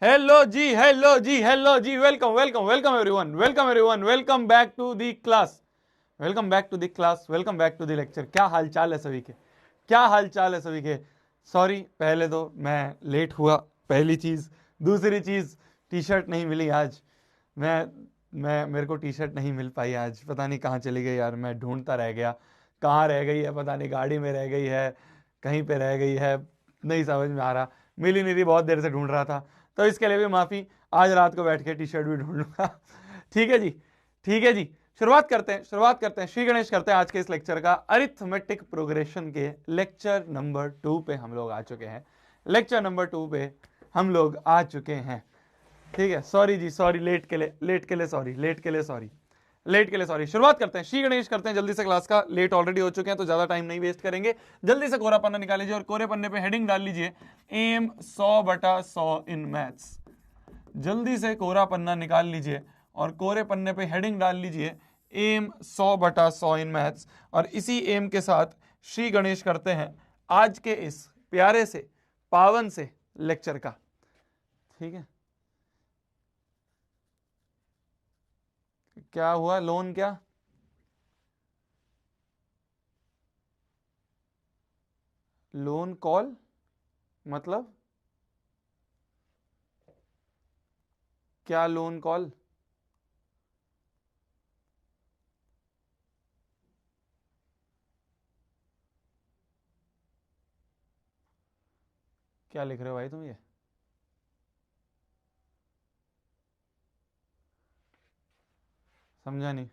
Hello ji, hello ji, hello ji, welcome welcome welcome everyone, welcome everyone, welcome back to the class, welcome back to the class, welcome back to the lecture. क्या हाल चाल है सभी के? क्या हाल चाल है सभी के? सॉरी, पहले तो मैं लेट हुआ, पहली चीज। दूसरी चीज, टी शर्ट नहीं मिली आज। मैं मैं मेरे को टी शर्ट नहीं मिल पाई आज, पता नहीं कहाँ चली गई यार, मैं ढूंढता रह गया। कहाँ रह गई है पता नहीं, गाड़ी में रह गई है, कहीं पे रह गई है, नहीं समझ में आ रहा। मिली नहीं रही, बहुत देर से ढूंढ रहा था, तो इसके लिए भी माफ़ी। आज रात को बैठ के टी शर्ट भी ढूंढ लूंगा। ठीक है जी, ठीक है जी। शुरुआत करते हैं श्री गणेश करते हैं आज के इस लेक्चर का। अरिथमेटिक प्रोग्रेशन के लेक्चर नंबर 2 पे हम लोग आ चुके हैं। लेक्चर नंबर 2 पे हम लोग आ चुके हैं। ठीक है, सॉरी जी, सॉरी, लेट के लिए सॉरी। शुरुआत करते हैं, श्री गणेश करते हैं जल्दी से क्लास का। लेट ऑलरेडी हो चुके हैं तो ज्यादा टाइम नहीं वेस्ट करेंगे। जल्दी से कोरा पन्ना निकाल लीजिए और कोरे पन्ने पे हेडिंग डाल लीजिए, एम 100/100 इन मैथ्स। जल्दी से कोरा पन्ना निकाल लीजिए और कोरे पन्ने पे हेडिंग डाल लीजिए, एम 100/100 इन मैथ्स। और इसी एम के साथ श्री गणेश करते हैं आज के इस प्यारे से पावन से लेक्चर का। ठीक है, क्या हुआ? लोन क्या? लोन कॉल मतलब क्या? लोन कॉल क्या लिख रहे हो भाई तुम? ये समझा नहीं।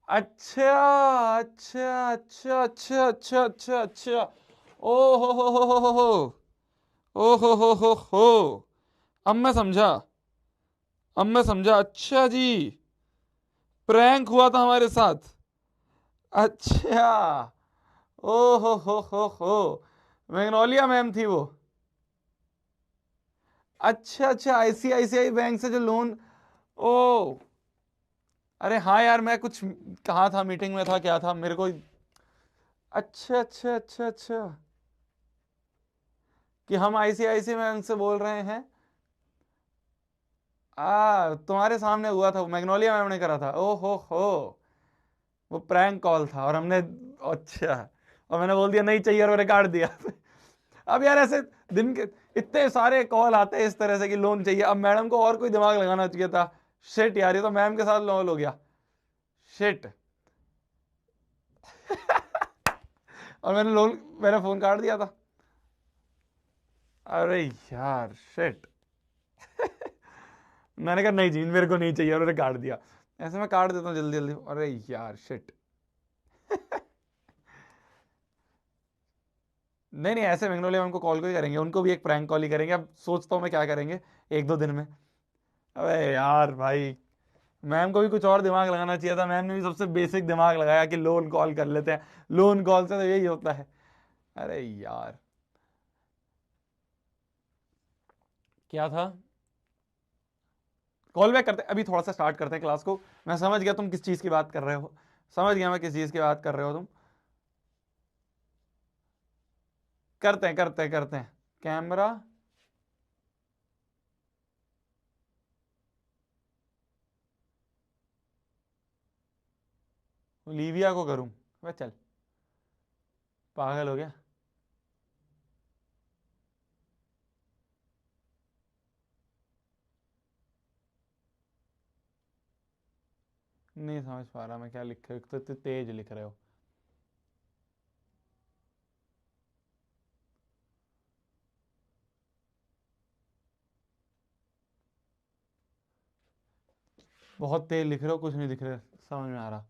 अच्छा अच्छा अच्छा अच्छा अच्छा अच्छा अच्छा। ओ हो ओ हो। अब मैं समझा, अब मैं समझा। अच्छा जी, प्रैंक हुआ था हमारे साथ। अच्छा, ओ हो। मैग्नोलिया मैम थी वो। अच्छा अच्छा, आईसीआईसीआई बैंक से जो लोन। ओ, अरे हाँ यार, मैं कुछ कहा था, मीटिंग में था, क्या था मेरे को। अच्छा अच्छा अच्छा अच्छा, कि हम आईसीआईसी बैंक से बोल रहे हैं। तुम्हारे सामने हुआ था, मैग्नोलिया मैम ने करा था। ओ हो, वो प्रैंक कॉल था और हमने, अच्छा, और मैंने बोल दिया नहीं चाहिए और मैंने काट दिया। अब यार ऐसे दिन के इतने सारे कॉल आते हैं इस तरह से कि लोन चाहिए। अब मैडम को और कोई दिमाग लगाना चाहिए था। शिट यार, ये तो मैम के साथ लॉल हो गया। शिट। और मैंने फोन काट दिया था। अरे यार, शिट। मैंने कहा नहीं जी, मेरे को नहीं चाहिए और मैंने काट दिया। ऐसे मैं काट देता हूँ जल्दी जल्दी। अरे यार, शिट। नहीं नहीं, ऐसे मैग्नोलिया उनको कॉल को ही करेंगे, उनको भी एक प्रैंक कॉल ही करेंगे। अब सोचता हूँ मैं क्या करेंगे एक दो दिन में। अबे यार भाई, मैम को भी कुछ और दिमाग लगाना चाहिए था। मैम ने भी सबसे बेसिक दिमाग लगाया कि लोन कॉल कर लेते हैं। लोन कॉल से तो यही होता है। अरे यार, क्या था? कॉल बैक करते, अभी थोड़ा सा स्टार्ट करते हैं क्लास को। मैं समझ गया तुम किस चीज की बात कर रहे हो, समझ गया मैं किस चीज की बात कर रहे हो तुम। करते हैं कैमरा। लीविया को करूं? वह चल, पागल हो गया। नहीं समझ पा रहा मैं क्या लिख रहे हो, तो तेज लिख रहे हो। बहुत तेज लिख रहे हो, कुछ नहीं दिख रहे, समझ में आ रहा।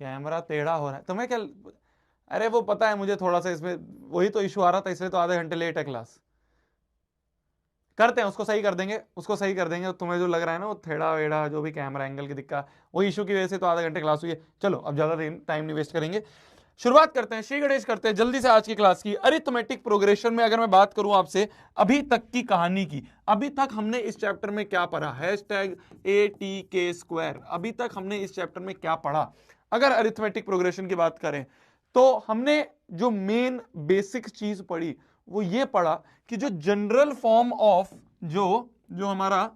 कैमरा टेढ़ा हो रहा है तुम्हें क्या? अरे वो पता है मुझे, थोड़ा सा इसमें वही तो इशू आ रहा था, इसलिए तो आधे घंटे लेट है क्लास। करते हैं, उसको सही कर देंगे, उसको सही कर देंगे। तुम्हें जो लग रहा है ना वो थेड़ा वेड़ा जो भी कैमरा एंगल की दिक्कत, वो इशू की वजह से तो आधा घंटे क्लास हुई है। चलो अब ज्यादा टाइम नहीं वेस्ट करेंगे, शुरुआत करते हैं, श्री गणेश करते हैं जल्दी से आज की क्लास की। अरिथमेटिक प्रोग्रेशन में अगर मैं बात करूं आपसे अभी तक की कहानी की, अभी तक हमने इस चैप्टर में क्या पढ़ा, #ATK², अभी तक हमने इस चैप्टर में क्या पढ़ा। अगर अरिथमेटिक प्रोग्रेशन की बात करें तो हमने जो मेन बेसिक चीज पढ़ी वो ये पढ़ा कि जो जनरल फॉर्म ऑफ जो हमारा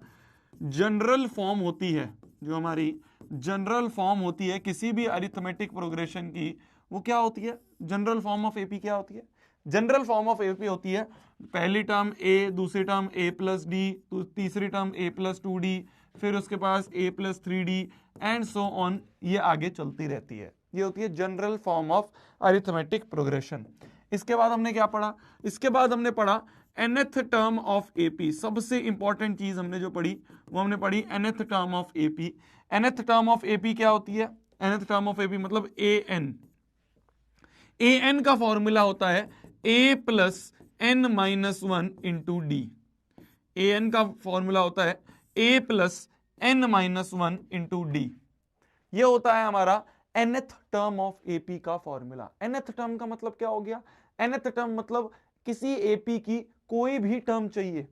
जनरल फॉर्म होती है, जो हमारी जनरल फॉर्म होती है किसी भी अरिथमेटिक प्रोग्रेशन की, वो क्या होती है, जनरल फॉर्म ऑफ एपी क्या होती है, जनरल फॉर्म ऑफ एपी होती है पहली टर्म a, दूसरी टर्म a+d, तीसरी टर्म a+2d, फिर उसके पास a+3d एंड सो ऑन, ये आगे चलती रहती है। ये होती है general form of arithmetic progression. इसके बाद हमने क्या पढ़ा, इसके बाद हमने पढ़ा nth टर्म ऑफ एपी। सबसे इंपॉर्टेंट चीज हमने जो पढ़ी वो हमने पढ़ी nth term of AP. nth term of AP क्या होती है, nth टर्म ऑफ एपी मतलब an का फॉर्मूला होता है a+n-1 इंटू डी। an का फॉर्मूला होता है a+n-1 इंटू डी। ये होता है हमारा nth टर्म ऑफ एपी का फॉर्मूला। nth टर्म का मतलब क्या हो गया, nth टर्म मतलब किसी एपी की कोई भी टर्म चाहिए,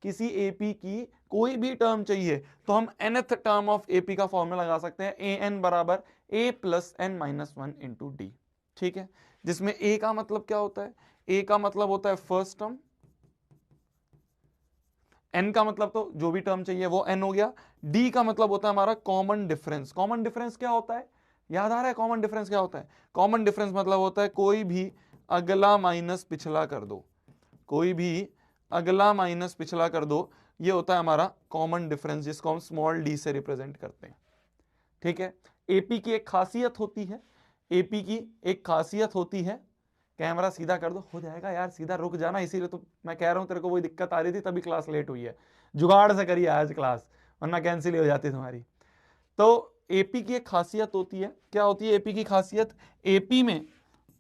किसी एपी की कोई भी टर्म चाहिए तो हम nth टर्म ऑफ एपी का फॉर्मूला लगा सकते हैं an बराबर a+n-1 इंटू डी। ठीक है, जिसमें a का मतलब क्या होता है, a का मतलब होता है फर्स्ट टर्म, n का मतलब तो जो भी टर्म चाहिए वो n हो गया, d का मतलब होता है हमारा कॉमन डिफरेंस। कॉमन डिफरेंस क्या होता है, याद आ रहा है कॉमन डिफरेंस क्या होता है, कॉमन डिफरेंस मतलब होता है कोई भी अगला माइनस पिछला कर दो, कोई भी अगला माइनस पिछला कर दो, ये होता है हमारा कॉमन डिफरेंस जिसको हम स्मॉल d से रिप्रेजेंट करते हैं। ठीक है, एपी की एक खासियत होती है, एपी की एक खासियत होती है, कैमरा सीधा कर दो, हो जाएगा यार सीधा, रुक जाना, इसीलिए तो मैं कह रहा हूं तेरे को वही दिक्कत आ रही थी तभी क्लास लेट हुई है, जुगाड़ से करिए आज क्लास वरना कैंसिल हो जाती तुम्हारी। तो एपी की एक खासियत होती है, क्या होती है एपी की खासियत, एपी में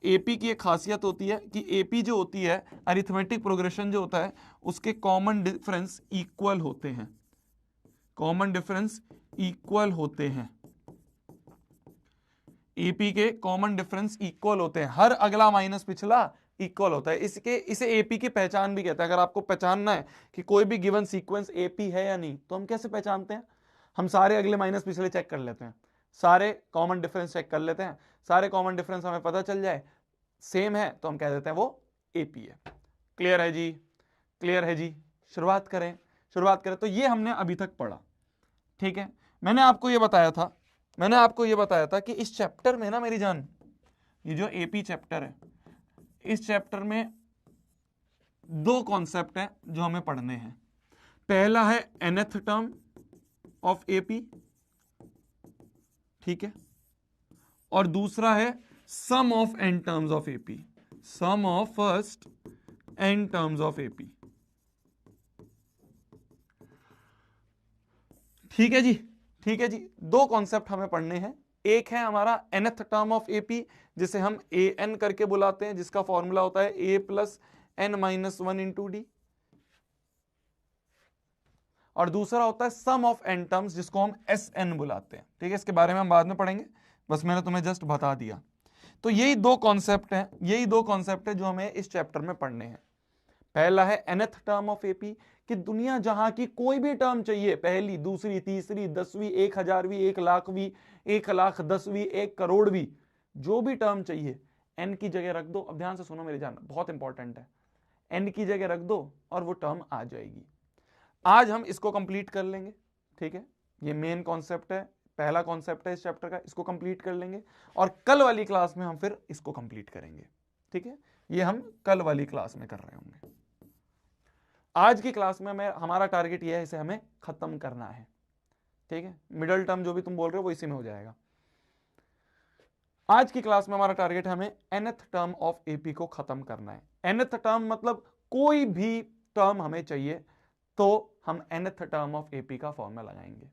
एपी की एक खासियत होती है कि एपी जो होती है अरिथमेटिक प्रोग्रेशन जो होता है उसके कॉमन डिफरेंस इक्वल होते हैं, कॉमन डिफरेंस इक्वल होते हैं, एपी के कॉमन डिफरेंस इक्वल होते हैं, हर अगला माइनस पिछला इक्वल होता है। इसे एपी की पहचान भी कहते हैं। अगर आपको पहचानना है कि कोई भी गिवन सीक्वेंस एपी है या नहीं तो हम कैसे पहचानते हैं, हम सारे अगले माइनस पिछले चेक कर लेते हैं, सारे कॉमन डिफरेंस चेक कर लेते हैं, सारे कॉमन डिफरेंस हमें पता चल जाए सेम है तो हम कह देते हैं वो एपी है। क्लियर है जी, क्लियर है जी, शुरुआत करें, शुरुआत करें। तो ये हमने अभी तक पढ़ा। ठीक है, मैंने आपको ये बताया था, मैंने आपको ये बताया था कि इस चैप्टर में ना मेरी जान, ये जो एपी चैप्टर है इस चैप्टर में दो कॉन्सेप्ट हैं जो हमें पढ़ने हैं। पहला है nth टर्म ऑफ एपी, ठीक है, और दूसरा है sum of n terms of AP, sum of first n terms of AP. ठीक है जी, ठीक है जी, दो कॉन्सेप्ट हमें पढ़ने हैं। एक है हमारा nth टर्म ऑफ एपी जिसे हम an करके बुलाते हैं, जिसका फॉर्मूला होता है a+n-1 इंटू डी, और दूसरा होता है सम ऑफ n टर्म्स जिसको हम sn बुलाते हैं। ठीक है, इसके बारे में हम बाद में पढ़ेंगे, बस मैंने तुम्हें जस्ट बता दिया। तो यही दो कॉन्सेप्ट हैं, यही दो कॉन्सेप्ट है जो हमें इस चैप्टर में पढ़ने हैं। पहला है nth टर्म ऑफ एपी कि दुनिया जहां की कोई भी टर्म चाहिए, पहली दूसरी तीसरी 10वीं 1000वीं 1,00,000वीं 1,10,000वीं 1 करोड़वीं, जो भी टर्म चाहिए n की जगह रख दो। अब ध्यान से सुनो मेरी जान, बहुत इंपॉर्टेंट है, n की जगह रख दो और वो टर्म आ जाएगी। आज हम इसको कंप्लीट कर लेंगे। ठीक है, ये मेन कॉन्सेप्ट है, पहला कॉन्सेप्ट है इस चैप्टर का, इसको कंप्लीट कर लेंगे और कल वाली क्लास में हम फिर इसको कंप्लीट करेंगे। ठीक है, ये हम कल वाली क्लास में कर रहे होंगे। आज की क्लास में हमारा टारगेट ये है, इसे हमें खत्म करना है। ठीक है, मिडल टर्म जो भी तुम बोल रहे हो वो इसी में हो जाएगा। आज की क्लास में हमारा टारगेट है हमें nth टर्म ऑफ एपी को खत्म करना है। nth टर्म मतलब कोई भी टर्म हमें चाहिए तो हम nth टर्म ऑफ एपी का फॉर्मूला लगाएंगे।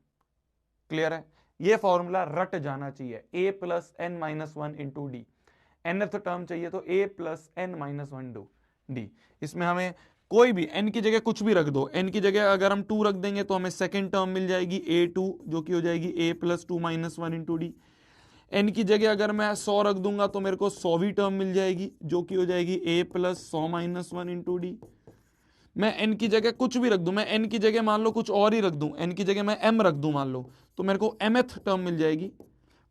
क्लियर है, ये फॉर्मूला रट जाना चाहिए, a+n-1 into D. nth term चाहिए तो a+n-1 डी। इसमें हमें कोई भी n की जगह कुछ भी रख दो, n की जगह अगर हम 2 रख देंगे तो हमें सेकेंड टर्म मिल जाएगी a2 जो कि हो जाएगी a plus 2 minus 1 into D. n की जगह अगर मैं 100 रख दूंगा तो मेरे को 100वीं टर्म मिल जाएगी जो कि हो जाएगी a plus 100 minus 1 into D. मैं n की जगह कुछ भी रख दूं, मैं n की जगह मान लो कुछ और ही रख दूं, n की जगह मैं m रख दूं मान लो, तो मेरे को mth टर्म मिल जाएगी।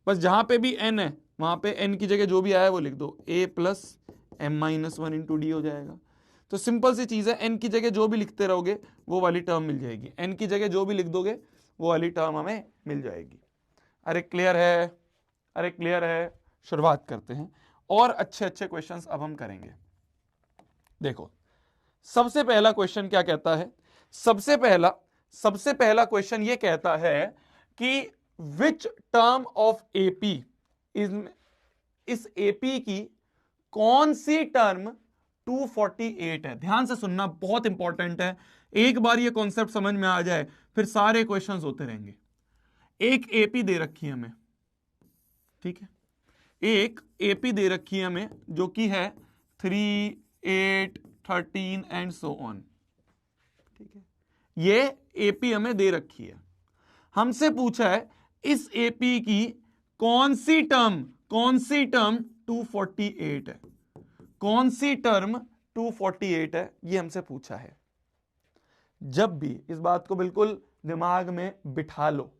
बस जहां पे भी n है वहां पे n की जगह जो भी आया वो लिख दो, a plus m minus 1 into D हो जाएगा। तो सिंपल सी चीज है, n की जगह जो भी लिखते रहोगे वो वाली टर्म मिल जाएगी, n की जगह जो भी लिख दोगे वो वाली टर्म हमें मिल जाएगी। अरे क्लियर है, अरे क्लियर है। शुरुआत करते हैं और अच्छे अच्छे क्वेश्चंस अब हम करेंगे। देखो सबसे पहला क्वेश्चन क्या कहता है, सबसे पहला क्वेश्चन ये कहता है कि विच टर्म ऑफ एपी इस एपी की कौन सी टर्म 248 है। ध्यान से सुनना, बहुत इंपॉर्टेंट है। एक बार ये कॉन्सेप्ट समझ में आ जाए फिर सारे क्वेश्चंस होते रहेंगे। एक एपी दे रखी है हमें, ठीक है, एक एपी दे रखी है हमें जो कि है 3, 8, 13 एंड सो ऑन, ठीक है। ये एपी हमें दे रखी है, हमसे पूछा है इस एपी की कौन सी टर्म 248 है, कौन सी टर्म 248 है, ये हमसे पूछा है। जब भी इस बात को बिल्कुल दिमाग में बिठा लो,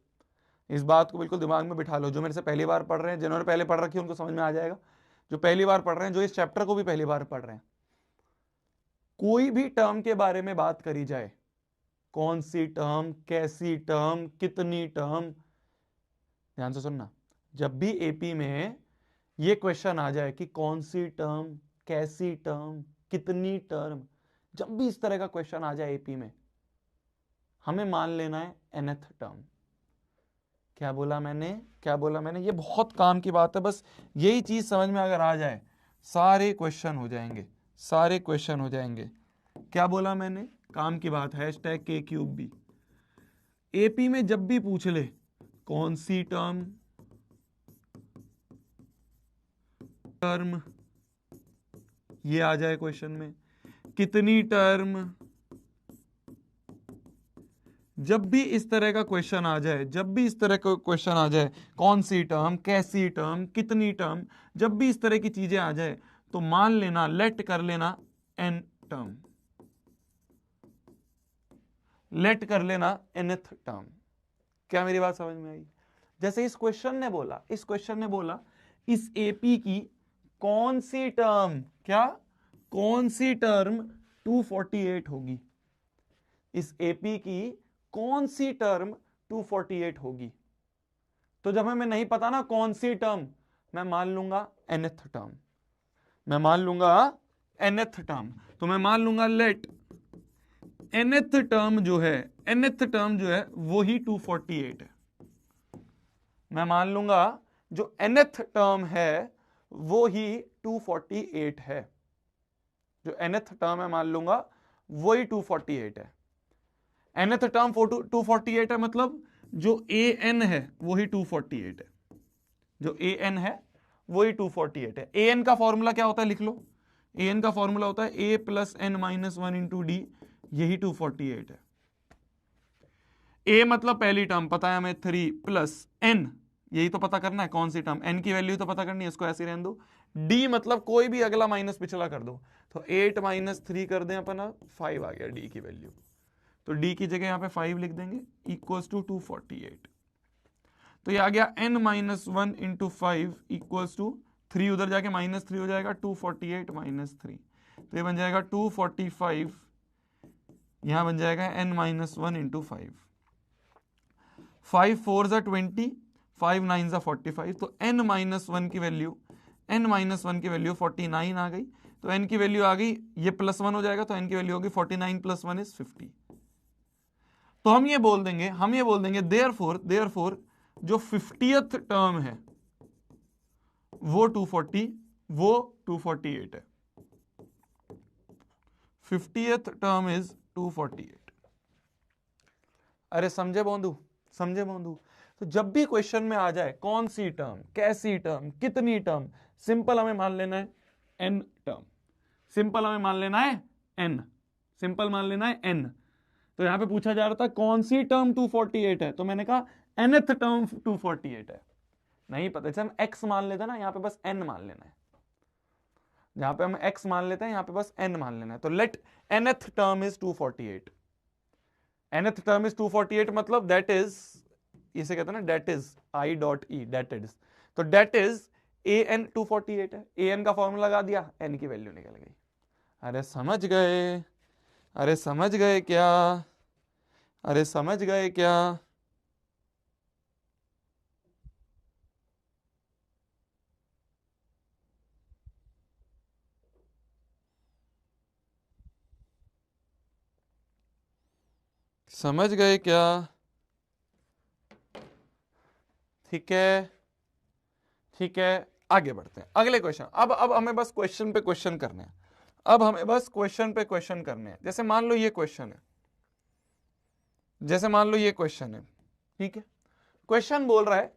इस बात को बिल्कुल दिमाग में बिठा लो। जो मेरे से पहली बार पढ़ रहे हैं, जिन्होंने पहले पढ़ रखी है उनको समझ में आ जाएगा, जो पहली बार पढ़ रहे हैं, जो इस चैप्टर को भी पहली बार पढ़ रहे हैं, कोई भी टर्म के बारे में बात करी जाए, कौन सी टर्म, कैसी टर्म, कितनी टर्म, ध्यान से सुनना। जब भी एपी में ये क्वेश्चन आ जाए कि कौन सी टर्म, कैसी टर्म, कितनी टर्म, जब भी इस तरह का क्वेश्चन आ जाए एपी में, हमें मान लेना है nth टर्म। क्या बोला मैंने, ये बहुत काम की बात है। बस यही चीज समझ में अगर आ जाए सारे क्वेश्चन हो जाएंगे, सारे क्वेश्चन हो जाएंगे। क्या बोला मैंने, काम की बात है। #K3B एपी में जब भी पूछ ले कौन सी टर्म ये आ जाए क्वेश्चन में, कितनी टर्म, जब भी इस तरह का क्वेश्चन आ जाए, जब भी इस तरह का क्वेश्चन आ जाए, कौन सी टर्म, कैसी टर्म, कितनी टर्म, जब भी इस तरह की चीजें आ जाए तो मान लेना, लेट कर लेना n टर्म, लेट कर लेना nth टर्म। क्या मेरी बात समझ में आई? जैसे इस क्वेश्चन ने बोला, इस क्वेश्चन ने बोला इस एपी की कौन सी टर्म, क्या कौन सी टर्म 248 होगी, इस एपी की कौन सी टर्म 248 होगी। तो जब हमें नहीं पता ना कौन सी टर्म, मैं मान लूंगा nth टर्म, मैं मान लूंगा nth टर्म। तो मैं मान लूंगा लेट nth टर्म जो है, nth टर्म जो है वो ही 248 है। मैं मान लूंगा जो nth टर्म है वो ही 248 है, जो nth टर्म है मान लूंगा वो ही 248 है। nth टर्म 248 है, मतलब जो an है वो ही 248 है, जो an है वो ही 248 है। an का फॉर्मूला क्या होता है, लिख लो। an का फॉर्मूला होता है a plus n minus 1 into D, यही 248 है। a मतलब पहली टर्म पता है हमें 3 प्लस n, यही तो पता करना है कौन सी टर्म, n की वैल्यू तो पता करनी है, इसको ऐसे रहने दो। d मतलब कोई भी अगला माइनस पिछला कर दो, तो 8 माइनस 3 कर दें अपन, 5 आ गया d की वैल्यू। तो d की जगह यहां पे 5 लिख देंगे, इक्वल्स टू 248। तो ये आ गया n minus 1 into 5 equals to 3, उधर जाके माइनस 3 हो जाएगा, 248 माइनस 3, तो ये बन जाएगा 245, यहां बन जाएगा n माइनस 1 इंटू 5, 5 4 जा 20, 5 9 जा 45, तो n माइनस 1 की वैल्यू, n माइनस 1 की वैल्यू 49 आ गई। तो n की वैल्यू आ गई, ये प्लस 1 हो जाएगा, तो n की वैल्यू होगी 49 प्लस 1 इज 50। तो हम ये बोल देंगे देयरफॉर जो 50th टर्म है वो 248 है, 50th टर्म इज 248। अरे समझे बोंदू, समझे बोंदू? तो जब भी क्वेश्चन में आ जाए कौन सी टर्म, कैसी टर्म, कितनी टर्म, सिंपल हमें मान लेना है n टर्म, सिंपल हमें मान लेना है n, सिंपल मान लेना है n। तो यहां पे पूछा जा रहा था कौन सी टर्म 248 है, तो मैंने कहा nth टर्म 248 है। नहीं पता, जैसे हम x मान लेते हैं ना, यहां पे बस n मान लेना है। जहां पे हम x मान लेते हैं यहां पे बस n मान लेना है। तो let nth term is 248। nth term is 248 मतलब दैट इज, इसे कहते हैं ना that is i dot e, that is, तो डेट इज an 248 है। an का फॉर्मूला लगा दिया, n की वैल्यू निकल गई। अरे समझ गए, अरे समझ गए क्या, अरे समझ गए क्या? समझ गए क्या? ठीक है, ठीक है, आगे बढ़ते हैं अगले क्वेश्चन। अब हमें बस क्वेश्चन पे क्वेश्चन करने हैं। अब हमें बस क्वेश्चन पे क्वेश्चन करने हैं। जैसे मान लो ये क्वेश्चन है, जैसे मान लो ये क्वेश्चन है, ठीक है। क्वेश्चन बोल रहा है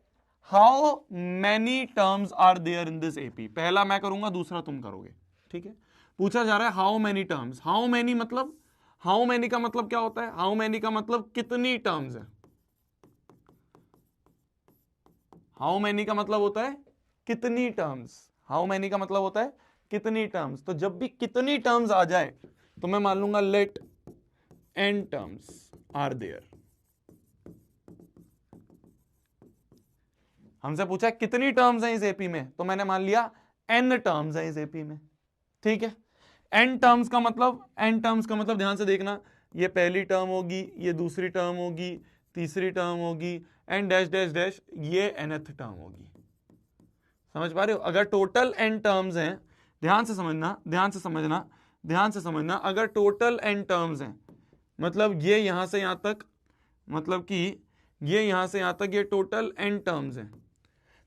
how many terms are there in this AP. पहला मैं करूंगा, दूसरा तुम करोगे, ठीक है। पूछा जा रहा है how many terms. How many मतलब, हाउ मैनी का मतलब क्या होता है? हाउ मैनी का मतलब कितनी टर्म्स है। हाउ मैनी का मतलब होता है कितनी टर्म्स। हाउ मैनी का मतलब होता है कितनी टर्म्स। तो जब भी कितनी टर्म्स आ जाए तो मैं मान लूंगा let n terms are there. हमसे पूछा है कितनी टर्म्स हैं इस एपी में, तो मैंने मान लिया n टर्म्स हैं इस एपी में, ठीक है। n टर्म्स का मतलब, n टर्म्स का मतलब ध्यान से देखना, ये पहली टर्म होगी, ये दूसरी टर्म होगी, तीसरी टर्म होगी, एंड डैश डैश डैश ये nth टर्म होगी। समझ पा रहे हो? अगर टोटल n टर्म्स हैं, ध्यान से समझना, ध्यान से समझना, ध्यान से समझना, अगर टोटल n टर्म्स हैं, मतलब ये यहां से यहां तक, मतलब कि ये यहां से यहां तक ये टोटल n टर्म्स हैं,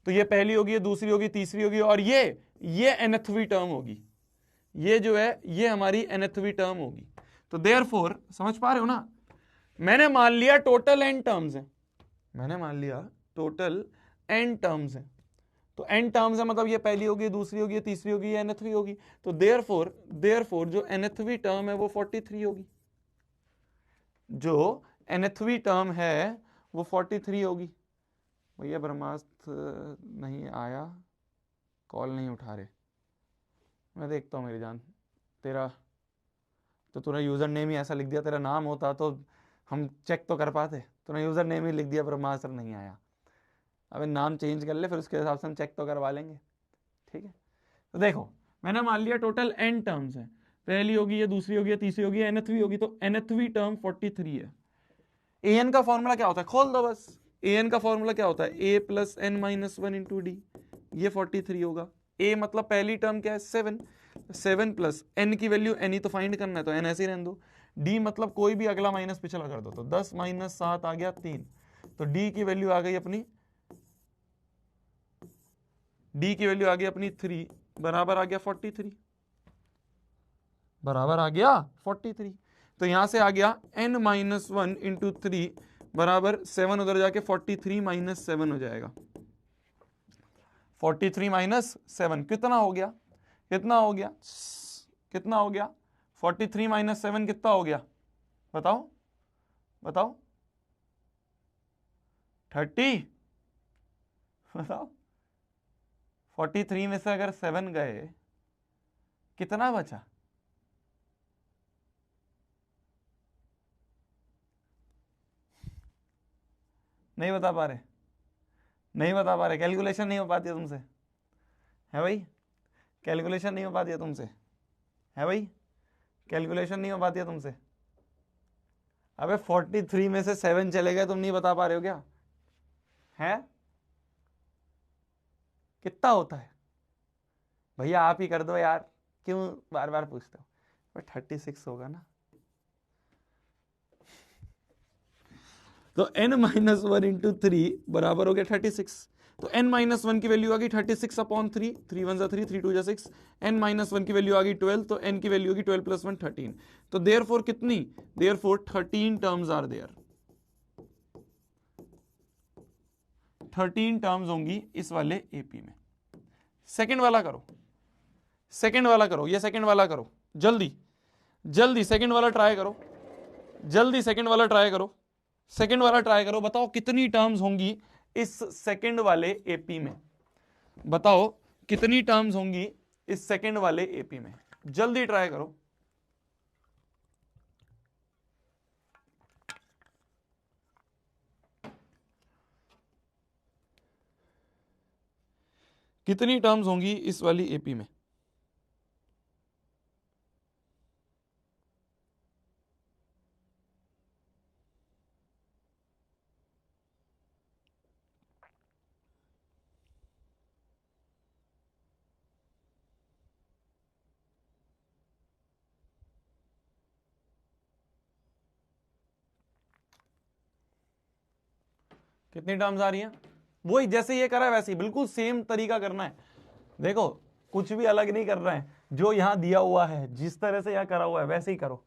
तो ये पहली होगी, ये दूसरी होगी, तीसरी होगी, और ये nthवीं टर्म होगी। ये जो है ये हमारी nthवीं टर्म होगी। तो देयरफॉर, समझ पा रहे हो ना, मैंने मान लिया टोटल n टर्म्स हैं, मैंने मान लिया टोटल n टर्म्स हैं। तो n टर्म्स है मतलब ये पहली होगी, दूसरी होगी, तीसरी होगी, ये nthवीं होगी। तो देयरफॉर जो nthवीं टर्म है वो 43 होगी। जो nthवीं टर्म है वो 43 होगी। भैया ब्रह्मास्त्र नहीं आया, कॉल नहीं उठा रहे, मैं देखता हूँ मेरी जान। तेरा तो तूने यूजर नेम ही ऐसा लिख दिया, तेरा नाम होता तो हम चेक तो कर पाते। तूने यूजर नेम ही लिख दिया ब्रह्मास्त्र नहीं आया। अबे नाम चेंज कर ले, फिर उसके हिसाब से हम चेक तो करवा लेंगे, ठीक है। तो देखो मैंने मान लिया टोटल n टर्म्स है, पहली होगी, ये दूसरी होगी, ये तीसरी होगी, nthवीं होगी, तो nthवीं टर्म 43 है। an का फॉर्मूला क्या होता है, खोल दो बस। an का फॉर्मूला क्या होता है, a plus n minus 1 into D, ये 43 होगा। a मतलब पहली टर्म क्या है 7, 7 प्लस n की वैल्यू n ही तो फाइंड करना है, तो n ऐसे ही रहने दो। d मतलब कोई भी अगला माइनस पिछला कर दो, तो 10 माइनस 7 आ गया 3, तो d की वैल्यू आ गई अपनी, d की वैल्यू आ गई अपनी 3, बराबर आ गया 43, बराबर आ गया 43। तो यहां से आ गया n माइनस 1 इंटू 3 बराबर 7, उधर जाके 43 माइनस 7 हो जाएगा। 43 माइनस 7 कितना हो गया, कितना हो गया, कितना हो गया? 43 माइनस 7 कितना हो गया, बताओ बताओ, 30, बताओ। 43 में से अगर 7 गए कितना बचा? नहीं बता पा रहे, नहीं बता पा रहे, कैलकुलेशन नहीं हो पाती है तुमसे, है भाई? कैलकुलेशन नहीं हो पाती है तुमसे, है भाई? कैलकुलेशन नहीं हो पाती है तुमसे। अबे 43 में से 7 चले गए, तुम नहीं बता पा रहे हो क्या? है कितना होता है भैया, आप ही कर दो यार, क्यों बार बार पूछते हो? 36 होगा ना। तो n माइनस 1 इंटू 3 बराबर हो गया 36। तो n माइनस 1 की वैल्यू आ गई 36 अपॉन 3, 3 1 3, 3 2 6, n माइनस 1 की वैल्यू आ गई 12, तो n की वैल्यू होगी 12 प्लस 1 13। तो देयरफॉर कितनी, therefore 13 terms are there, 13 terms होंगी इस वाले एपी में। सेकंड वाला करो, सेकंड वाला करो, ये सेकंड वाला करो जल्दी, जल्दी सेकंड वाला ट्राई करो, जल्दी सेकंड वाला ट्राई करो, सेकंड वाला ट्राई करो। बताओ कितनी टर्म्स होंगी इस सेकंड वाले एपी में, बताओ कितनी टर्म्स होंगी इस सेकंड वाले एपी में, जल्दी ट्राई करो। कितनी टर्म्स होंगी इस वाली एपी में? कितनी टर्म्स आ रही हैं? वही जैसे ये करा है वैसे ही बिल्कुल सेम तरीका करना है। देखो कुछ भी अलग नहीं कर रहे हैं, जो यहां दिया हुआ है जिस तरह से यहां करा हुआ है वैसे ही करो,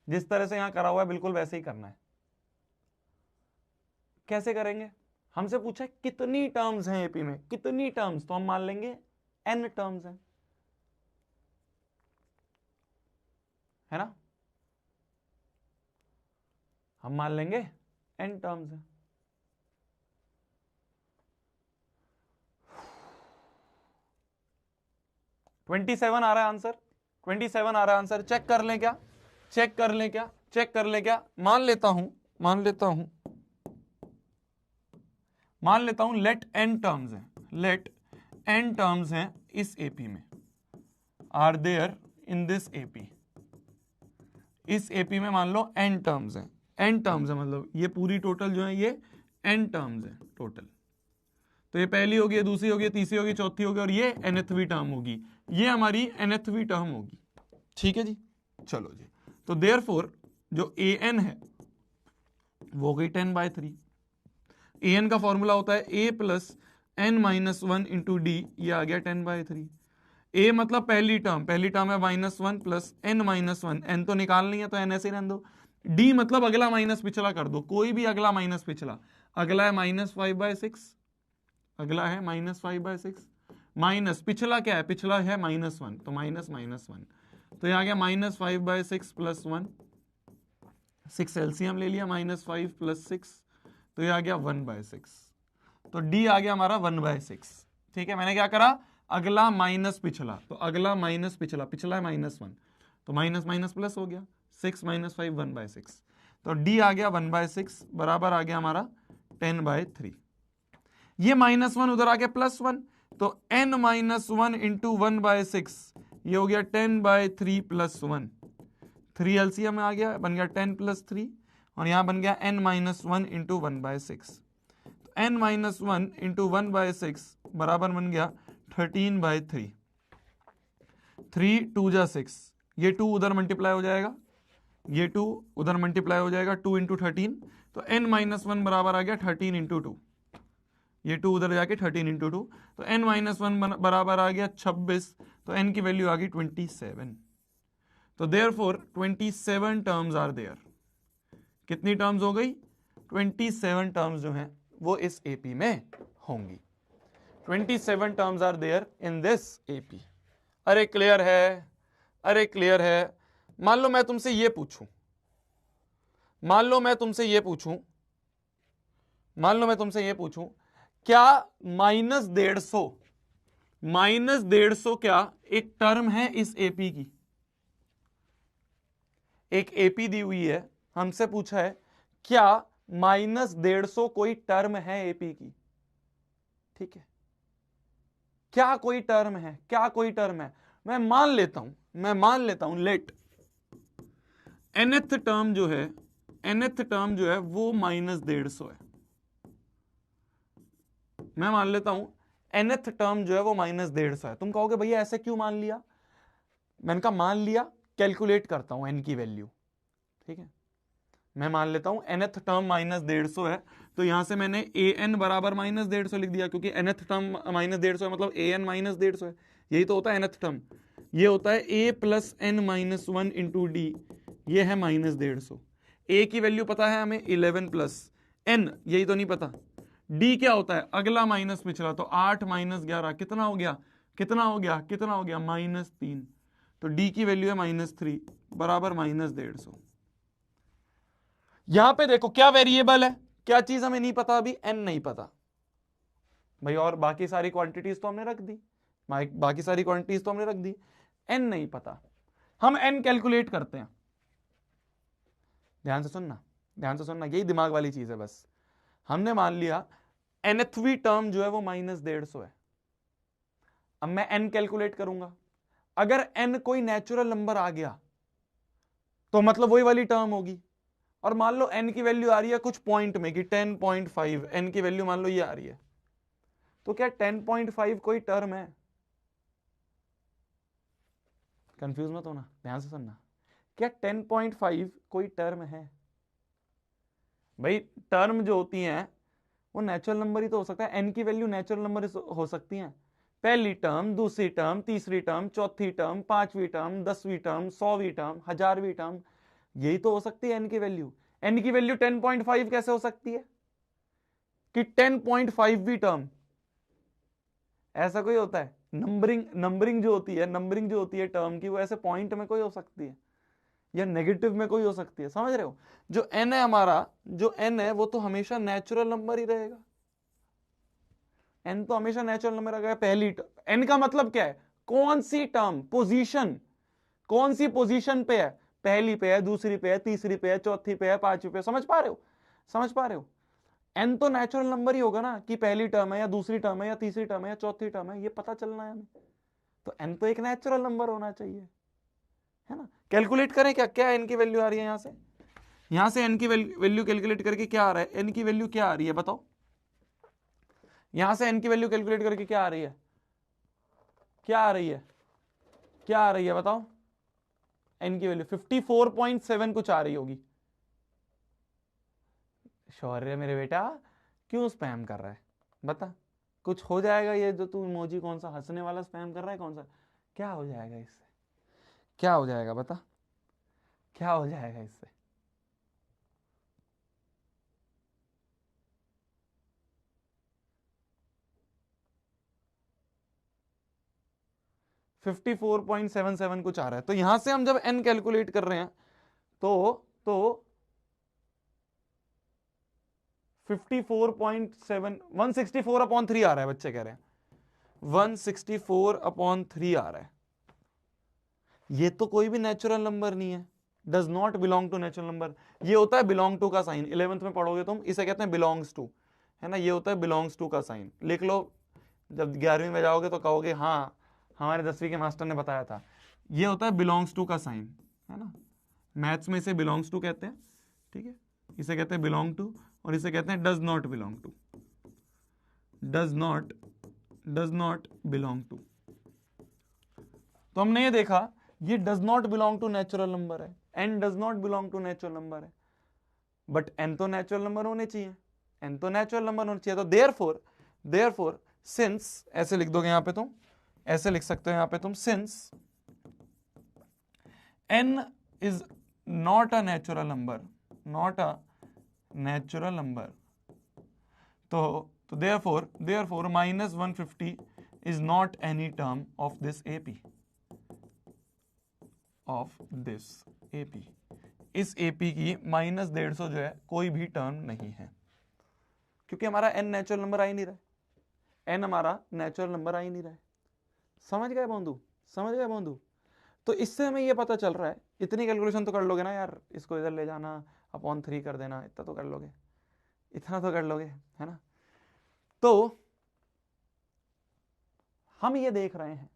जिस तरह से यहां करा हुआ है बिल्कुल वैसे ही करना है। कैसे करेंगे? हमसे पूछा है कितनी टर्म्स हैं एपी में, कितनी टर्म्स, तो हम मान लेंगे n टर्म्स हैं, है ना, हम मान लेंगे n टर्म्स हैं। ट्वेंटी सेवन आ रहा है आंसर, 27 आ रहा है आंसर। चेक कर लें क्या, चेक कर लें क्या, चेक कर लें क्या? मान लेता हूं, मान लेता हूं, मान लेता हूं लेट n टर्म्स हैं, लेट n टर्म्स हैं इस एपी में, are there in this AP, इस एपी में मान लो n टर्म्स हैं, n टर्म्स है मतलब ये पूरी टोटल जो है ये n टर्म्स है टोटल। तो ये पहली होगी, दूसरी होगी, तीसरी होगी, चौथी होगी और ये nthवीं टर्म होगी, ये हमारी nthवीं टर्म होगी। ठीक है जी, चलो जी। तो देयरफॉर जो an है वो हो गई 10/3। an का फॉर्मूला होता है a plus n minus one into D, ये आ गया 10/3। a मतलब पहली टर्म है -1 plus n minus one, n तो निकाल नहीं है तो n ऐसे रहने दो। d मतलब अगला माइनस पिछला कर दो, कोई भी अगला माइनस पिछला, अगला है -5/6, अगला है -5/6, माइनस पिछला क्या है, पिछला है -1, तो -1, तो ये आ गया -5/6 प्लस 1, 6 एलसीएम ले लिया, -5 प्लस 6, तो ये आ गया 1/6, तो डी आ गया हमारा 1/6। ठीक है, मैंने क्या करा, अगला माइनस पिछला, तो अगला माइनस पिछला, पिछला है -1, तो माइनस माइनस प्लस हो गया, 6 - 5 1/6, तो डी आ गया 1/6 बराबर आ गया हमारा 10/3। ये -1 उधर आ गया +1, तो n - 1 इंटू 1/6, ये हो गया 10/3 प्लस 1, 3 एलसीएम में आ गया, बन गया 10 + 3, और यहां बन गया n - 1 इंटू 1/6, तो n - 1 इंटू 1/6 बराबर बन गया 13/3, 3 2 जा 6, ये 2 उधर मल्टीप्लाई हो जाएगा, ये 2 उधर मल्टीप्लाई हो जाएगा, 2 इंटू 13, तो n - 1 बराबर आ गया 13 इंटू 2, ये 2 उधर जाके 13 इंटू 2, तो n - 1 बराबर आ गया 26, तो n की वैल्यू आ गई 27। तो देयरफॉर 27 टर्म्स आर देयर। कितनी टर्म्स हो गई? 27 टर्म्स जो हैं वो इस एपी में होंगी। 27 terms are there in this AP. अरे क्लियर है, अरे क्लियर है। मान लो मैं तुमसे ये पूछूं, मान लो मैं तुमसे ये पूछूं, मान लो मैं तुमसे ये पूछूं, क्या -150 क्या एक टर्म है इस एपी की? एक एपी दी हुई है, हमसे पूछा है क्या -150 कोई टर्म है एपी की? ठीक है, क्या कोई टर्म है, क्या कोई टर्म है? मैं मान लेता हूं लेट nth टर्म जो है, nth टर्म जो है वो -150 है। मैं मान लेता हूं nth टर्म जो है वो -150 है। तुम कहोगे भैया ऐसे क्यों मान लिया? मैंने कहा मान लिया, कैलकुलेट करता हूं n की वैल्यू। ठीक है, मैं मान लेता हूं nth टर्म -150 है, तो यहां से मैंने an बराबर -150 लिख दिया, क्योंकि nth टर्म -150 है मतलब an -150 है, यही तो होता है nth टर्म। ये होता है a plus n - 1 into D, ये है -150। a की वैल्यू पता है हमें 11 प्लस n, यही तो नहीं पता। d क्या होता है? अगला माइनस पिछला, तो 8 - 11 कितना हो गया, कितना हो गया, कितना हो गया, -3, तो d की वैल्यू है -3, बराबर -150। यहां पे देखो क्या वेरिएबल है, क्या चीज हमें नहीं पता, अभी n नहीं पता भाई, और बाकी सारी क्वांटिटीज तो हमने रख दी, बाकी सारी क्वांटिटीज तो हमने रख दी, n नहीं पता। हम n कैलकुलेट करते हैं, ध्यान से सुनना, ध्यान से सुनना, यही दिमाग वाली चीज है बस। हमने मान लिया nthवी टर्म जो है वो -150 है। अब मैं n कैलकुलेट करूंगा, अगर n कोई नेचुरल नंबर आ गया तो मतलब वही वाली टर्म होगी। और मान लो n की वैल्यू आ रही है कुछ पॉइंट में कि 10.5, n की वैल्यू मान लो ये आ रही है, तो क्या 10.5 कोई टर्म है? कंफ्यूज मत होना, ध्यान से सुनना, क्या 10.5 कोई टर्म है? भाई टर्म जो होती हैं वो नेचुरल नंबर ही तो हो सकता है, n की वैल्यू नेचुरल नंबर हो सकती हैं। पहली टर्म, दूसरी टर्म, तीसरी टर्म, चौथी टर्म, पांचवी टर्म, 10वीं टर्म, 100वीं टर्म, 1000वीं टर्म, यही तो हो सकती है n की वैल्यू। n की वैल्यू 10.5 कैसे हो सकती है कि 10.5वीं टर्म? ऐसा कोई होता है? नंबरिंग जो होती है, नंबरिंग जो होती है टर्म की, वो ऐसे पॉइंट में कोई हो सकती है या नेगेटिव में कोई हो सकती है, समझ रहे हो? जो n है हमारा, जो n है वो तो हमेशा नेचुरल नंबर ही रहेगा, n तो हमेशा नेचुरल नंबर रहेगा। पहली n का मतलब क्या है? कौन सी टर्म, पोजीशन, कौन सी पोजीशन पे है, पहली पे है, दूसरी पे है, तीसरी पे है, चौथी पे है, पांचवी पे है, समझ पा रहे हो? समझ पा रहे हो? n तो नेचुरल नंबर ही होगा ना, कि पहली टर्म है या दूसरी टर्म है या तीसरी टर्म है या चौथी टर्म है, ये पता चलना है हमें, तो n तो एक नेचुरल नंबर होना चाहिए, है ना? कैलकुलेट करें क्या, क्या n की वैल्यू आ रही है यहां से n की वैल्यू कैलकुलेट करके क्या आ रहा है, n की वैल्यू क्या आ रही है बताओ? यहां से n की वैल्यू कैलकुलेट करके क्या आ रही है, क्या आ रही है, क्या आ रही है बताओ? n की वैल्यू 54.7 कुछ आ रही होगी। शौर्य मेरे बेटा क्यों स्पैम कर रहा है, बता, कुछ हो जाएगा? ये जो तू इमोजी कौन सा हंसने वाला स्पैम कर रहा है, कौन सा, क्या हो जाएगा इससे, क्या हो जाएगा बता, क्या हो जाएगा इससे? फिफ्टी 4.77 कुछ आ रहा है, तो यहां से हम जब n कैलकुलेट कर रहे हैं तो 54.7 164/3 आ रहा है, बच्चे कह रहे हैं 164/3 आ रहा है। ये तो कोई भी नेचुरल नंबर नहीं है, does not belong to natural number. ये होता है बिलोंग टू का साइन, 11th में पढ़ोगे तुम, इसे कहते हैं बिलोंग्स टू, है ना? ये होता है बिलोंग्स टू का साइन, लिख लो, जब 11वीं में जाओगे तो कहोगे हाँ हमारे 10वीं के मास्टर ने बताया था। ये होता है बिलोंग्स टू का साइन, है ना? मैथ्स में इसे बिलोंग्स टू कहते हैं, ठीक है, इसे कहते हैं बिलोंग टू, और इसे कहते हैं does not belong to, does not belong to. तो हमने ये देखा, ये does not belong to natural number है, n does not belong to natural number है, बट एन तो नेचुरल नंबर होने चाहिए, एन तो नेचुरल नंबर होना चाहिए। तो देयरफॉर सिंस, ऐसे लिख दोगे यहां पे तुम, ऐसे लिख सकते हो यहां पे तुम, since n is not a natural number, not a natural number, तो therefore -150 is not any term of this AP, of this AP, इस एपी की -150 जो है कोई भी टर्म नहीं है, क्योंकि हमारा n नेचुरल नंबर आ ही नहीं रहा है, n हमारा नेचुरल नंबर आ ही नहीं रहा है। समझ गए बंधु, समझ गए बंधु? तो इससे हमें ये पता चल रहा है, इतनी कैलकुलेशन तो कर लोगे ना यार, इसको इधर ले जाना, अपॉन 3 कर देना, इतना तो कर लोगे, इतना तो कर लोगे, है ना? तो हम ये देख रहे हैं,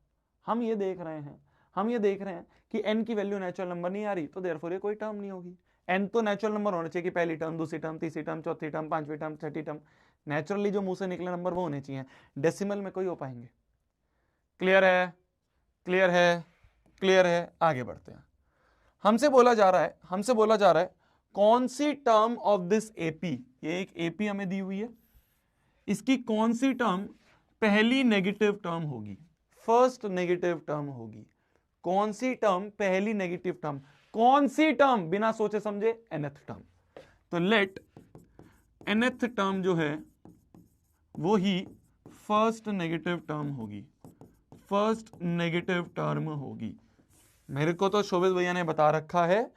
हम ये देख रहे हैं, हम ये देख रहे हैं कि n की वैल्यू नेचुरल नंबर नहीं आ रही, तो देयरफॉर ये कोई टर्म नहीं होगी। n तो नेचुरल नंबर होना चाहिए कि पहली टर्म, दूसरी टर्म, तीसरी टर्म, चौथी टर्म, पांचवी टर्म, छठी टर्म, नेचुरली जो मुंह से निकले नंबर वो होने चाहिए, डेसिमल में कोई हो पाएंगे। क्लियर है, क्लियर है, क्लियर है? आगे बढ़ते हैं। हमसे बोला जा रहा है, हमसे बोला जा रहा है कौन सी टर्म ऑफ दिस एपी, ये एक एपी हमें दी हुई है, इसकी कौन सी टर्म पहली नेगेटिव टर्म होगी, फर्स्ट नेगेटिव टर्म होगी। कौन सी टर्म पहली नेगेटिव टर्म, कौन सी टर्म, बिना सोचे समझे, nth टर्म। तो लेट nth टर्म जो है वो ही फर्स्ट नेगेटिव टर्म होगी, फर्स्ट नेगेटिव टर्म होगी। मेरे को तो शोभित भैया ने बता रखा है,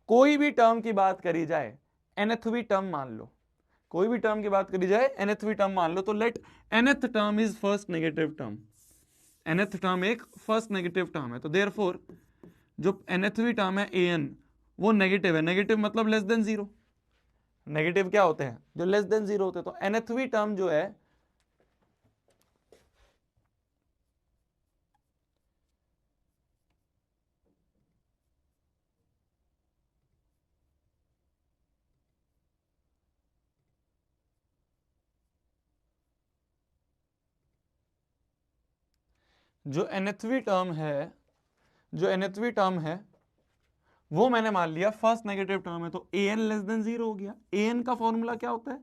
कोई भी टर्म की बात करी जाए, nthवी टर्म मान लो, कोई भी टर्म की बात करी जाए nthवी टर्म मान लो, तो let nth term is first negative term, nth term एक फर्स्ट नेगेटिव टर्म है, तो देयरफॉर जो nthवी टर्म है an वो नेगेटिव है, नेगेटिव मतलब लेस देन जीरो, नेगेटिव क्या होते हैं, जो लेस देन जीरो होते हैं, तो nthवी टर्म जो है जो nthवी टर्म है, जो nthवी टर्म है वो मैंने मान लिया फर्स्ट नेगेटिव टर्म है, तो an लेस देन जीरो हो गया। an का फॉर्मूला क्या होता है,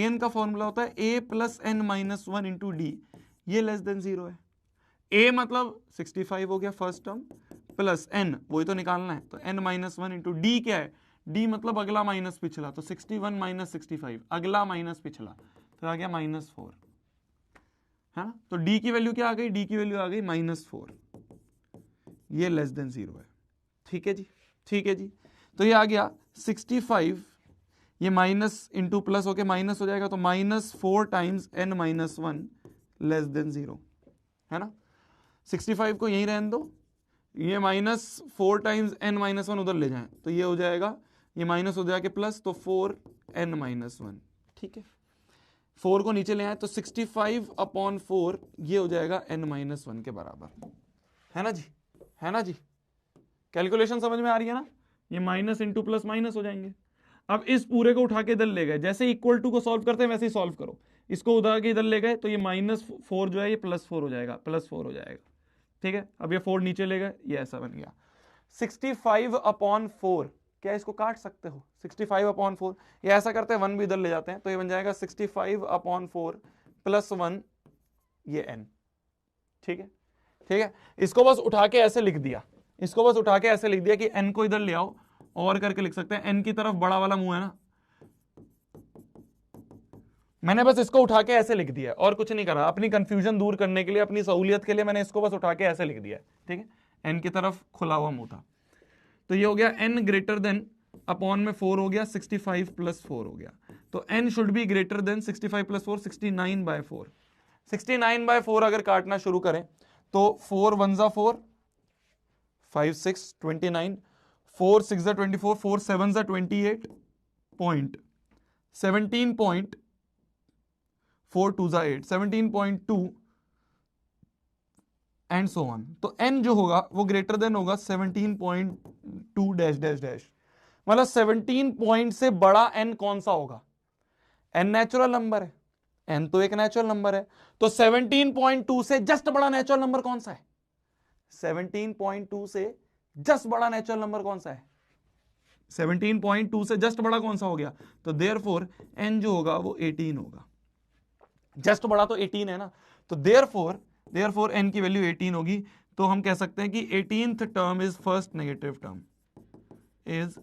an का फॉर्मूला होता है a plus n minus one into D, ये लेस देन जीरो है। a मतलब 65 हो गया फर्स्ट टर्म, प्लस n वही तो निकालना है, तो n minus one into D क्या है, d मतलब अगला माइनस पिछला, तो 61 माइनस 65 अगला माइनस पिछला, तो आ गया -4, है ना। तो d की वैल्यू क्या आ गई, d की वैल्यू आ गई -4, ये लेस देन जीरो है। ठीक है जी, ठीक है जी। तो ये आ गया 65, ये माइनस इंटू प्लस होके माइनस हो जाएगा, तो -4 times n minus one less than zero, है ना। 65 को यहीं रहने दो, ये -4 टाइम्स n माइनस वन उधर ले जाएं, तो ये हो जाएगा, ये माइनस हो जाएगा प्लस, तो 4n माइनस वन, ठीक है। 4 को नीचे ले आए तो 65/4 ये हो जाएगा n माइनस वन के बराबर, है ना जी, है ना जी। कैलकुलेशन समझ में आ रही है ना, ये माइनस इंटू प्लस माइनस हो जाएंगे। अब इस पूरे को उठा के इधर ले गए, जैसे इक्वल टू को सॉल्व करते हैं वैसे ही सॉल्व करो, इसको उधर के इधर ले गए तो ये -4 जो है ये +4 हो जाएगा, +4 हो जाएगा, ठीक है। अब ये 4 नीचे ले गए, ये ऐसा बन गया 65/4, क्या इसको काट सकते हो, 65/4, ये ऐसा करते हैं 1 भी इधर ले जाते हैं, तो ये बन जाएगा 65/4 + 1 ये n, ठीक है, ठीक है। इसको बस उठा के ऐसे लिख दिया, इसको बस उठा के ऐसे लिख दिया कि n को इधर ले आओ और करके लिख सकते हैं, n की तरफ बड़ा वाला मुंह है ना, मैंने बस इसको उठा के ऐसे लिख दिया और कुछ नहीं करा, अपनी कंफ्यूजन दूर करने के लिए, अपनी सहूलियत के लिए मैंने इसको बस उठा के ऐसे लिख दिया, ठीक है। n की तरफ खुला हुआ मुंह था, तो ये हो गया n ग्रेटर देन अपॉन में 4 हो गया, 65 + 4 हो गया, तो n should be greater than 65 + 4, 69/4। 69/4 अगर काटना शुरू करें तो 4 1 ज़ा 4, 5 6 29, 4 6 ज़ा 24, 4 7 ज़ा 28, पॉइंट 17.4 2 ज़ा 8, 17.2 एंड सो ऑन। तो n जो होगा वो ग्रेटर देन होगा 17.2 डैश डैश डैश, मतलब 17 पॉइंट से बड़ा n कौन सा होगा, n नेचुरल नंबर है, n तो एक नेचुरल नंबर है, तो 17.2 से जस्ट बड़ा नेचुरल नंबर कौन सा है, 17.2 से जस्ट बड़ा नेचुरल नंबर कौन सा है, 17.2 से जस्ट बड़ा कौन सा हो गया, तो देयरफॉर n जो होगा वो 18 होगा, जस्ट बड़ा तो 18 है ना, तो देयरफॉर n की वैल्यू 18 होगी। तो हम कह सकते हैं कि 18th term is first negative term, is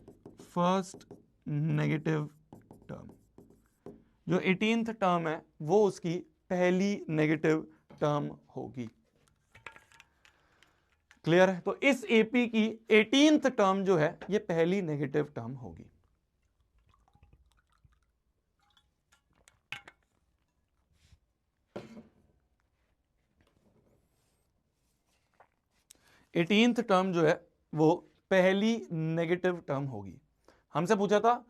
first negative term, जो 18th टर्म है वो उसकी पहली नेगेटिव टर्म होगी। क्लियर है, तो इस एपी की 18th टर्म जो है ये पहली नेगेटिव टर्म होगी। एटीन्थ टर्म जो है वो पहली नेगेटिव टर्म होगी। हमसे पूछा था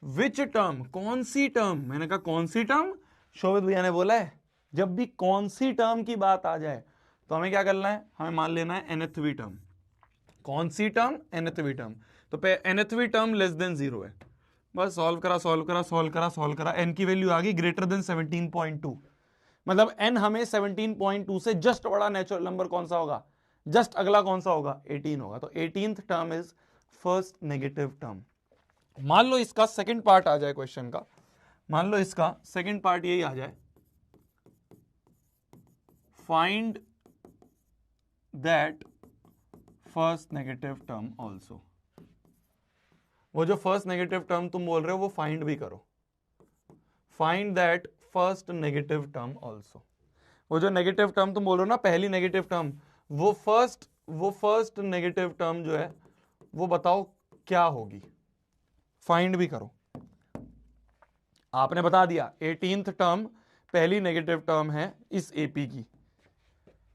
विच टर्म, कौन सी टर्म, मैंने कहा कौन सी टर्म, शोभित भैया ने बोला है जब भी कौन सी टर्म की बात आ जाए तो हमें क्या करना है, हमें मान लेना है nthवी टर्म। कौन सी टर्म, nthवी टर्म, तो nthवी टर्म लेस देन जीरो है, बस सॉल्व करा सॉल्व करा सॉल्व करा सॉल्व करा, n की वैल्यू आ गई ग्रेटर देन 17.2, मतलब n हमें 17.2 से जस्ट बड़ा नेचुरल नंबर कौन सा होगा, जस्ट अगला कौन सा होगा, 18 होगा, तो 18th term is first negative term. मान लो इसका सेकंड पार्ट आ जाए क्वेश्चन का, मान लो इसका सेकंड पार्ट यही आ जाए, find that first negative term also. वो जो फर्स्ट नेगेटिव टर्म तुम बोल रहे हो वो फाइंड भी करो, find that first negative term also. वो जो नेगेटिव टर्म तुम बोल रहे हो ना, पहली नेगेटिव टर्म, वो फर्स्ट वो फर्स्ट नेगेटिव टर्म जो है वो बताओ क्या होगी, फाइंड भी करो। आपने बता दिया 18th टर्म पहली नेगेटिव टर्म है इस एपी की,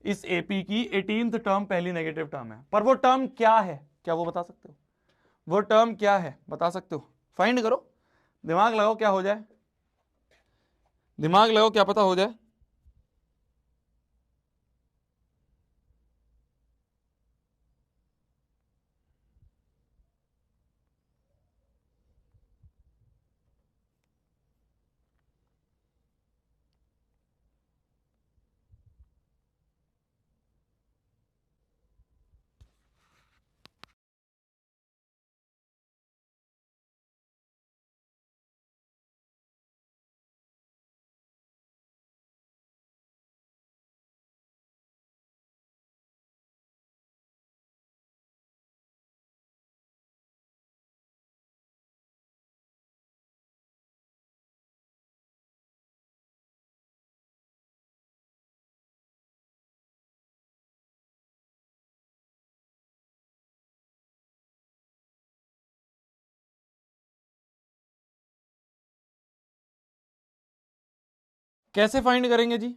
इस एपी की 18th टर्म पहली नेगेटिव टर्म है, पर वो टर्म क्या है, क्या वो बता सकते हो? वो टर्म क्या है बता सकते हो? फाइंड करो, दिमाग लगाओ, क्या हो जाए, दिमाग लगाओ, क्या पता हो जाए। कैसे फाइंड करेंगे जी,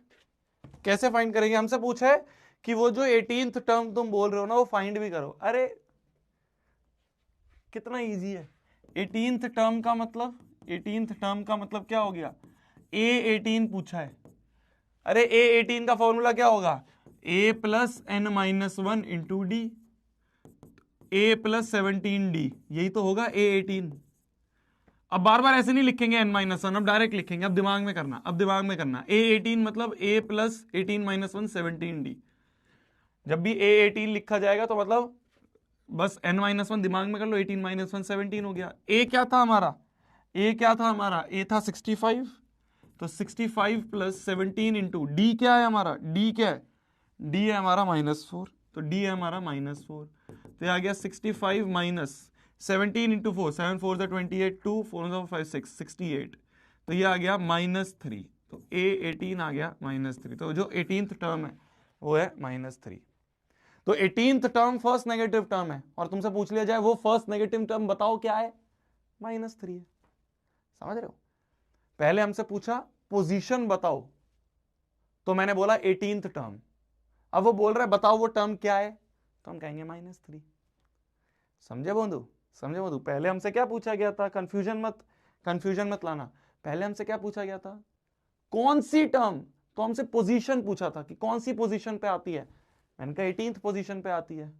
कैसे फाइंड करेंगे? हमसे पूछा है कि वो जो 18th टर्म तुम बोल रहे हो ना वो फाइंड भी करो। अरे कितना इजी है। 18th टर्म का मतलब, 18th टर्म का मतलब क्या हो गया? A18 पूछा है। अरे A18 का फॉर्मूला क्या होगा? A plus n minus one into d, A plus 17D, यही तो होगा A18। अब बार बार ऐसे नहीं लिखेंगे n माइनस वन, अब डायरेक्ट लिखेंगे। अब दिमाग में करना, अब दिमाग में करना। A18 मतलब A plus 18 minus one 17D। जब भी A18 लिखा जाएगा तो मतलब बस n माइनस वन दिमाग में कर लो, 18 माइनस वन 17 हो गया। A क्या था हमारा? A क्या था हमारा? A था 65, तो 65 प्लस 17 इंटू डी क्या है हमारा? D क्या है? D है हमारा -4, तो D है हमारा -4, तो ये आ गया 65 माइनस 17 इंटू 4, 7 4 28, 2 4 5 6 68, तो ये आ गया -3, तो A18 आ गया -3। तो जो 18th टर्म है वो है -3। तो 18th term first negative term है, और तुमसे पूछ लिया जाए वो फर्स्ट नेगेटिव टर्म बताओ क्या है, -3 है। समझ रहे हो? पहले हमसे पूछा पोजीशन बताओ, तो मैंने बोला 18th टर्म। अब वो बोल रहा है बताओ वो टर्म क्या है, तो हम कहेंगे -3। समझे बंधु? समझे बंधु? पहले हमसे क्या पूछा गया था? कंफ्यूजन मत लाना। पहले हमसे क्या पूछा गया था? कौन सी टर्म, तो हमसे पोजीशन पूछा था कि कौन सी पोजीशन पे आती है। मैंने कहा 18th पोजीशन पे आती है।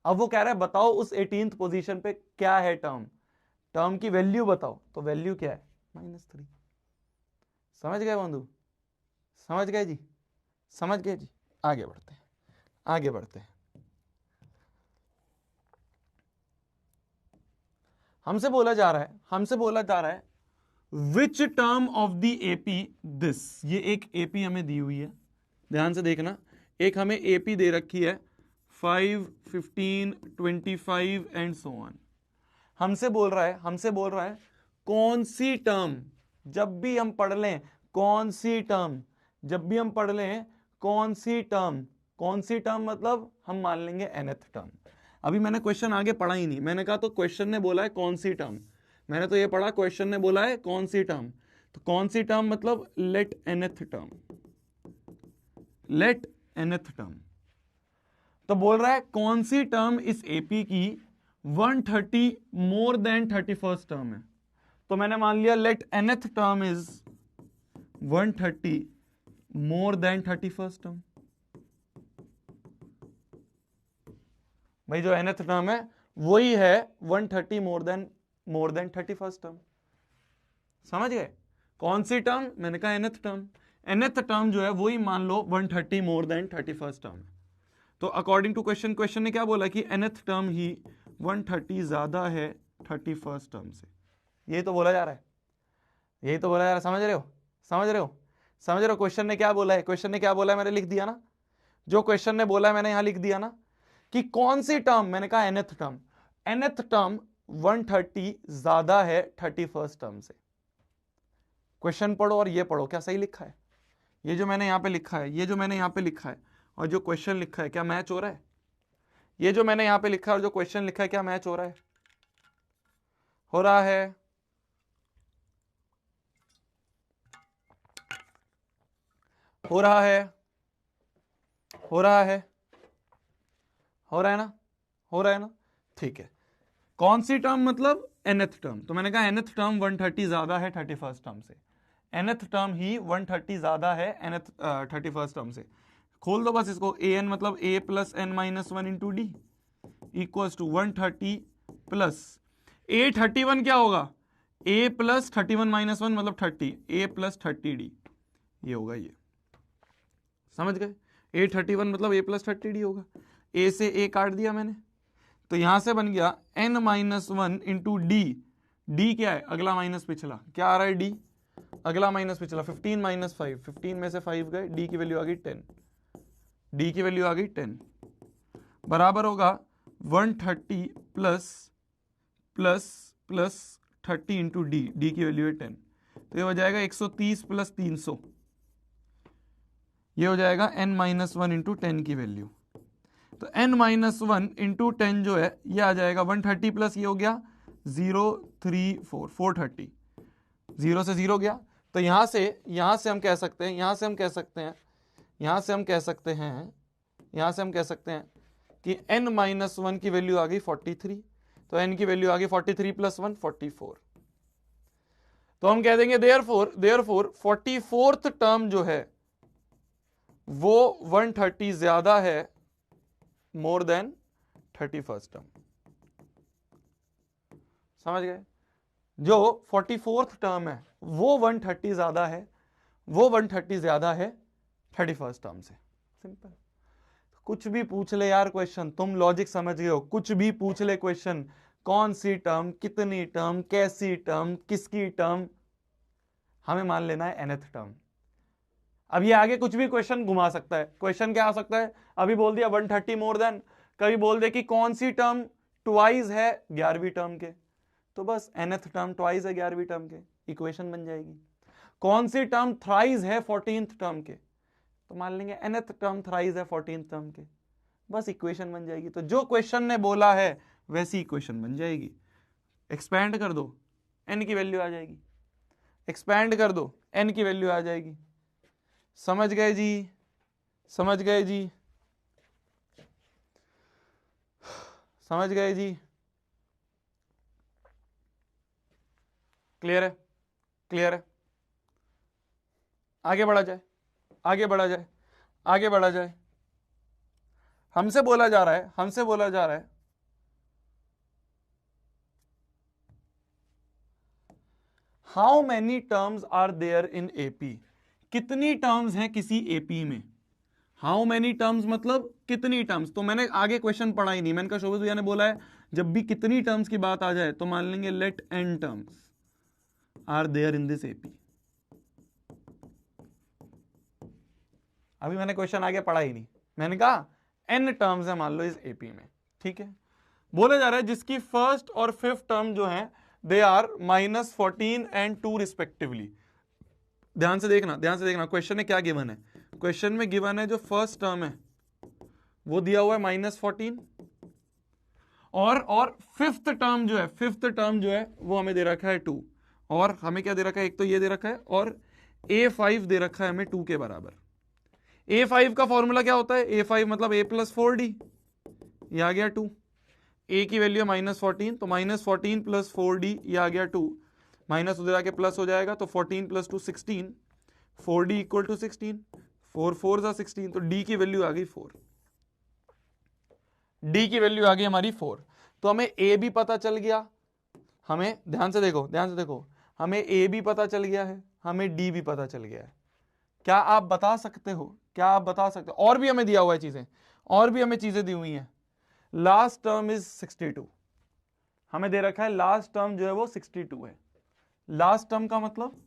अब वो कह रहा है बताओ उस 18th पोजीशन पे क्या है टर्म, टर्म की वैल्यू बताओ, तो वैल्यू क्या है? -3। समझ गए बंधु? समझ गए जी? समझ गए जी? आगे बढ़ते हैं, आगे बढ़ते हैं। हमसे बोला जा रहा है which term of the AP this. ये एक एपी हमें दी हुई है, ध्यान से देखना। एक हमें एपी दे रखी है 5, 15, 25 एंड सो ऑन। हमसे बोल रहा है कौन सी टर्म, जब भी हम पढ़ लें कौन सी टर्म, जब भी हम पढ़ लें कौन सी टर्म, कौन सी टर्म मतलब हम मान लेंगे nth टर्म। अभी मैंने क्वेश्चन आगे पढ़ा ही नहीं, मैंने कहा तो क्वेश्चन ने बोला है कौन सी टर्म, मैंने तो ये पढ़ा क्वेश्चन ने बोला है कौन सी टर्म, तो कौन सी टर्म मतलब let nth term, let nth term. तो बोल रहा है कौन सी टर्म इस एपी की 130 मोर देन 31st टर्म है। तो मैंने मान लिया let nth term is 130 more than 31st term. भाई जो nth टर्म है वही है 130 मोर देन 31st टर्म। समझ गए? कौन सी टर्म? मैंने कहा nth टर्म। nth टर्म जो है वही मान लो 130 मोर देन 31st टर्म। तो अकॉर्डिंग टू क्वेश्चन, क्वेश्चन ने क्या बोला कि nth टर्म ही 130 ज्यादा है 31st टर्म से। यही तो बोला जा रहा है, यही तो बोला जा रहा है। समझ रहे हो? समझ रहे हो? समझ रहे हो? क्वेश्चन ने क्या बोला है, क्वेश्चन ने क्या बोला है मैंने लिख दिया ना, जो क्वेश्चन ने बोला है मैंने यहां लिख दिया ना कि कौन सी टर्म, मैंने कहा nth टर्म, nth टर्म 130 ज्यादा है 31st टर्म से। क्वेश्चन पढ़ो और ये पढ़ो क्या सही लिखा है, ये जो मैंने यहां पे लिखा है, ये जो मैंने यहां पे लिखा है और जो क्वेश्चन लिखा है क्या मैच हो रहा है? ये जो मैंने यहां पे लिखा है और जो क्वेश्चन लिखा है क्या मैच हो रहा है? हो रहा है? हो रहा है? हो रहा है? हो रहा है ना? हो रहा है ना? ठीक है। कौन सी टर्म मतलब nth टर्म। तो मैंने कहा nth टर्म 130 ज्यादा है 31st टर्म से। nth टर्म ही 130 ज्यादा है nth 31st टर्म से। खोल दो बस इसको। an मतलब a plus n minus one into d equals to 130 plus a 31 क्या होगा? a प्लस 31 माइनस वन मतलब 30, a प्लस 30d ये होगा। ये समझ गए? a 31 मतलब a प्लस 30d होगा। a से a काट दिया मैंने, तो यहां से बन गया n minus one into D. D क्या है? अगला माइनस पिछला। क्या आ रहा है? डी अगला माइनस पिछला। 15 माइनस 5, 15 में से 5 गए, डी की वैल्यू आ गई 10। डी की वैल्यू आ गई 10 बराबर होगा 130 plus plus plus 30 into D. D की वैल्यू है 10, तो ये हो जाएगा 130 प्लस 300। ये हो जाएगा n माइनस वन इंटू 10 की वैल्यू। तो n माइनस वन इंटू 10 जो है ये आ जाएगा 130 प्लस ये हो गया 034 430। 0 से 0 गया, तो यहां से हम कह सकते हैं, यहां से हम कह सकते हैं कि n माइनस वन की वैल्यू आ गई 43। तो n की वैल्यू आ गई 43 प्लस 1 44। तो हम कह देंगे देयरफॉर 44th टर्म जो है वो 130 ज्यादा है मोर देन 31st टर्म। समझ गए? जो 44th टर्म है वो 130 ज्यादा है, वो 130 ज्यादा है 31st टर्म से। सिंपल। कुछ भी पूछ ले यार क्वेश्चन, तुम लॉजिक समझ गए हो, कुछ भी पूछ ले क्वेश्चन, कौन सी टर्म, कितनी टर्म, कैसी टर्म, किसकी टर्म, हमें मान लेना है nth टर्म। अब ये आगे कुछ भी क्वेश्चन घुमा सकता है। क्वेश्चन क्या आ सकता है? अभी बोल दिया 130 मोर देन, कभी बोल दे कि कौन सी टर्म ट्वाइस है 11वीं टर्म के, तो बस nth टर्म ट्वाइस है 11वीं टर्म के, इक्वेशन बन जाएगी। कौन सी टर्म थ्राइस है 14th टर्म के, तो मान लेंगे nth टर्म थ्राइस है 14th टर्म के, बस इक्वेशन बन जाएगी। तो जो क्वेश्चन ने बोला है वैसी इक्वेशन बन जाएगी। एक्सपैंड कर दो, n की वैल्यू आ जाएगी। एक्सपैंड कर दो, n की वैल्यू आ जाएगी। समझ गए जी? समझ गए जी? समझ गए जी? क्लियर है? क्लियर है? आगे बढ़ा जाए, आगे बढ़ा जाए, आगे बढ़ा जाए। हमसे बोला जा रहा है how many terms are there in AP. कितनी टर्म्स हैं किसी एपी में? हाउ मैनी टर्म्स मतलब कितनी टर्म्स। तो मैंने आगे क्वेश्चन पढ़ा ही नहीं, मैंने कहा शोभित भैया ने बोला है जब भी कितनी टर्म्स की बात आ जाए तो मान लेंगे let n terms are there in this AP. अभी मैंने क्वेश्चन आगे पढ़ा ही नहीं, मैंने कहा n टर्म्स है मान लो इस एपी में। ठीक है, बोले जा रहा है जिसकी फर्स्ट और फिफ्थ टर्म जो है दे आर -14 एंड 2 रिस्पेक्टिवली। ध्यान से देखना, ध्यान से देखना, क्वेश्चन में क्या गिवन है। क्वेश्चन में गिवन है जो फर्स्ट टर्म है वो दिया हुआ है -14, और फिफ्थ टर्म जो है वो हमें दे रखा है 2, और हमें क्या दे रखा है, एक तो ये दे रखा है और a5 दे रखा है हमें 2 के बराबर। a5 का फॉर्मूला क्या होता है? a5 मतलब a प्लस 4d, ये आ गया 2। a की वैल्यू है -14, तो -14 प्लस 4d ये आ गया 2, माइनस उधर आके प्लस हो जाएगा, तो 14 प्लस 2 16, 4d इक्वल टू 16, 4 4 जा 16, तो d की वैल्यू आ गई 4। d की वैल्यू आ गई हमारी 4। तो हमें a भी पता चल गया, हमें ध्यान से देखो, हमें a भी पता चल गया है, हमें d भी पता चल गया है। क्या आप बता सकते हो? और भी हमें दिया हुआ है चीजें, और भी हमें चीजें दी हुई हैं। लास्ट टर्म इज 62, हमें दे रखा है लास्ट टर्म जो है वो 62 है। लास्ट टर्म का मतलब,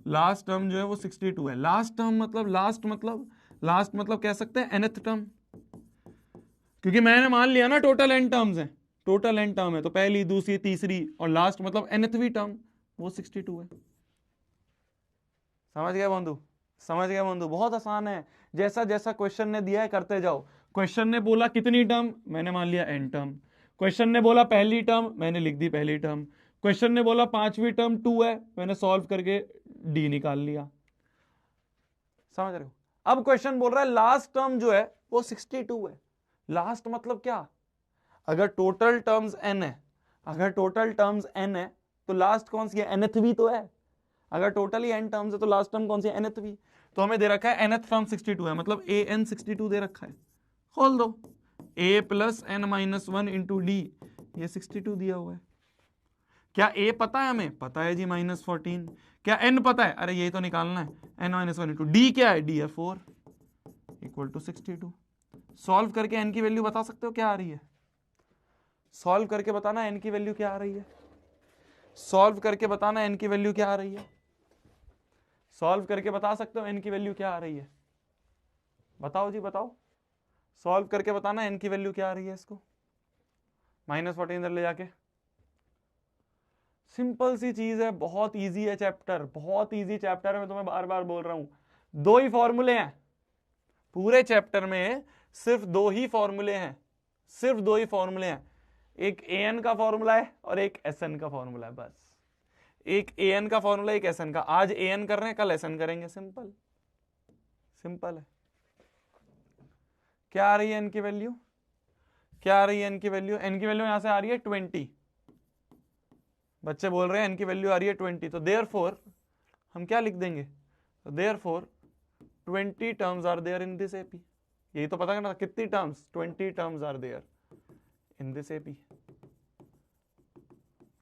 लास्ट टर्म जो है वो 62 है। लास्ट टर्म मतलब लास्ट मतलब कह सकते हैं nth टर्म, क्योंकि मैंने मान लिया ना टोटल n टर्म्स हैं, टोटल n टर्म है, तो पहली, दूसरी, तीसरी और लास्ट मतलब nthवीं टर्म वो 62 है। समझ गए बंधु? समझ गए बंधु? बहुत आसान है, जैसा जैसा क्वेश्चन ने दिया है करते जाओ। क्वेश्चन ने बोला कितनी टर्म, मैंने मान लिया n टर्म। क्वेश्चन ने बोला पहली टर्म, मैंने लिख दी पहली टर्म। क्वेश्चन ने बोला पांचवी टर्म 2 है, मैंने सॉल्व करके d निकाल लिया। समझ रहे हो? अब क्वेश्चन बोल रहा है लास्ट टर्म जो है वो 62 है। लास्ट मतलब क्या? अगर टोटल टर्म्स n है, अगर टोटल टर्म्स n है तो लास्ट कौन सी है? nthवी तो है। अगर टोटली n टर्म्स है तो लास्ट टर्म कौन सी है? nthवी। तो हमें दे रखा है nth टर्म 62 है, मतलब an 62 दे रखा है। खोल दो, a plus n minus 1 into D, ये 62 दिया हुआ है। क्या a पता है? हमें पता है जी -14। क्या n पता है? अरे यही तो निकालना है, n माइनस 1 इंटू डी। क्या है? d है 4 इक्वल टू 62। सॉल्व करके n की वैल्यू बता सकते हो क्या आ रही है? सॉल्व करके बताना n की वैल्यू क्या आ रही है। सॉल्व करके बताना n की वैल्यू क्या आ रही है। सॉल्व करके बता सकते हो n की वैल्यू क्या आ रही है? बताओ जी बताओ, सॉल्व करके बताना n की वैल्यू क्या आ रही है। इसको -14 इधर ले जाके, सिंपल सी चीज है, बहुत इजी है चैप्टर, बहुत इजी चैप्टर है। मैं तुम्हें बार बार बोल रहा हूं, दो ही फॉर्मूले हैं पूरे चैप्टर में, सिर्फ दो ही फॉर्मूले हैं, सिर्फ दो ही फॉर्मूले हैं। एक an का फॉर्मूला है और एक sn का फॉर्मूला है, बस। एक an का फॉर्मूला, एक sn का। आज an कर रहे हैं, कल sn करेंगे, सिंपल सिंपल है। क्या आ रही है n की वैल्यू? क्या आ रही है n की वैल्यू? n की वैल्यू यहां से आ रही है 20। बच्चे बोल रहे हैं n की वैल्यू आ रही है 20, तो देयरफॉर हम क्या लिख देंगे? तो therefore 20 terms are there in this AP. यही तो पता करना, कितनी terms? 20 terms are there in this AP.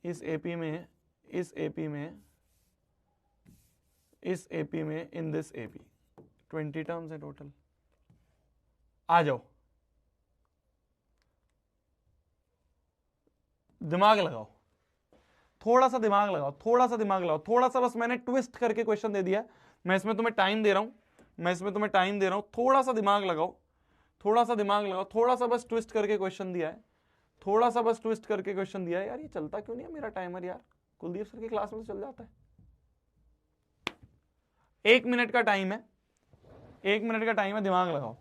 इस एपी में, इस एपी में, इस एपी में, इन दिस एपी 20 टर्म्स है टोटल। आ जाओ, दिमाग लगाओ, थोड़ा सा दिमाग लगाओ, थोड़ा सा दिमाग लगाओ, थोड़ा सा। बस मैंने ट्विस्ट करके क्वेश्चन दे दिया, मैं इसमें तुम्हें टाइम दे रहा हूं, मैं इसमें तुम्हें टाइम दे रहा हूं। थोड़ा सा दिमाग लगाओ, थोड़ा सा दिमाग लगाओ, थोड़ा सा बस ट्विस्ट करके क्वेश्चन दिया है, थोड़ा सा बस ट्विस्ट करके क्वेश्चन दिया है। यार ये चलता क्यों नहीं है मेरा टाइमर यार? कुलदीप सर की क्लास में तो चल जाता है। 1 मिनट का टाइम है, 1 मिनट का टाइम है, दिमाग लगाओ।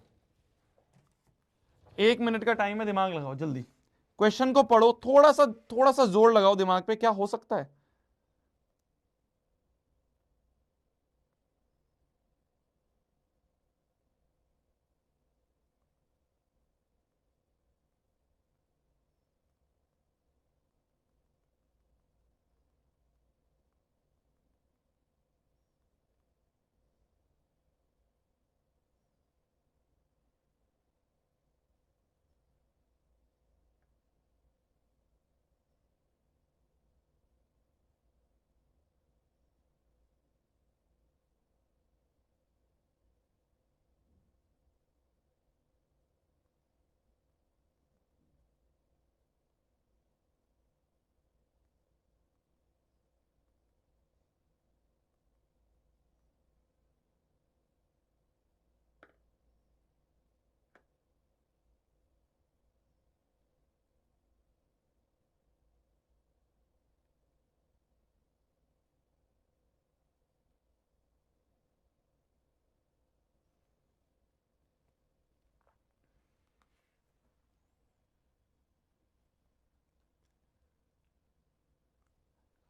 1 मिनट का टाइम है, दिमाग लगाओ जल्दी। क्वेश्चन को पढ़ो, थोड़ा सा जोर लगाओ दिमाग पे, क्या हो सकता है।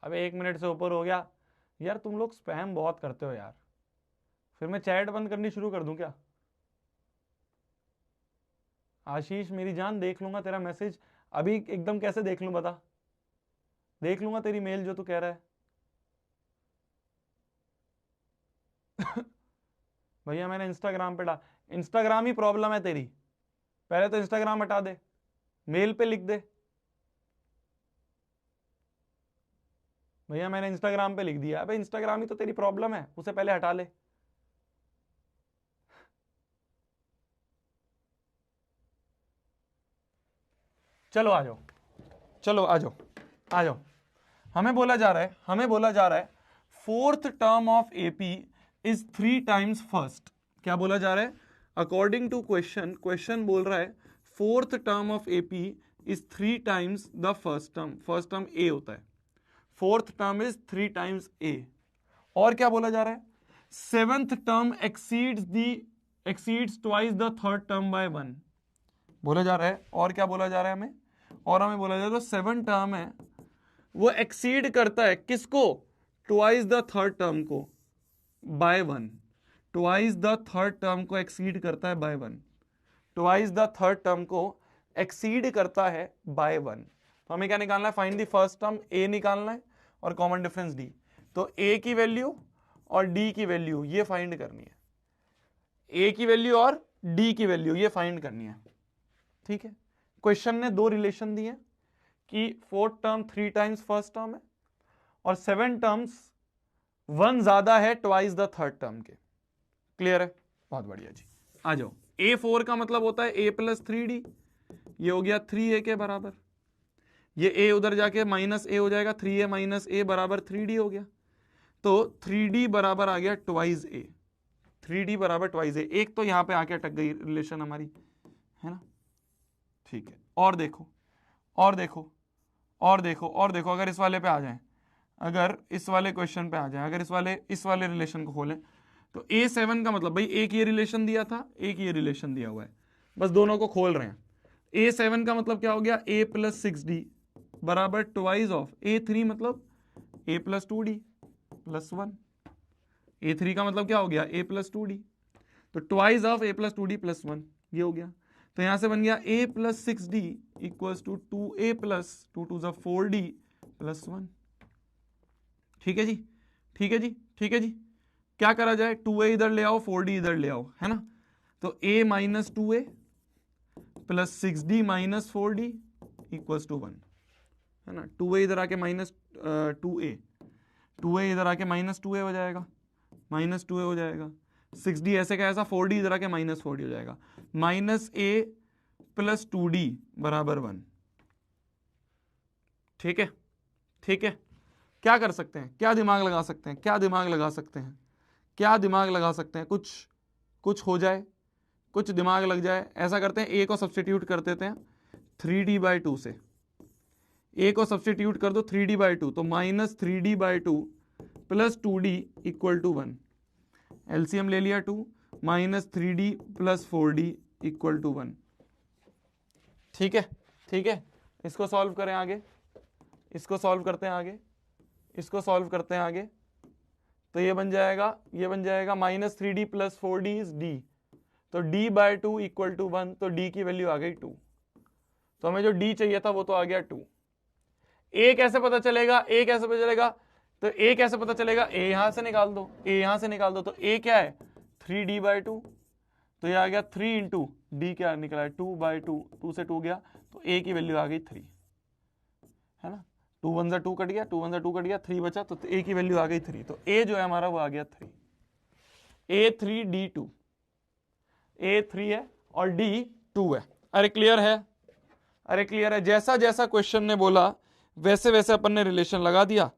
अब 1 मिनट से ऊपर हो गया यार, तुम लोग स्पैम बहुत करते हो यार, फिर मैं चैट बंद करनी शुरू कर दूं क्या? आशीष मेरी जान, देख लूंगा तेरा मैसेज अभी एकदम, कैसे देख लूं बता? देख लूंगा तेरी मेल जो तू कह रहा है। भैया मैंने इंस्टाग्राम पे इंस्टाग्राम ही प्रॉब्लम है तेरी, पहले तो इंस्टाग्राम हटा दे, मेल पे लिख दे। भैया मैंने इंस्टाग्राम पे लिख दिया। अबे इंस्टाग्राम ही तो तेरी प्रॉब्लम है, उसे पहले हटा ले। चलो आ जाओ, चलो आ जाओ, आ जाओ। हमें बोला जा रहा है, हमें बोला जा रहा है fourth term of AP is 3 times first. क्या बोला जा रहा है? अकॉर्डिंग टू क्वेश्चन, क्वेश्चन बोल रहा है fourth term of AP is 3 times the first term. First term a होता है, fourth term is 3 times a. और क्या बोला जा रहा है? Seventh term exceeds twice the third term by 1। बोला जा रहा है, और क्या बोला जा रहा है हमें, और हमें बोला जा रहा है जो 7 टर्म है वो एक्सीड करता है किसको, ट्वाइस द थर्ड टर्म को by 1, twice the third term को एक्सीड करता है by 1, twice the third term को एक्सीड करता है बाय 1। तो हमें क्या निकालना है, find the first term, a निकालना है और कॉमन डिफरेंस डी। तो ए की वैल्यू और डी की वैल्यू ये फाइंड करनी है, ए की वैल्यू और डी की वैल्यू ये फाइंड करनी है। ठीक है, क्वेश्चन ने दो रिलेशन दिए कि fourth term 3 times first term है और 7 टर्म्स 1 ज्यादा है ट्वाइस द थर्ड टर्म के। क्लियर है, बहुत बढ़िया जी। आ जाओ, A4 का मतलब होता है A प्लस 3D, ये हो गया 3A के बराबर, ये A उधर जाके माइनस A हो जाएगा, 3A माइनस A बराबर 3D हो गया। तो 3D बराबर आ गया ट्वाइस A, 3D बराबर ट्वाइस A। एक तो यहां पे आके अटक गई रिलेशन हमारी, है ना। ठीक है, और देखो और देखो और देखो और देखो, अगर इस वाले पे आ जाए, अगर इस वाले क्वेश्चन पे आ जाए, अगर इस वाले रिलेशन को खोलें तो A7 का मतलब भाई एक ये रिलेशन दिया था, एक ये रिलेशन दिया हुआ है, बस दोनों को खोल रहे हैं। A7 का मतलब क्या हो गया, A प्लस 6D बराबर ट्वाइस ऑफ A3, मतलब A plus 2D plus 1। A3 का मतलब क्या हो गया, A प्लस 2D, तो twice of A plus 2D plus 1 ये हो गया। तो यहां से बन गया A plus 6D equals to 2A plus 2 2 4D plus 1। ठीक है जी, ठीक है जी, ठीक है जी। क्या करा जाए, 2A इधर ले आओ, 4D इधर ले आओ, है ना। तो A minus 2A plus 6D minus 4D equals to 1, है ना। 2A इधर आके माइनस 2A इधर आके माइनस 2A हो जाएगा, माइनस 2A हो जाएगा। 6D ऐसे का ऐसा, 4D इधर आके माइनस 4D हो जाएगा। माइनस A प्लस 2D बराबर 1। ठीक है, ठीक है। क्या कर सकते हैं, क्या दिमाग लगा सकते हैं, क्या दिमाग लगा सकते हैं, क्या दिमाग लगा सकते हैं, कुछ हो जाए, कुछ दिमाग लग जाए। ऐसा करते हैं, A को सब्सटीट्यूट कर देते हैं 3D/2 से, A को सब्सटीट्यूट कर दो 3D/2, तो minus 3D/2 plus 2D equal to 1। LCM ले लिया 2, minus 3D plus 4D equal to 1। ठीक है, ठीक है। इसको सॉल्व करें आगे, इसको सॉल्व करते हैं आगे, इसको सॉल्व करते हैं आगे। तो ये बन जाएगा minus 3D plus 4D is D, तो D/2 इक्वल टू 1, तो D की वैल्यू आ गई 2। तो हमें जो D चाहिए था वो तो आ गया 2। A कैसे पता चलेगा, A कैसे पता चलेगा, तो A कैसे पता चलेगा, A यहां से निकाल दो, A यहां से निकाल दो। तो A क्या है, 3D/2, तो ये आ गया 3 इंटू D क्या निकला है 2/2, 2 से 2 गया, तो A की वैल्यू आ गई 3, है ना। 2 1 जा 2 कट गया, 2 1 जा 2 कट गया, 3 बचा, तो A की वैल्यू आ गई 3। तो A जो है हमारा वो आ गया 3, A3D2, A3 है और D 2 है। अरे क्लियर है, अरे क्लियर है। जैसा जैसा क्वेश्चन ने बोला वैसे वैसे अपन ने रिलेशन लगा दिया,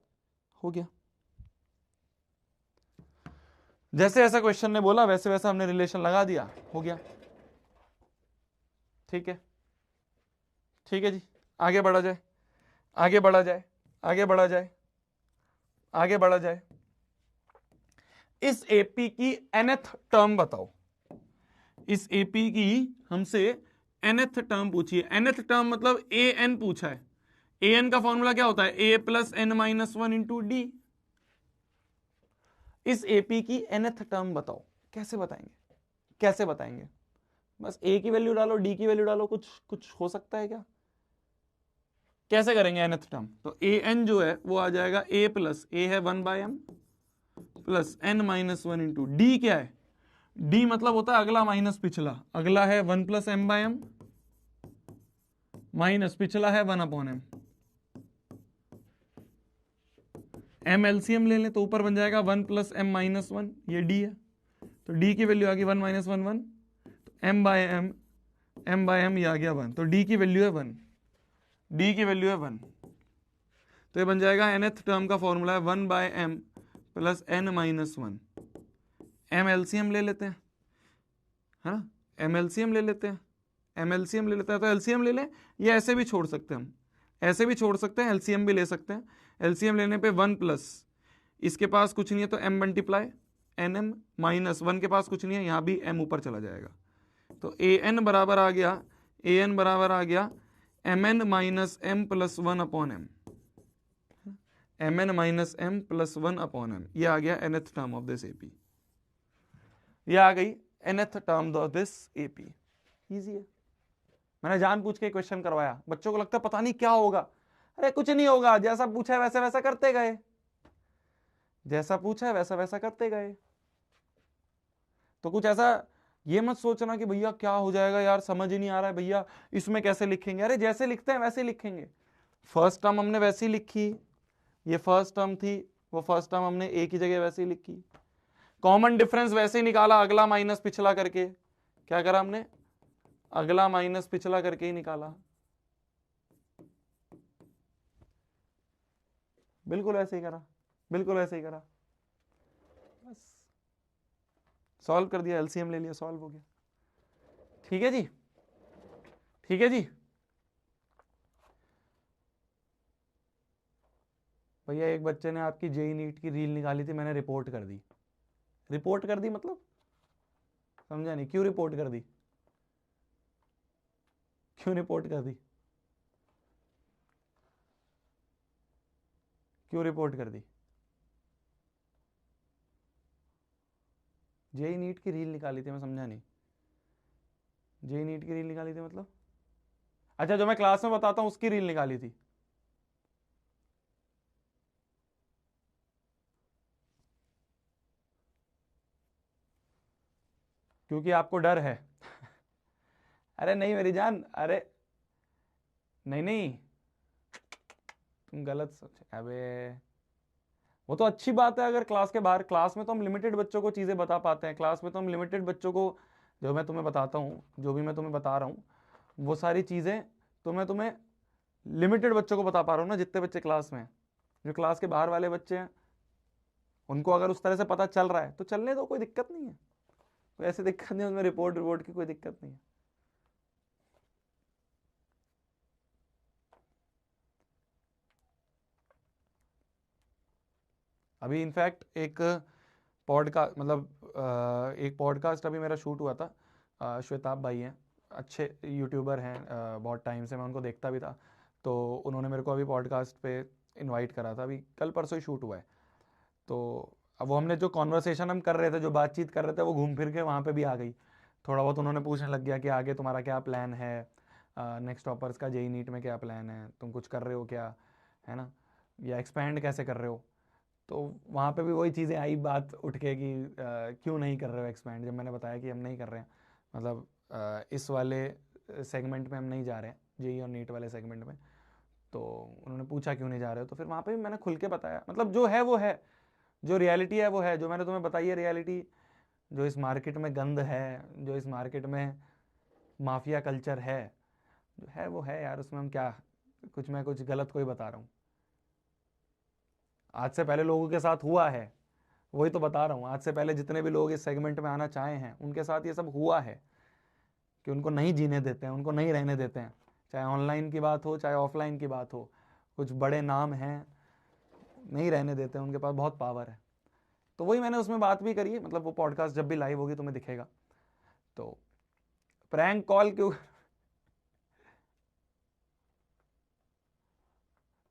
हो गया। जैसे जैसा क्वेश्चन ने बोला वैसे वैसे हमने रिलेशन लगा दिया, हो गया। ठीक है, ठीक है जी। आगे बढ़ा जाए, आगे बढ़ा जाए, आगे बढ़ा जाए, आगे बढ़ा जाए। इस एपी की nth टर्म बताओ, इस एपी की हमसे nth टर्म पूछिए। nth टर्म मतलब an पूछा है। an का फॉर्मूला क्या होता है, a plus n minus 1 into D. इस एपी की nth टर्म बताओ, कैसे बताएंगे, कैसे बताएंगे। बस a की वैल्यू डालो, d की वैल्यू डालो, कुछ हो सकता है क्या, कैसे करेंगे nth टर्म। तो an जो है वो आ जाएगा a प्लस a है 1/m plus n minus 1 into D. क्या है, d मतलब होता है अगला माइनस पिछला, अगला है 1 प्लस m/m माइनस पिछला है 1/m। m एलसीएम ले लें तो ऊपर बन जाएगा 1 प्लस m माइनस 1, ये d है, तो d की वैल्यू आ गई 1 माइनस 1 1, तो m/m ये आ गया 1, तो d की वैल्यू है 1, d की वैल्यू है 1। तो ये बन जाएगा nth टर्म का फॉर्मूला है 1/m plus n minus 1। m LCM ले लेते हैं, है ना, m एलसीएम ले लेते हैं, m एलसीएम ले लेते हैं। तो एलसीएम ले लें, ये ऐसे भी छोड़ सकते हैं, हम ऐसे भी छोड़ सकते हैं, एलसीएम भी ले सकते हैं। एलसीएम लेने पे 1 प्लस इसके पास कुछ नहीं है तो m मल्टीप्लाई nm माइनस 1 के पास कुछ नहीं है, यहाँ भी m ऊपर चला जाएगा। तो an बराबर आ गया ए एन बराबर आ गया m n minus m plus one upon m, m n minus m plus one upon m, ये आ गया nth term of this AP, ये आ गई nth term of this AP. Easy है, मैंने जानबूझ के क्वेश्चन करवाया, बच्चों को लगता है पता नहीं क्या होगा, अरे कुछ नहीं होगा, जैसा पूछा है वैसा वैसा करते गए, जैसा पूछा है वैसा वैसा करते गए। तो कुछ ऐसा ये मत सोचना कि भैया क्या हो जाएगा यार, समझ ही नहीं आ रहा है भैया इसमें कैसे लिखेंगे, अरे जैसे लिखते हैं वैसे लिखेंगे। फर्स्ट टर्म हमने वैसी लिखी, ये फर्स्ट टर्म थी, वो फर्स्ट टर्म हमने एक ही जगह वैसे ही लिखी, कॉमन डिफरेंस वैसे ही निकाला, अगला माइनस पिछला करके, क्या करा हमने, अगला माइनस पिछला करके ही निकाला, बिल्कुल ऐसे ही करा, बिल्कुल ऐसे ही करा, बस सॉल्व कर दिया, एलसीएम ले लिया, सॉल्व हो गया। ठीक है जी, ठीक है जी। भैया एक बच्चे ने आपकी जेई नीट की रील निकाली थी, मैंने रिपोर्ट कर दी, रिपोर्ट कर दी मतलब समझा नहीं, क्यों रिपोर्ट कर दी, क्यों रिपोर्ट कर दी, क्यों रिपोर्ट कर दी, जेई नीट की रील निकाली थी, मैं समझा नहीं, जेई नीट की रील निकाली थी मतलब, अच्छा जो मैं क्लास में बताता हूं उसकी रील निकाली थी, क्योंकि आपको डर है। अरे नहीं मेरी जान, अरे नहीं नहीं, तुम गलत सोचे, अबे वो तो अच्छी बात है, अगर क्लास के बाहर, क्लास में तो हम लिमिटेड बच्चों को चीजें बता पाते हैं, क्लास में तो हम लिमिटेड बच्चों को, जो मैं तुम्हें बताता हूँ, जो भी मैं तुम्हें बता रहा हूँ वो सारी चीजें तो मैं तुम्हें लिमिटेड बच्चों को बता पा रहा हूँ ना, जितने बच्चे क्लास में हैं। जो क्लास के बाहर वाले बच्चे हैं उनको अगर उस तरह से पता चल रहा है तो चलने दो, कोई दिक्कत नहीं है, कोई ऐसी दिक्कत नहीं है उसमें, रिपोर्ट की कोई दिक्कत नहीं है। अभी इनफैक्ट एक पॉडकास्ट, मतलब एक पॉडकास्ट अभी मेरा शूट हुआ था, श्वेताब भाई हैं, अच्छे यूट्यूबर हैं, बहुत टाइम से मैं उनको देखता भी था, तो उन्होंने मेरे को अभी पॉडकास्ट पे इनवाइट करा था, अभी कल परसों ही शूट हुआ है। तो अब वो हमने जो कॉन्वर्सेशन हम कर रहे थे, जो बातचीत कर रहे थे, वो घूम फिर के वहाँ पे भी आ गई, थोड़ा बहुत उन्होंने पूछने लग गया कि आगे तुम्हारा क्या प्लान है, नेक्स्ट टॉपर्स का जेई नीट में क्या प्लान है, तुम कुछ कर रहे हो क्या, है ना, या एक्सपैंड कैसे कर रहे हो। तो वहाँ पे भी वही चीज़ें आई, बात उठ के कि क्यों नहीं कर रहे हो एक्सपैंड, जब मैंने बताया कि हम नहीं कर रहे हैं, मतलब इस वाले सेगमेंट में हम नहीं जा रहे हैं, जेई और नीट वाले सेगमेंट में। तो उन्होंने पूछा क्यों नहीं जा रहे हो, तो फिर वहाँ पे भी मैंने खुल के बताया, मतलब जो है वो है, जो रियलिटी है वो है, जो मैंने तुम्हें बताई है रियलिटी, जो इस मार्केट में गंद है, जो इस मार्केट में माफिया कल्चर है, जो है वो है यार, उसमें हम क्या, कुछ मैं कुछ गलत कोई बता रहा हूँ, आज से पहले लोगों के साथ हुआ है, वही तो बता रहा हूँ, आज से पहले जितने भी लोग इस सेगमेंट में आना चाहे हैं उनके साथ ये सब हुआ है, कि उनको नहीं जीने देते हैं, उनको नहीं रहने देते हैं, चाहे ऑनलाइन की बात हो चाहे ऑफलाइन की बात हो, कुछ बड़े नाम हैं, नहीं रहने देते हैं, उनके पास बहुत पावर है। तो वही मैंने उसमें बात भी करी है, मतलब वो पॉडकास्ट जब भी लाइव होगी तुम्हें दिखेगा। तो प्रैंक कॉल क्यों,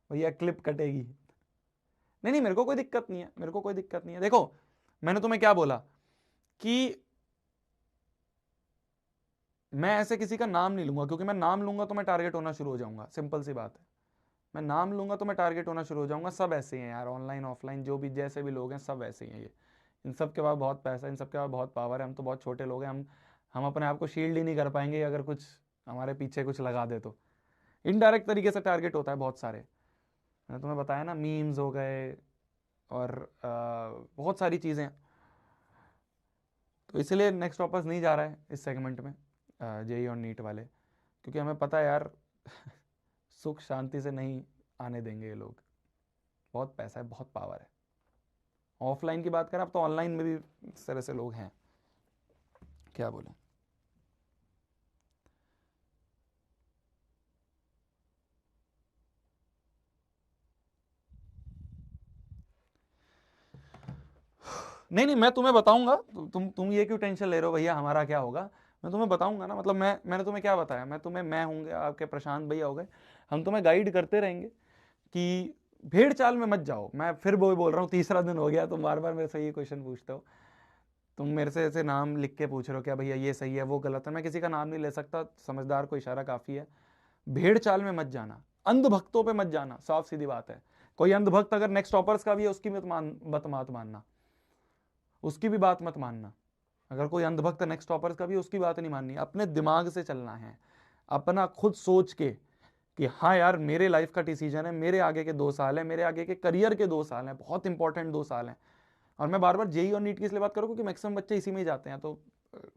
भैया क्लिप कटेगी, नहीं नहीं मेरे को कोई दिक्कत नहीं है, मेरे को कोई दिक्कत नहीं है। देखो मैंने तुम्हें क्या बोला कि मैं ऐसे किसी का नाम नहीं लूंगा, क्योंकि मैं नाम लूंगा तो मैं टारगेट होना शुरू हो जाऊंगा, सिंपल सी बात है, मैं नाम लूंगा तो मैं टारगेट होना शुरू हो जाऊंगा। सब ऐसे ही हैं यार, ऑनलाइन ऑफलाइन जो भी जैसे भी लोग हैं सब ऐसे ही हैं, ये इन सब के पास बहुत पैसा है, इन सब के पास बहुत पावर है, हम तो बहुत छोटे लोग हैं, हम अपने आप को शील्ड ही नहीं कर पाएंगे अगर कुछ हमारे पीछे कुछ लगा दे तो। इनडायरेक्ट तरीके से टारगेट होता है बहुत सारे, मैंने तुम्हें बताया ना, मीम्स हो गए और बहुत सारी चीज़ें। तो इसलिए नेक्स्ट टॉपर्स नहीं जा रहा है इस सेगमेंट में, जेई और नीट वाले, क्योंकि हमें पता है यार सुख शांति से नहीं आने देंगे ये लोग, बहुत पैसा है, बहुत पावर है। ऑफलाइन की बात करें, अब तो ऑनलाइन में भी इस तरह से लोग हैं, क्या बोले। नहीं नहीं मैं तुम्हें बताऊंगा, तुम ये क्यों टेंशन ले रहे हो भैया हमारा क्या होगा, मैं तुम्हें बताऊंगा ना, मतलब मैंने तुम्हें क्या बताया, मैं होंगे आपके प्रशांत भैया हो गए, हम तुम्हें गाइड करते रहेंगे कि भेड़ चाल में मत जाओ। मैं फिर वो बोल रहा हूँ, तीसरा दिन हो गया तुम बार बार मेरे से ये क्वेश्चन पूछते हो। तुम मेरे से ऐसे नाम लिख के पूछ रहे हो क्या भैया ये सही है वो गलत है, मैं किसी का नाम नहीं ले सकता, समझदार को इशारा काफी है। भेड़ चाल में मत जाना, अंधभक्तों पे मत जाना, साफ सीधी बात है। कोई अंधभक्त अगर नेक्स्ट टॉपर्स का भी है उसकी मत मानना, उसकी भी बात मत मानना। अगर कोई अंधभक्त नेक्स्ट टॉपर्स का भी, उसकी बात नहीं माननी। अपने दिमाग से चलना है, अपना खुद सोच के कि हाँ यार मेरे लाइफ का डिसीजन है, मेरे आगे के 2 साल है, मेरे आगे के करियर के 2 साल हैं, बहुत इंपॉर्टेंट 2 साल हैं। और मैं बार बार जेई और नीट की इसलिए बात करूँ क्योंकि मैक्सिमम बच्चे इसी में ही जाते हैं, तो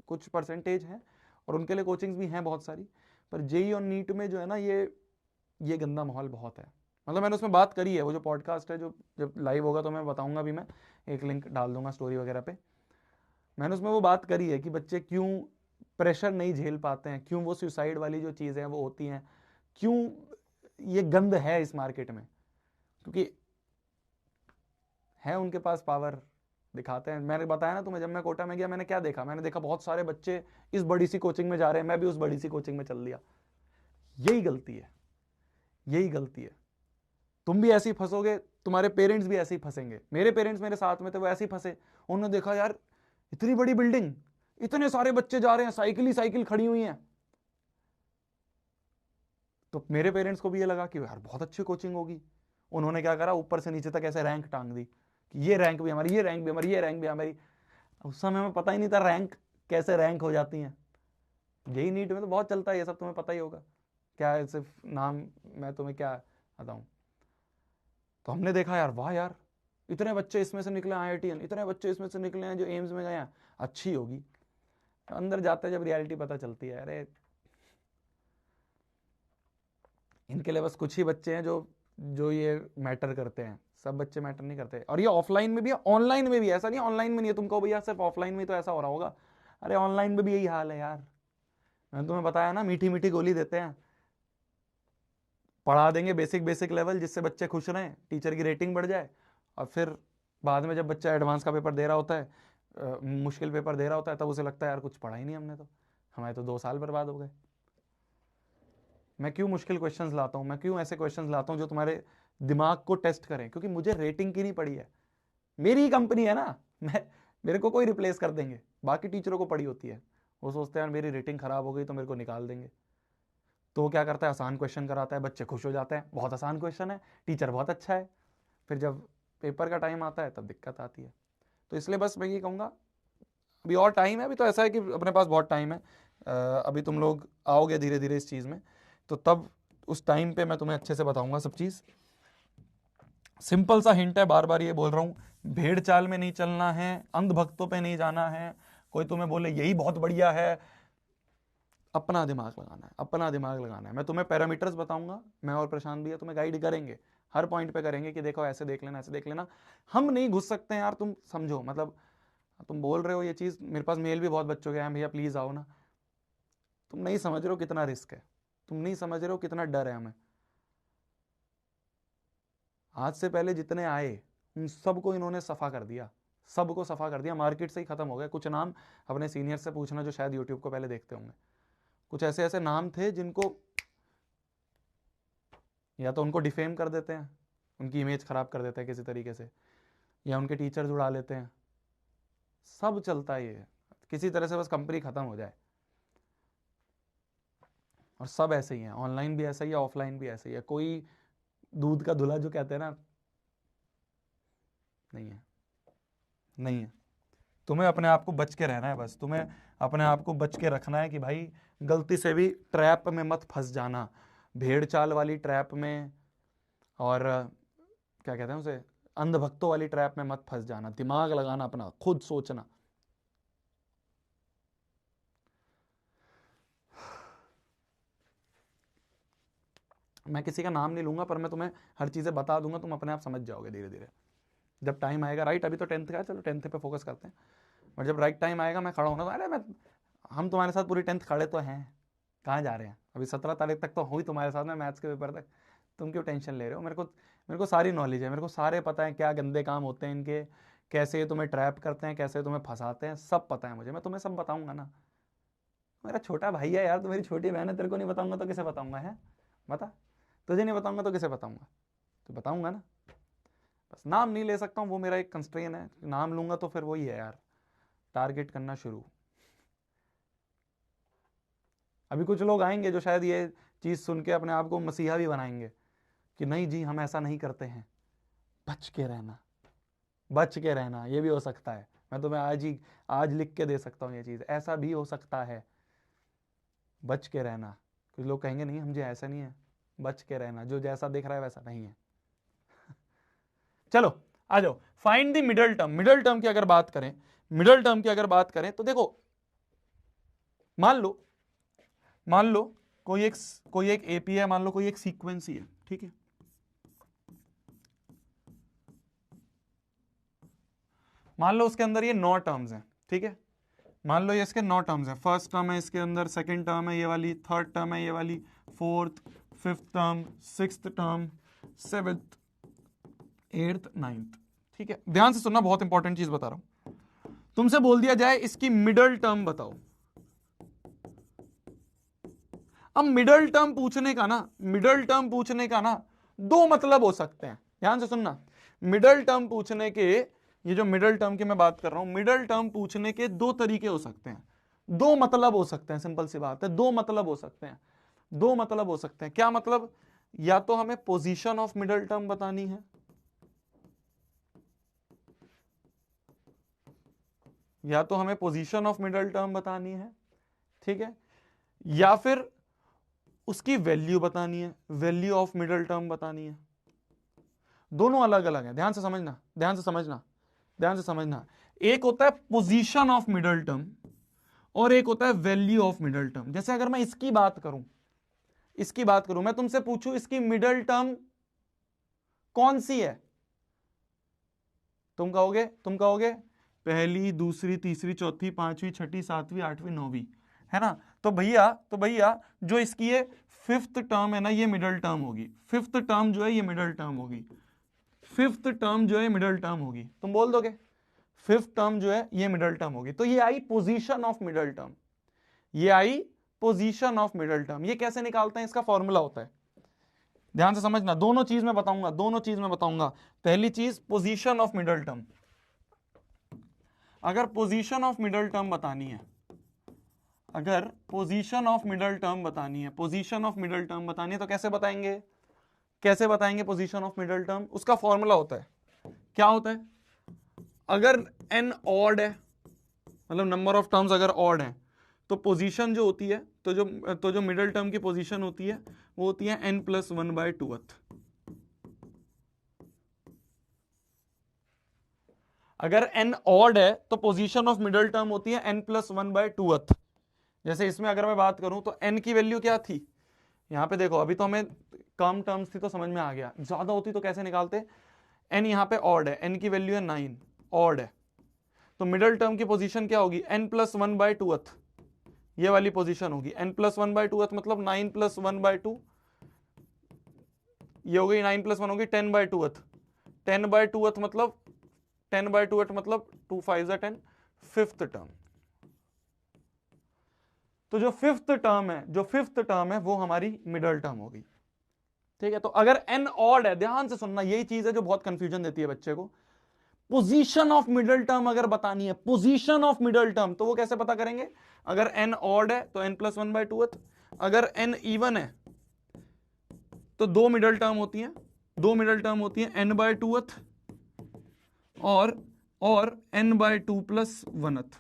कुछ परसेंटेज है और उनके लिए कोचिंग्स भी हैं बहुत सारी। पर जेई और नीट में जो है ना, ये गंदा माहौल बहुत है। मतलब मैंने उसमें बात करी है, वो जो पॉडकास्ट है जो जब लाइव होगा तो मैं बताऊंगा भी, मैं एक लिंक डाल दूंगा स्टोरी वगैरह पे। मैंने उसमें वो बात करी है कि बच्चे क्यों प्रेशर नहीं झेल पाते हैं, क्यों वो सुसाइड वाली जो चीज़ें हैं वो होती हैं, क्यों ये गंद है इस मार्केट में। क्योंकि है उनके पास पावर, दिखाते हैं। मैंने बताया ना तुम्हें, जब मैं कोटा में गया मैंने क्या देखा, मैंने देखा बहुत सारे बच्चे इस बड़ी सी कोचिंग में जा रहे हैं, मैं भी उस बड़ी सी कोचिंग में चल दिया। यही गलती है, यही गलती है। तुम भी ऐसे ही फंसोगे, तुम्हारे पेरेंट्स भी ऐसे ही फंसेंगे। मेरे पेरेंट्स मेरे साथ में थे, वो ऐसे ही फंसे। उन्होंने देखा यार इतनी बड़ी बिल्डिंग, इतने सारे बच्चे जा रहे हैं, साइकिल ही साइकिल खड़ी हुई हैं, तो मेरे पेरेंट्स को भी ये लगा कि यार बहुत अच्छी कोचिंग होगी। उन्होंने क्या करा, ऊपर से नीचे तक ऐसे रैंक टांग दी कि ये रैंक भी हमारी, ये रैंक भी हमारी, ये रैंक भी हमारी। उस समय में पता ही नहीं था रैंक कैसे रैंक हो जाती हैं। जेई नीट में तो बहुत चलता है ये सब, तुम्हें पता ही होगा। क्या है सिर्फ नाम, मैं तुम्हें क्या बताऊं। तो हमने देखा यार, वाह यार इतने बच्चे इसमें से निकले IITian, इतने बच्चे इसमें से निकले हैं जो एम्स में गए हैं, अच्छी होगी। अंदर जाते जब रियलिटी पता चलती है, अरे इनके लिए बस कुछ ही बच्चे हैं जो जो ये मैटर करते हैं, सब बच्चे मैटर नहीं करते। और ये ऑफलाइन में भी है, ऑनलाइन में भी, ऐसा नहीं ऑनलाइन में नहीं है। तुमको भैया सिर्फ ऑफलाइन में तो ऐसा हो रहा होगा, अरे ऑनलाइन में भी यही हाल है यार। मैंने तुम्हें बताया ना, मीठी मीठी गोली देते हैं, पढ़ा देंगे बेसिक बेसिक लेवल जिससे बच्चे खुश रहें, टीचर की रेटिंग बढ़ जाए, और फिर बाद में जब बच्चा एडवांस का पेपर दे रहा होता है, मुश्किल पेपर दे रहा होता है, तब उसे लगता है यार कुछ पढ़ा ही नहीं हमने, तो हमारे तो 2 साल बर्बाद हो गए। मैं क्यों मुश्किल क्वेश्चंस लाता हूँ, मैं क्यों ऐसे क्वेश्चंस लाता हूँ जो तुम्हारे दिमाग को टेस्ट करें, क्योंकि मुझे रेटिंग की नहीं पड़ी है। मेरी ही कंपनी है ना, मेरे को कोई रिप्लेस कर देंगे, बाकी टीचरों को पड़ी होती है। वो सोचते हैं यार मेरी रेटिंग खराब हो गई तो मेरे को निकाल देंगे, तो वो क्या करता है, आसान क्वेश्चन कराता है, बच्चे खुश हो जाते हैं, बहुत आसान क्वेश्चन है, टीचर बहुत अच्छा है। फिर जब पेपर का टाइम आता है तब दिक्कत आती है। तो इसलिए बस मैं ये कहूँगा, अभी और टाइम है, अभी तो ऐसा है कि अपने पास बहुत टाइम है। अभी तुम लोग आओगे धीरे धीरे इस चीज़ में, तो तब उस टाइम पे मैं तुम्हें अच्छे से बताऊंगा सब चीज़। सिंपल सा हिंट है, बार बार ये बोल रहा हूँ, भेड़ चाल में नहीं चलना है, अंधभक्तों पे नहीं जाना है। कोई तुम्हें बोले यही बहुत बढ़िया है, अपना दिमाग लगाना है, अपना दिमाग लगाना है। मैं तुम्हें पैरामीटर्स बताऊंगा, मैं और प्रशांत भैया तुम्हें गाइड करेंगे, हर पॉइंट पे करेंगे कि देखो ऐसे देख लेना, ऐसे देख लेना। हम नहीं घुस सकते हैं यार, तुम समझो, मतलब तुम बोल रहे हो ये चीज़, मेरे पास मेल भी बहुत बच्चों के हैं, भैया प्लीज़ आओ ना। तुम नहीं समझ रहे हो कितना रिस्क है, तुम नहीं समझ रहे हो कितना डर है हमें। आज से पहले जितने आए उन सबको इन्होंने सफा कर दिया, सबको सफा कर दिया, मार्केट से ही खत्म हो गया। कुछ नाम अपने सीनियर से पूछना जो शायद यूट्यूब को पहले देखते होंगे, कुछ ऐसे ऐसे नाम थे जिनको या तो उनको डिफेम कर देते हैं, उनकी इमेज खराब कर देते हैं किसी तरीके से, या उनके टीचर्स उड़ा लेते हैं। सब चलता है ये, किसी तरह से बस कंपनी खत्म हो जाए। और सब ऐसे ही हैं, ऑनलाइन भी ऐसा ही है, ऑफलाइन भी ऐसा ही है। कोई दूध का धुला जो कहते हैं ना, नहीं है, नहीं है। तुम्हें अपने आप को बच के रहना है, बस तुम्हें अपने आप को बच के रखना है कि भाई गलती से भी ट्रैप में मत फंस जाना, भेड़ चाल वाली ट्रैप में, और क्या कहते हैं उसे, अंधभक्तों वाली ट्रैप में मत फंस जाना। दिमाग लगाना, अपना खुद सोचना। मैं किसी का नाम नहीं लूंगा, पर मैं तुम्हें हर चीज़ें बता दूंगा, तुम अपने आप समझ जाओगे धीरे धीरे जब टाइम आएगा। राइट, अभी तो 10th का है, चलो 10th पे फोकस करते हैं, और जब राइट टाइम आएगा मैं खड़ा होना, तो अरे मैं, हम तुम्हारे साथ पूरी 10th खड़े तो हैं, कहाँ जा रहे हैं, अभी 17 तारीख तक तो हुई तुम्हारे साथ में, मैथ्स के पेपर तक। तुम क्यों टेंशन ले रहे हो, मेरे को सारी नॉलेज है, मेरे को सारे पता है क्या गंदे काम होते हैं इनके, कैसे ये तुम्हें ट्रैप करते हैं, कैसे तुम्हें फंसाते हैं, सब पता है मुझे, मैं तुम्हें सब बताऊंगा ना। मेरा छोटा भाई है यार, तो मेरी छोटी बहन है, तेरे को नहीं बताऊंगा तो किसे बताऊंगा है? बता, तुझे नहीं बताऊंगा तो किसे बताऊंगा? तो बताऊंगा ना। बस नाम नहीं ले सकता हूँ, वो मेरा एक कंस्ट्रेन है, नाम लूंगा तो फिर वही है यार, टारगेट करना शुरू। अभी कुछ लोग आएंगे जो शायद ये चीज सुन के अपने आप को मसीहा भी बनाएंगे कि नहीं जी हम ऐसा नहीं करते हैं। बच के रहना, बच के रहना, ये भी हो सकता है। मैं तुम्हें आज लिख के दे सकता हूँ ये चीज, ऐसा भी हो सकता है। बच के रहना। कुछ लोग कहेंगे नहीं हम जी ऐसा नहीं है, बच के रहना, जो जैसा दिख रहा है वैसा नहीं है। चलो आ जाओ, find the middle term. Middle term की अगर बात करें, मिडल टर्म की अगर बात करें तो देखो, मान लो कोई एक एपी है, मान लो कोई एक सीक्वेंस ही है, ठीक है। मान लो उसके अंदर ये 9 टर्म्स हैं, ठीक है। मान लो ये इसके 9 टर्म्स हैं, फर्स्ट टर्म है इसके अंदर, सेकंड टर्म है ये वाली, थर्ड टर्म है ये वाली, fourth, fifth term, sixth term, seventh, eighth, ninth, ठीक है। ध्यान से सुनना, बहुत इंपॉर्टेंट चीज बता रहा हूं। तुमसे बोल दिया जाए इसकी मिडल टर्म बताओ। अब मिडल टर्म पूछने का ना, मिडल टर्म पूछने का ना दो मतलब हो सकते हैं। ध्यान से सुनना, मिडल टर्म पूछने के, ये जो मिडल टर्म की मैं बात कर रहा हूं, मिडल टर्म पूछने के दो तरीके हो सकते हैं, दो मतलब हो सकते हैं। सिंपल सी बात है, दो मतलब हो सकते हैं, दो मतलब हो सकते हैं। क्या मतलब? या तो हमें पोजीशन ऑफ मिडल टर्म बतानी है, या तो हमें पोजीशन ऑफ मिडल टर्म बतानी है, ठीक है, या फिर उसकी वैल्यू बतानी है, वैल्यू ऑफ मिडल टर्म बतानी है। दोनों अलग अलग है, ध्यान से समझना, ध्यान से समझना, ध्यान से समझना। एक होता है पोजीशन ऑफ मिडल टर्म और एक होता है वैल्यू ऑफ मिडल टर्म। जैसे अगर मैं इसकी बात करूं, इसकी बात करूं, मैं तुमसे पूछूं इसकी मिडल टर्म कौन सी है, तुम कहोगे पहली, दूसरी, तीसरी, चौथी, पांचवी, छठी, सातवीं, आठवीं, नौवीं, है ना। तो भैया जो इसकी ये फिफ्थ टर्म है ना, ये मिडल टर्म होगी। फिफ्थ टर्म जो है ये मिडल टर्म होगी, फिफ्थ टर्म जो है मिडल टर्म होगी। तुम बोल दोगे फिफ्थ टर्म जो है ये मिडल टर्म होगी। तो ये आई पोजीशन ऑफ मिडल टर्म, ये आई पोजीशन ऑफ मिडल टर्म। ये कैसे निकालते हैं, इसका फॉर्मूला होता है, ध्यान से समझना। दोनों चीज में बताऊंगा, दोनों चीज में बताऊंगा। पहली चीज पोजीशन ऑफ मिडल टर्म। अगर पोजीशन ऑफ मिडल टर्म बतानी है, अगर पोजीशन ऑफ मिडल टर्म बतानी है, पोजीशन ऑफ मिडल टर्म बतानी है, तो कैसे बताएंगे, कैसे बताएंगे पोजीशन ऑफ मिडल टर्म? उसका फॉर्मूला होता है, क्या होता है? अगर n ऑड है, मतलब नंबर ऑफ टर्म्स अगर ऑड है, तो पोजीशन जो होती है, तो जो मिडल टर्म की पोजीशन होती है वो होती है n+1/2th। अगर n ऑड है तो पोजीशन ऑफ मिडल टर्म होती है n+1/2th। जैसे इसमें अगर मैं बात करूं तो n की वैल्यू क्या थी, यहां पे देखो, अभी तो हमें कम टर्म्स थी तो समझ में आ गया, ज्यादा होती तो कैसे निकालते। n यहां पे ऑड है, n की वैल्यू है 9, ऑड है, तो मिडल टर्म की पोजीशन क्या होगी, n+1/2th, ये वाली पोजीशन होगी। n+1/2th मतलब 9+1/2, ये हो गई 9+1 होगी 10/2th, 10/2th मतलब 10/2th मतलब 2 5 10, फिफ्थ टर्म। तो जो फिफ्थ टर्म है, जो फिफ्थ टर्म है वो हमारी मिडल टर्म होगी, ठीक है। तो अगर n ऑड है, ध्यान से सुनना, यही चीज है जो बहुत कंफ्यूजन देती है बच्चे को। पोजीशन ऑफ मिडल टर्म अगर बतानी है, पोजीशन ऑफ मिडल टर्म, तो वो कैसे पता करेंगे? अगर n ऑड है तो n+1/2th, अगर n इवन है तो दो मिडल टर्म होती हैं, दो मिडल टर्म होती हैं n/2th और n/2+1th,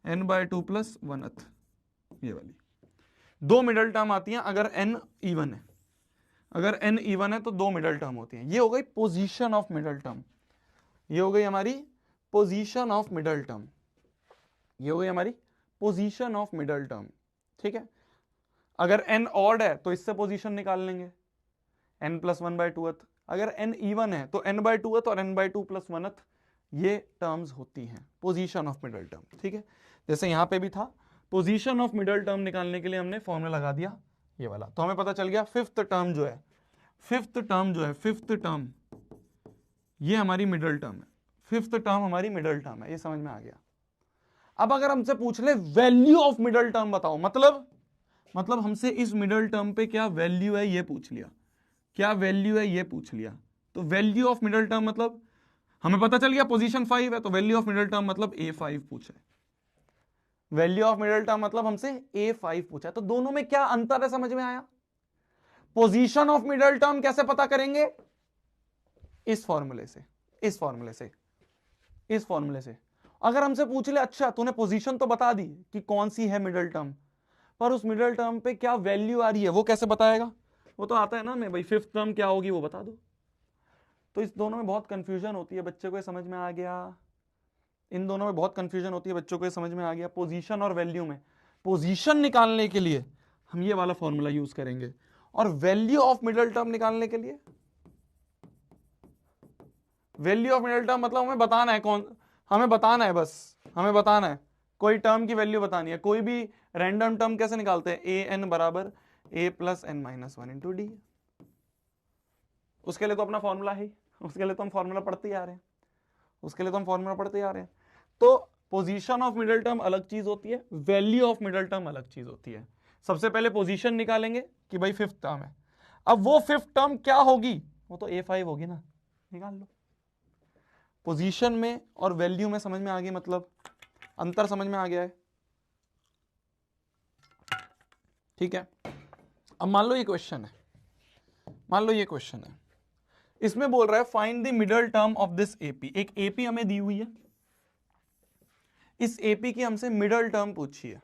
n/2+1th, ये वाली दो मिडल टर्म आती हैं अगर n इवन है। अगर n इवन है तो दो मिडल टर्म होती हैं। ये हो गई पोजीशन ऑफ मिडल टर्म, ये हो गई हमारी पोजीशन ऑफ मिडल टर्म, ये हो गई हमारी पोजीशन ऑफ मिडल टर्म, ठीक है। अगर n ऑड है तो इससे पोजीशन निकाल लेंगे, n+1/2th। अगर n इवन है तो n/2th और n/2+1th, ये टर्म्स होती हैं पोजीशन ऑफ मिडल टर्म, ठीक है। जैसे यहां पे भी था, पोजीशन ऑफ मिडल टर्म निकालने के लिए हमने फॉर्मूला लगा दिया ये वाला, तो हमें पता चल गया फिफ्थ टर्म जो है, फिफ्थ टर्म जो है, फिफ्थ टर्म ये हमारी मिडल टर्म है, फिफ्थ टर्म हमारी मिडल टर्म है, ये समझ में आ गया। अब अगर हमसे पूछ ले वैल्यू ऑफ मिडल टर्म बताओ, मतलब हमसे इस मिडल टर्म पे क्या वैल्यू है ये पूछ लिया, क्या वैल्यू है ये पूछ लिया। तो वैल्यू ऑफ मिडल टर्म मतलब हमें पता चल गया पोजीशन 5 है, तो वैल्यू ऑफ मिडल टर्म मतलब A5 पूछा है। वैल्यू ऑफ मिडल टर्म मतलब हमसे A5 पूछा है। तो दोनों में क्या अंतर है समझ में आया? पोजीशन ऑफ मिडल टर्म कैसे पता करेंगे? इस फॉर्मूले से, इस फॉर्मूले से, इस फॉर्मूले से। अगर हमसे पूछ ले अच्छा तूने पोजीशन तो बता दी कि कौन सी है मिडल टर्म, पर उस मिडल टर्म पे क्या वैल्यू आ रही है वो कैसे बताएगा? वो तो आता है ना मैं भाई फिफ्थ टर्म क्या होगी वो बता दो। तो इस दोनों में बहुत कंफ्यूजन होती है, बच्चे को ये समझ में आ गया? इन दोनों में बहुत कंफ्यूजन होती है, बच्चों को ये समझ में आ गया? पोजीशन और वैल्यू में पोजीशन निकालने के लिए हम ये वाला फॉर्मूला यूज करेंगे, और वैल्यू ऑफ मिडल टर्म निकालने के लिए, वैल्यू ऑफ मिडल टर्म मतलब हमें बताना है कौन, हमें बताना है, बस हमें बताना है कोई टर्म की वैल्यू बतानी है। कोई भी रैंडम टर्म कैसे निकालते हैं? ए एन बराबर a plus n minus one into d. उसके लिए तो अपना फॉर्मूला है, उसके लिए तो हम फॉर्मूला पढ़ते ही आ रहे हैं, उसके लिए तो हम फॉर्मूला पढ़ते ही आ रहे हैं। तो पोजीशन ऑफ मिडल टर्म अलग चीज होती है, वैल्यू ऑफ मिडल टर्म अलग चीज होती है। सबसे पहले पोजीशन निकालेंगे कि भाई फिफ्थ टर्म है, अब वो फिफ्थ टर्म क्या होगी? वो तो A5 होगी ना, निकाल लो। पोजीशन में और वैल्यू में समझ में आ गई, मतलब अंतर समझ में आ गया है, ठीक है। अब मान लो ये क्वेश्चन है, मान लो ये क्वेश्चन है, इसमें बोल रहा है find the middle term of this AP. एक एपी हमें दी हुई है, इस एपी की हमसे मिडल टर्म पूछी है,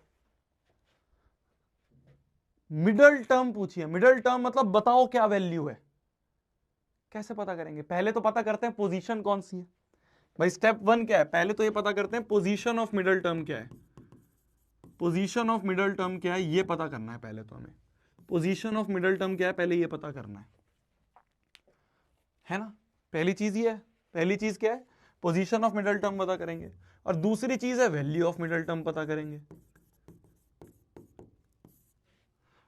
मिडल टर्म पूछी है। मिडल टर्म मतलब बताओ क्या वैल्यू है, कैसे पता करेंगे? पहले तो पता करते हैं पोजीशन कौन सी है भाई। स्टेप 1 क्या है? पहले तो ये पता करते हैं पोजीशन ऑफ मिडल टर्म क्या है, पोजीशन ऑफ मिडल टर्म क्या है ये पता करना है। पहले तो हमें पोजीशन ऑफ मिडल टर्म क्या है पहले ये पता करना है ना। पहली चीज ये है, पहली चीज क्या है? पोजीशन ऑफ मिडल टर्म पता करेंगे, और दूसरी चीज है वैल्यू ऑफ मिडल टर्म पता करेंगे।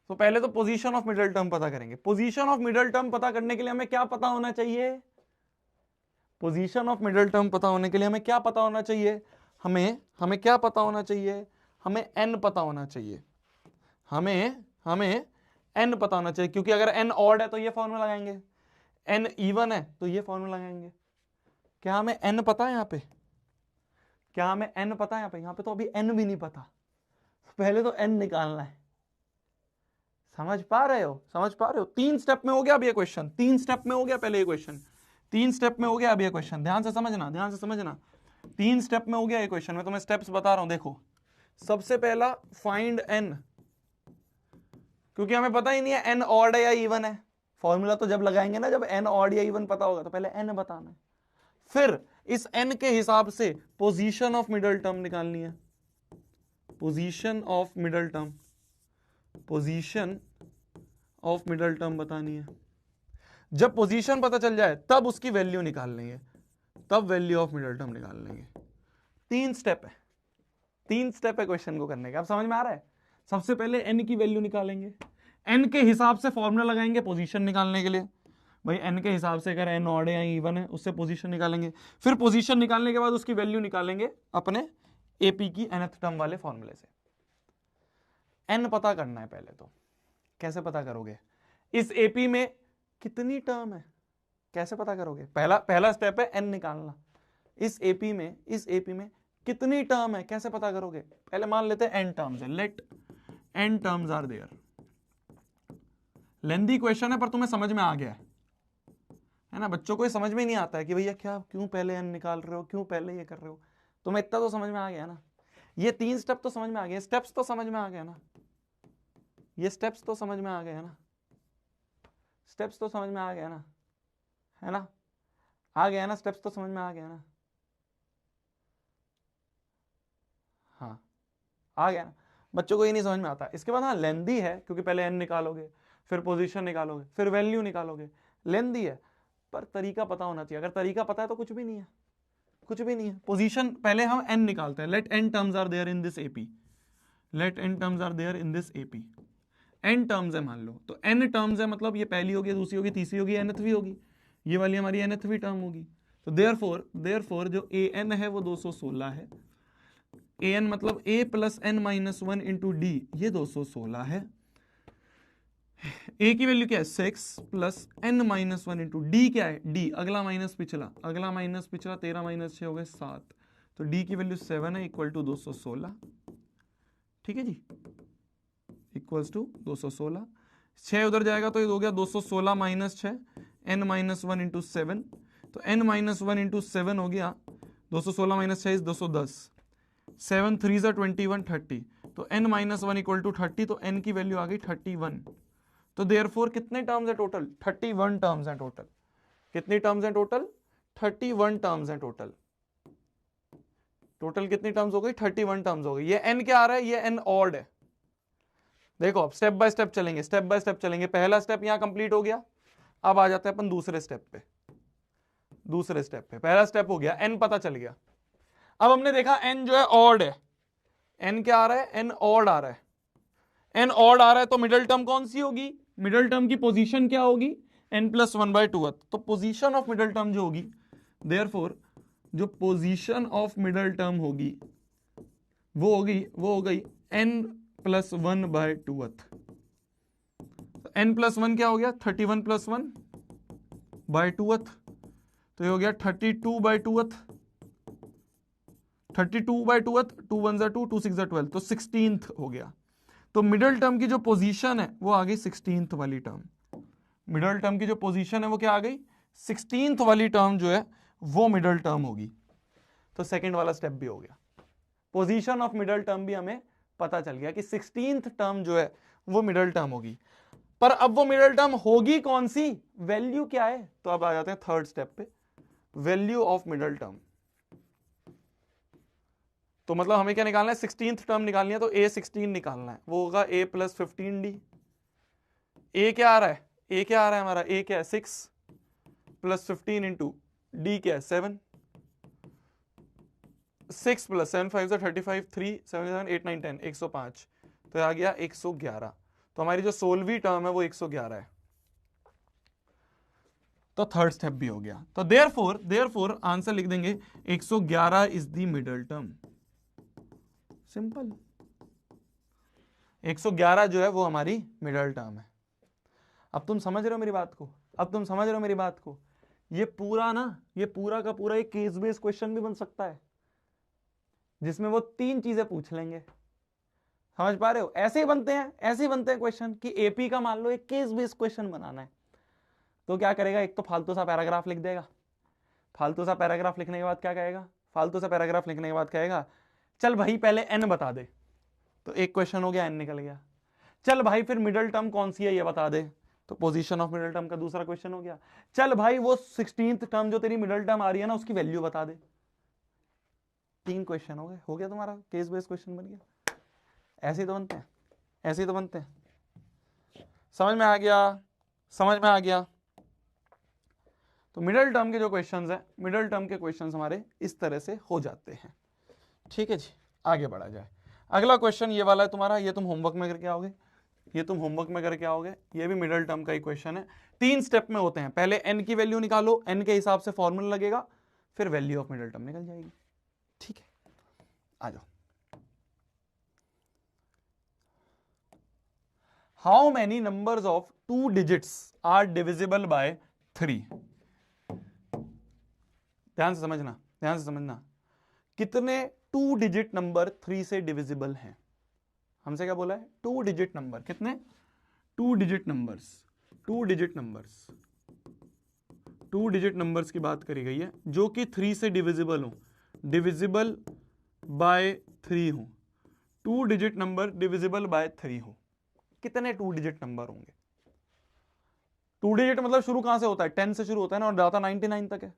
तो पहले तो पोजीशन ऑफ मिडल टर्म पता करेंगे। पोजीशन ऑफ मिडल टर्म पता करने के लिए हमें क्या पता होना चाहिए? पोजीशन ऑफ मिडल टर्म पता होने के लिए हमें क्या पता होना चाहिए? हमें क्या पता होना चाहिए? हमें n पता होना चाहिए, हमें n पता होना चाहिए, क्योंकि अगर n ऑड है तो ये फॉर्मूला लगाएंगे, n इवन है तो ये फॉर्मूला लगाएंगे। क्या हमें n पता है यहाँ पे? क्या हमें n पता है यहाँ पे? यहाँ पे तो अभी n भी नहीं पता, पहले तो n निकालना है। समझ पा रहे हो? समझ पा रहे हो? 3 स्टेप में हो गया अब ये क्वेश्चन, 3 स्टेप में हो गया पहले ये क्वेश्चन, 3 स्टेप में हो गया अब ये क्वेश्चन। ध्यान से समझना, ध्यान से समझना, 3 स्टेप में हो गया ये क्वेश्चन। मैं तुम्हें स्टेप्स बता रहा हूं, देखो। सबसे पहला फाइंड n, क्योंकि हमें पता ही नहीं है n ऑड है या इवन है। फॉर्मूला तो जब लगाएंगे ना, जब n ऑड या इवन पता होगा, तो पहले n बताना है, फिर इस n के हिसाब से पोजीशन ऑफ मिडल टर्म निकालनी है, position of middle term, position of middle term बतानी है। जब पोजीशन पता चल जाए तब उसकी वैल्यू निकाल लेंगे, तब वैल्यू ऑफ मिडल टर्म निकाल लेंगे। 3 स्टेप है, 3 स्टेप है क्वेश्चन को करने का। अब समझ में आ रहा है? सबसे पहले n की वैल्यू निकालेंगे, n के हिसाब से फॉर्मूला लगाएंगे पोजीशन निकालने के लिए। भाई n के हिसाब से अगर n ऑड है या इवन है उससे पोजीशन निकालेंगे, फिर पोजीशन निकालने के बाद उसकी वैल्यू निकालेंगे अपने एपी की nth टर्म वाले फॉर्मूले से। n पता करना है पहले तो। कैसे पता करोगे? इस एपी में कितनी टर्म है कैसे पता करोगे? पहला स्टेप है n निकालना। इस एपी में कितनी टर्म है कैसे पता करोगे? पहले मान लेते हैं n टर्म्स है, let n terms are there. Lengthy question है पर तुम्हें समझ में आ गया है ना। बच्चों को ये समझ में नहीं आता है कि भैया क्या, क्यों पहले n निकाल रहे हो, क्यों पहले ये कर रहे हो। तुम्हें इतना तो समझ में आ गया ना, ये 3 स्टेप तो समझ में आ गए, स्टेप्स तो समझ में आ गया ना, ये स्टेप्स तो समझ में आ गए ना, स्टेप्स तो समझ में आ गया ना, है ना, आ गया ना, स्टेप्स तो समझ में आ गया ना, हाँ आ गया ना। बच्चों को ये नहीं समझ में आता। इसके बाद हाँ लेंथी है, क्योंकि पहले n निकालोगे, फिर पोजीशन निकालोगे, फिर वैल्यू निकालोगे, लेंथी है, पर तरीका पता होना चाहिए। अगर तरीका पता है तो कुछ भी नहीं है, कुछ भी नहीं है। पोजीशन पहले हम n निकालते हैं, let n terms are there in this AP, let n terms are there in this AP. n terms है मान लो, तो n टर्म्स है मतलब ये पहली होगी, दूसरी होगी, तीसरी होगी, nthवीं होगी, ये वाली हमारी nthवीं टर्म होगी। तो देयरफॉर जो an है वो 216 है, an मतलब a plus n minus 1 into D, ये 216 है। a की वैल्यू क्या है 6 plus n minus 1 into D क्या है d, अगला माइनस पिछला, अगला माइनस पिछला, 13 माइनस 6 हो गए 7, तो d की वैल्यू 7 है इक्वल टू 216। ठीक है जी, इक्वल्स टू 216। 6 उधर जाएगा तो ये हो गया 216 माइनस 6, n माइनस 1 इंटू 7, तो n माइनस 1 इंटू 7 हो गया 216 माइनस 6 210, 7 3 21 30, तो n माइनस 1 इक्वल टू 30, तो n की वैल्यू आ गई 31। तो देयरफॉर कितने टर्म्स है टोटल, 31 टर्म्स हैं टोटल। कितनी टर्म्स हैं टोटल, 31 टर्म्स हैं टोटल। टोटल कितनी टर्म्स हो गई, 31 टर्म्स हो गई। ये n क्या आ रहा है, ये n ऑड है। देखो अब स्टेप बाय स्टेप चलेंगे, स्टेप बाय स्टेप चलेंगे। पहला स्टेप यहां कंप्लीट हो गया, अब आ जाते हैं अपन दूसरे स्टेप पे। दूसरे स्टेप पे पहला स्टेप हो गया, n पता चल गया। अब हमने देखा n जो है ऑड है, n क्या आ रहा है, n ऑड आ रहा है। n ऑड आ रहा है तो मिडिल टर्म कौन सी होगी, मिडिल टर्म की पोजीशन क्या होगी, n प्लस 1/2। तो पोजीशन ऑफ मिडिल टर्म जो होगी, देयरफॉर जो पोजीशन ऑफ मिडिल टर्म होगी वो हो गई n प्लस 1/2। n प्लस 1 क्या हो गया, 31 प्लस 1/2, तो ये हो गया 32/2। 32/2, 2 1 2, 2 6 12, तो 16th हो गया। तो मिडिल टर्म की जो पोजीशन है वो आ गई 16th वाली टर्म। मिडिल टर्म की जो पोजीशन है वो क्या आ गई, 16th वाली टर्म जो है वो मिडिल टर्म होगी। तो सेकंड वाला स्टेप भी हो गया, पोजीशन ऑफ मिडिल टर्म भी हमें पता चल गया कि 16th टर्म जो है वो मिडिल टर्म होगी। पर अब वो मिडिल टर्म होगी कौन सी, वैल्यू क्या है। तो अब आ जाते हैं थर्ड स्टेप पे, वैल्यू ऑफ मिडिल टर्म। तो मतलब हमें क्या निकालना है, 16th टर्म निकालनी है, तो a16 निकालना है, वो होगा a प्लस 15d। a क्या आ रहा है, a क्या आ रहा है हमारा, a क्या है 6 प्लस 15 इंटू d क्या है 7, 6 प्लस 7 5 35, 3 7 7 8 9 10, 105, तो आ गया 111। तो हमारी जो 16वीं टर्म है वो 111 है। तो थर्ड स्टेप भी हो गया। तो देयरफॉर आंसर लिख देंगे 111 is the middle term. Simple, 111 जो है वो हमारी मिडिल टर्म है। अब तुम समझ रहे हो मेरी बात को, अब तुम समझ रहे हो मेरी बात को। ये पूरा ना, ये पूरा का पूरा एक केस बेस्ड क्वेश्चन भी बन सकता है, जिसमें वो 3 चीजें पूछ लेंगे। समझ पा रहे हो, ऐसे ही बनते हैं, ऐसे ही बनते हैं क्वेश्चन कि एपी का मान लो एक केस बेस्ड क्वेश्चन बनाना है, तो क्या करेगा, एक तो फालतू सा पैराग्राफ लिख देगा। फालतू सा पैराग्राफ लिखने के बाद क्या कहेगा, फालतू सा पैराग्राफ लिखने के बाद कहेगा चल भाई पहले n बता दे, तो एक क्वेश्चन हो गया, n निकल गया। चल भाई फिर मिडिल टर्म कौन सी है ये बता दे, तो पोजीशन ऑफ मिडिल टर्म का दूसरा क्वेश्चन हो गया। चल भाई वो 16th टर्म जो तेरी मिडिल टर्म आ रही है ना उसकी वैल्यू बता दे। 3 क्वेश्चन हो गए, हो गया तुम्हारा केस बेस्ड क्वेश्चन बन गया। ऐसे ही तो बनते हैं, ऐसे ही तो बनते हैं। समझ में आ गया, समझ में आ गया। तो मिडिल टर्म के जो क्वेश्चंस है, मिडिल टर्म के क्वेश्चंस हमारे इस तरह से हो जाते हैं। ठीक है जी, आगे बढ़ा जाए। अगला क्वेश्चन ये वाला है तुम्हारा, ये तुम होमवर्क में करके आओगे, ये तुम होमवर्क में करके आओगे। ये भी मिडिल टर्म का ही क्वेश्चन है। 3 स्टेप में होते हैं, पहले n की वैल्यू निकालो, n के हिसाब से फॉर्मूला लगेगा, फिर वैल्यू ऑफ मिडिल टर्म निकल जाएगी। ठीक है, आ जाओ। How many numbers of 2 digits are divisible by 3। ध्यान से समझना, ध्यान से समझना। कितने 2 डिजिट नंबर 3 से डिविजिबल हैं। हमसे क्या बोला है, 2 डिजिट नंबर, कितने 2 digit numbers, 2 digit numbers, 2 digit numbers की बात करी गई है जो कि 3 से डिविजिबल हो, डिविजिबल बाय 3 हो। 2 डिजिट नंबर डिविजिबल बाय 3 हो, कितने 2 डिजिट नंबर होंगे। 2 डिजिट मतलब शुरू कहां से होता है, 10 से शुरू होता है ना, और जाता 99 तक है।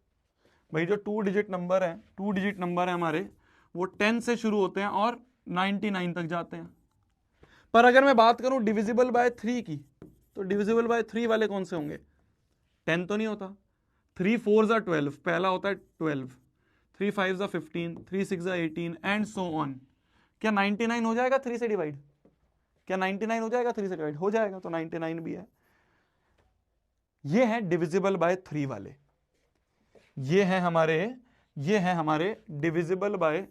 भाई जो 2 डिजिट नंबर है, 2 डिजिट नंबर है हमारे, वो 10 से शुरू होते हैं और 99 तक जाते हैं। पर अगर मैं बात करूं डिविजिबल बाय 3 की, तो डिविजिबल बाय 3 वाले कौन से होंगे, 10 तो नहीं होता, 3 4 12, पहला होता है 12, 3 5 15, 3 6 18 एंड सो ऑन। क्या 99 हो जाएगा 3 से डिवाइड, क्या 99 हो जाएगा 3 से डिवाइड, हो जाएगा, तो 99 भी है। ये है डिविजिबल बाय 3 वाले, ये है हमारे डिविजिबल बाय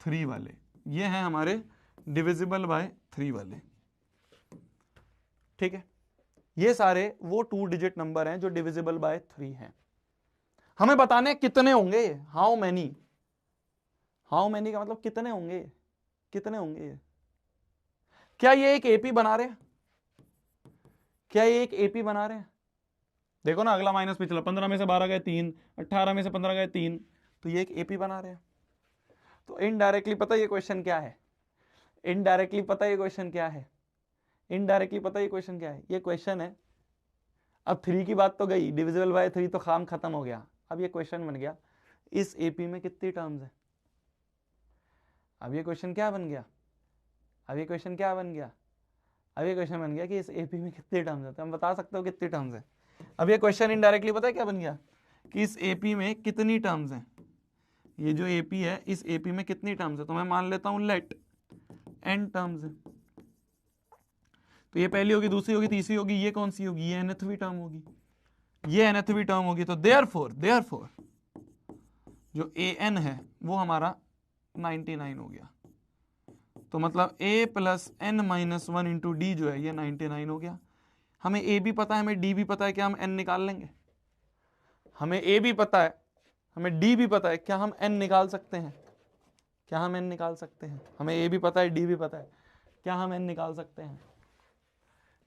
3 वाले। ये हैं हमारे डिविजिबल बाय 3 वाले, ठीक है। ये सारे वो 2 डिजिट नंबर हैं जो डिविजिबल बाय 3 हैं। हमें बताने कितने होंगे, हाउ मैनी, हाउ मैनी का मतलब कितने होंगे, कितने होंगे। क्या ये एक एपी बना रहे हैं, क्या ये एक एपी बना रहे हैं? देखो ना, अगला माइनस पिछला, 15 में से 12 गए 3, 18 में से 15 गए 3, तो ये एक एपी बना रहे हैं। तो इनडायरेक्टली पता ये क्वेश्चन क्या है, इनडायरेक्टली पता ये क्वेश्चन क्या है, इनडायरेक्टली पता ये क्वेश्चन क्या है, ये क्वेश्चन है। अब 3 की बात तो गई, डिविजिबल बाय 3 तो काम खत्म हो गया। अब ये क्वेश्चन बन गया इस एपी में कितनी टर्म्स है। अब ये क्वेश्चन क्या बन गया, अब ये क्वेश्चन क्या बन गया, अब ये क्वेश्चन बन गया कि इस एपी में कितने टर्म्स है। तो हम बता सकते हो कितने टर्म्स है। अब ये क्वेश्चन इनडायरेक्टली पता है क्या बन गया कि इस एपी में कितनी टर्म्स हैं। ये जो एपी है, इस एपी में कितनी टर्म्स है, तो मैं मान लेता हूं लेट n टर्म्स है। तो ये पहली होगी, दूसरी होगी, तीसरी होगी, ये कौन सी होगी, ये nthवीं टर्म होगी, ये nthवीं टर्म होगी। तो देयरफॉर जो an है वो हमारा 99 हो गया। तो मतलब a plus n minus 1 into D जो है ये 99 हो गया। हमें a भी पता है, हमें d भी पता है, क्या हम n निकाल लेंगे? हमें a भी पता है, हमें d भी पता है, क्या हम n निकाल सकते हैं? क्या हम n निकाल सकते हैं? हमें a भी पता है, d भी पता है, क्या हम n निकाल सकते हैं?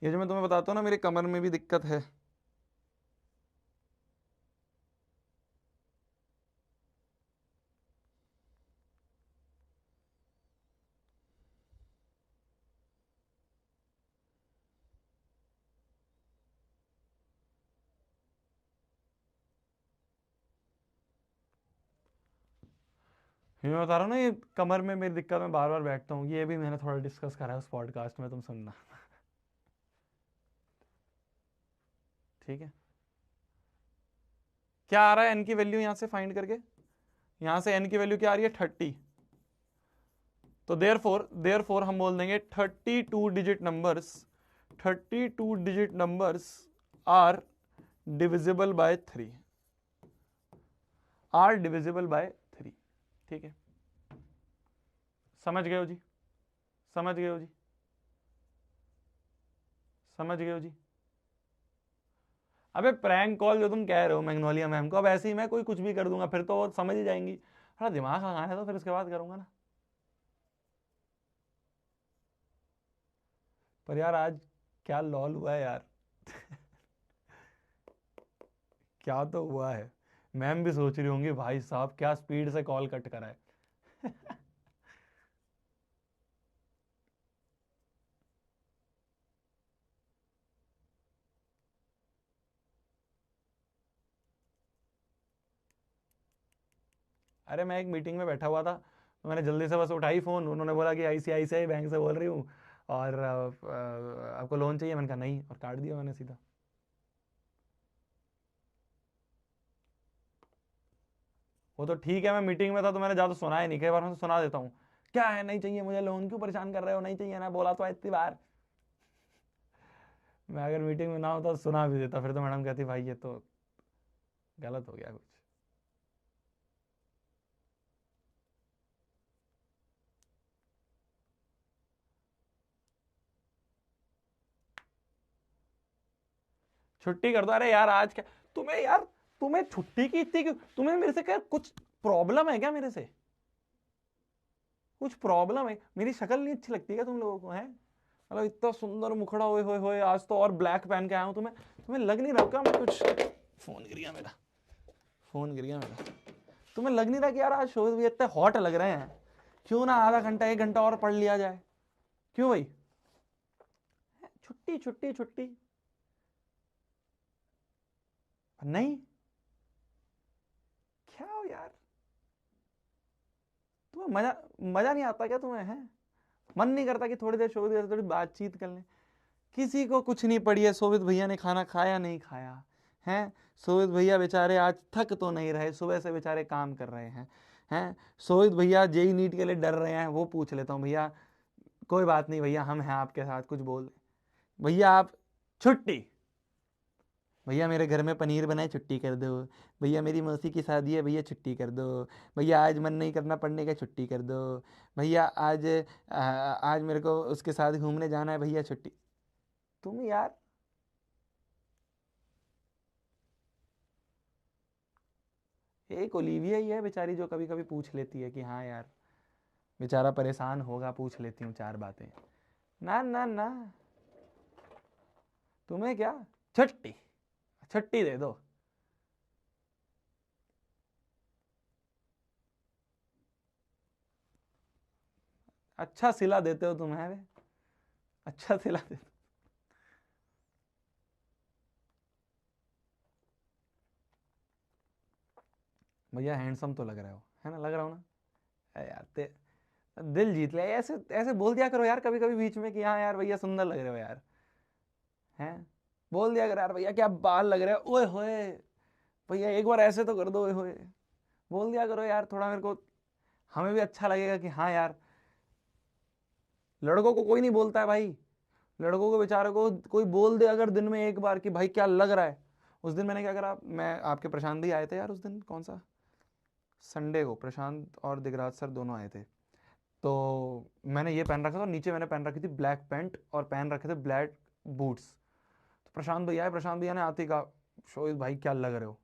ये जो मैं तुम्हें बताता हूँ ना, मेरे कमर में भी दिक्कत है। ये मैं बता रहा हूँ ना, ये कमर में मेरी दिक्कत, मैं बार बार बैठता हूँ। ये भी मैंने थोड़ा डिस्कस करा है उस पॉडकास्ट में, तुम सुनना। ठीक है, क्या आ रहा है n की वैल्यू यहां से फाइंड करके, यहां से n की वैल्यू क्या आ रही है 30। तो देयरफॉर हम बोल देंगे 32 digit numbers, 32 digit numbers are divisible by 3, are divisible by 3। ठीक है, समझ गए हो जी, समझ गए हो जी, समझ गए हो जी। अबे प्रैंक कॉल जो तुम कह रहे हो मैग्नोलिया मैम को, अब ऐसे ही मैं कोई कुछ भी कर दूंगा फिर तो वो समझ ही जाएंगी। थोड़ा दिमाग लगाना है तो फिर उसके बाद करूंगा ना। पर यार आज क्या लॉल हुआ है यार। क्या तो हुआ है, मैम भी सोच रही होंगी भाई साहब क्या स्पीड से कॉल कट करा है। अरे मैं एक मीटिंग में बैठा हुआ था, तो मैंने जल्दी से बस उठाई फोन, उन्होंने बोला कि आईसीआईसीआई बैंक से बोल रही हूँ और आपको लोन चाहिए। मैंने कहा नहीं, और काट दिया मैंने सीधा। वो तो ठीक है, मैं मीटिंग में था तो मैंने ज़्यादा सुना ही नहीं, कई बार मैं तो सुना देता हूँ, क्या है नहीं चाहिए मुझे लोन, क्यों परेशान कर रहे हो, नहीं चाहिए ना, बोला तो है इतनी बार। मैं अगर मीटिंग में ना होता तो सुना भी देता, फिर तो मैडम कहती भाई ये तो गलत हो गया कुछ। छुट्टी कर दो। अरे यार आज क्या तुम्हें यार, तुम्हें छुट्टी की इतनी क्यों, तुम्हें मेरे से क्या कुछ प्रॉब्लम है क्या, मेरे से कुछ प्रॉब्लम है? मेरी शक्ल नहीं अच्छी लगती क्या तुम लोगों को, है? मतलब इतना सुंदर मुखड़ा, होए होए होए, आज तो और ब्लैक पहन के आया हूं, तुम्हें तुम्हें लग नहीं रहा क्या मैं कुछ, फोन गिर गया मेरा, फोन गिर गया मेरा। तुम्हें लग नहीं रहा कि यार आज शोज भी इतने हॉट लग रहे हैं, क्यों ना आधा घंटा 1 घंटा और पढ़ लिया जाए? क्यों भाई, छुट्टी छुट्टी छुट्टी नहीं, क्या हो यार, तुम्हें मजा मजा नहीं आता क्या तुम्हें, है? मन नहीं करता कि थोड़ी देर शोध थोड़ी बातचीत कर लें? किसी को कुछ नहीं पड़ी है, सोवित भैया ने खाना खाया नहीं खाया है, सोवित भैया बेचारे आज थक तो नहीं रहे, सुबह से बेचारे काम कर रहे हैं सोवित भैया जेई नीट के लिए डर रहे हैं, वो पूछ लेता हूँ भैया, कोई बात नहीं भैया, हम हैं आपके साथ, कुछ बोल भैया आप, छुट्टी भैया मेरे घर में पनीर बनाए, छुट्टी कर दो। भैया मेरी मौसी की शादी है, भैया छुट्टी कर दो। भैया आज मन नहीं करना पढ़ने का, छुट्टी कर दो। भैया आज मेरे को उसके साथ घूमने जाना है, भैया छुट्टी। तुम यार, एक ओलिविया ही है बेचारी जो कभी कभी पूछ लेती है कि हाँ यार बेचारा परेशान होगा, पूछ लेती हूँ चार बातें। ना ना ना, तुम्हें क्या, छुट्टी, छुट्टी दे दो। अच्छा सिला देते हो तुम्हें, अच्छा सिला देते। भैया हैंडसम तो लग रहे हो, है ना, लग रहा हो ना। अरे यार दिल जीत लिया। ऐसे ऐसे बोल दिया करो यार कभी कभी बीच में कि हाँ यार भैया सुंदर लग रहे हो यार, हैं। बोल दिया करो यार भैया क्या बाल लग रहे हो, ओए होए। भैया एक बार ऐसे तो कर दो, ओए होए। बोल दिया करो यार, थोड़ा मेरे को, हमें भी अच्छा लगेगा कि हाँ यार। लड़कों को कोई नहीं बोलता है भाई, लड़कों को बेचारे को कोई बोल दे अगर दिन में एक बार कि भाई क्या लग रहा है। उस दिन मैंने क्या करा, मैं आपके प्रशांत भी आए थे यार उस दिन, कौन सा संडे को, प्रशांत और दिगराज सर दोनों आए थे। तो मैंने ये पहन रखा था, नीचे मैंने पहन रखी थी ब्लैक पैंट और पहन रखे थे ब्लैक बूट्स। तो प्रशांत भैया आए, प्रशांत भैया ने आते ही कहा शोहित भाई क्या लग रहे हो।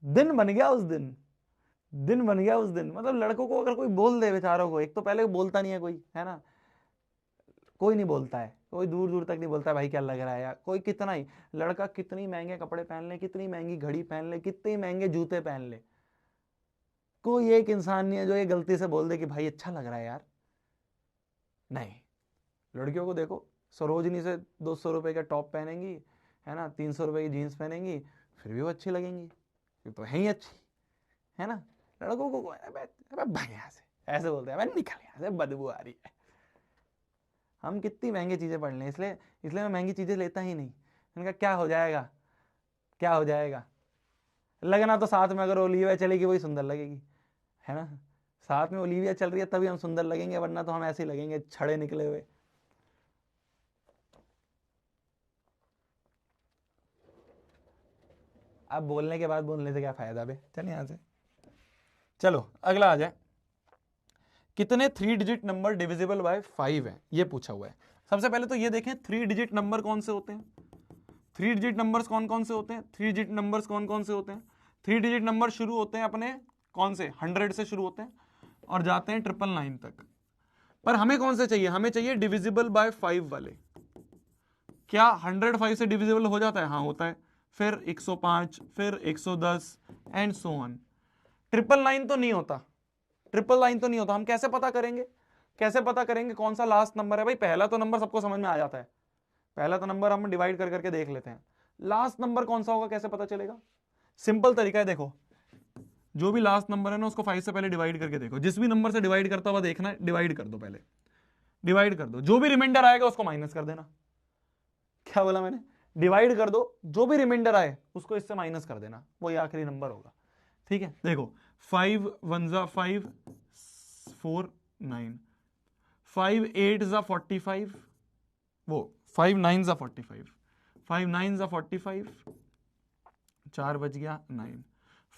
दिन बन गया उस दिन, दिन बन गया उस दिन। मतलब लड़कों को अगर कोई बोल दे बेचारों को, एक तो पहले बोलता नहीं है कोई, है ना, कोई नहीं बोलता है, कोई दूर दूर तक नहीं बोलता है भाई क्या लग रहा है यार। कोई कितना ही लड़का कितनी महंगे कपड़े पहन ले, कितनी महंगी घड़ी पहन ले, कितने महंगे जूते पहन ले, कोई एक इंसान नहीं है जो ये गलती से बोल दे कि भाई अच्छा लग रहा है यार। नहीं, लड़कियों को देखो, सरोजनी से 200 रुपए का टॉप पहनेंगी, है ना, 300 रुपए की जीन्स पहनेंगी, फिर भी वो अच्छी लगेंगी, ये तो है ही अच्छी, है ना। लड़कों को भाई यहाँ से ऐसे बोलते हैं, निकल यहाँ से बदबू आ रही है। हम कितनी महंगी चीजें पढ़ लें, इसलिए इसलिए मैं महंगी चीजें लेता ही नहीं। इनका क्या हो जाएगा, क्या हो जाएगा। लगना तो साथ में अगर ओलिविया चलेगी वही सुंदर लगेगी, है ना। साथ में ओलिविया चल रही है तभी हम सुंदर लगेंगे, वरना तो हम ऐसे ही लगेंगे छड़े निकले हुए। अब बोलने के बाद बोलने से क्या फायदा बे, चल यहां से। चलो अगला आ जाए, कितने 3 डिजिट नंबर डिविजिबल बाय 5 है, ये पूछा हुआ है। सबसे पहले तो ये देखें 3 डिजिट नंबर कौन से होते हैं, 3 डिजिट नंबर्स कौन कौन से होते हैं, 3 डिजिट नंबर्स कौन कौन से होते हैं। 3 डिजिट नंबर शुरू होते हैं अपने कौन से, 100 से शुरू होते हैं और जाते हैं 999 तक। पर हमें कौन से चाहिए, हमें चाहिए डिविजिबल बाय 5 वाले। क्या 100 5 से डिविजिबल हो जाता है, हाँ होता है। फिर 105, फिर 110 एंड सो ऑन। 999 तो नहीं होता, 999 तो नहीं होता। हम कैसे पता करेंगे, कैसे पता करेंगे कौन सा लास्ट नंबर है। भाई पहला तो नंबर सबको समझ में आ जाता है, पहला तो नंबर हम डिवाइड कर करके देख लेते हैं। लास्ट नंबर कौन सा होगा कैसे पता चलेगा, सिंपल तरीका है, देखो जो भी लास्ट नंबर है ना उसको 5 से पहले डिवाइड करके देखो। जिस भी नंबर से डिवाइड करता हुआ देखना है, डिवाइड कर दो, पहले डिवाइड कर दो, जो भी रिमाइंडर आएगा उसको माइनस कर देना। क्या बोला मैंने, डिवाइड कर दो, जो भी रिमाइंडर आए उसको इससे माइनस कर देना, वही आखिरी नंबर होगा। ठीक है, देखो 5 1 जा 5 4 9, 5 8 जा 45, वो 5 9 जा 45, 5 9 जा 45, 4 बज गया 9,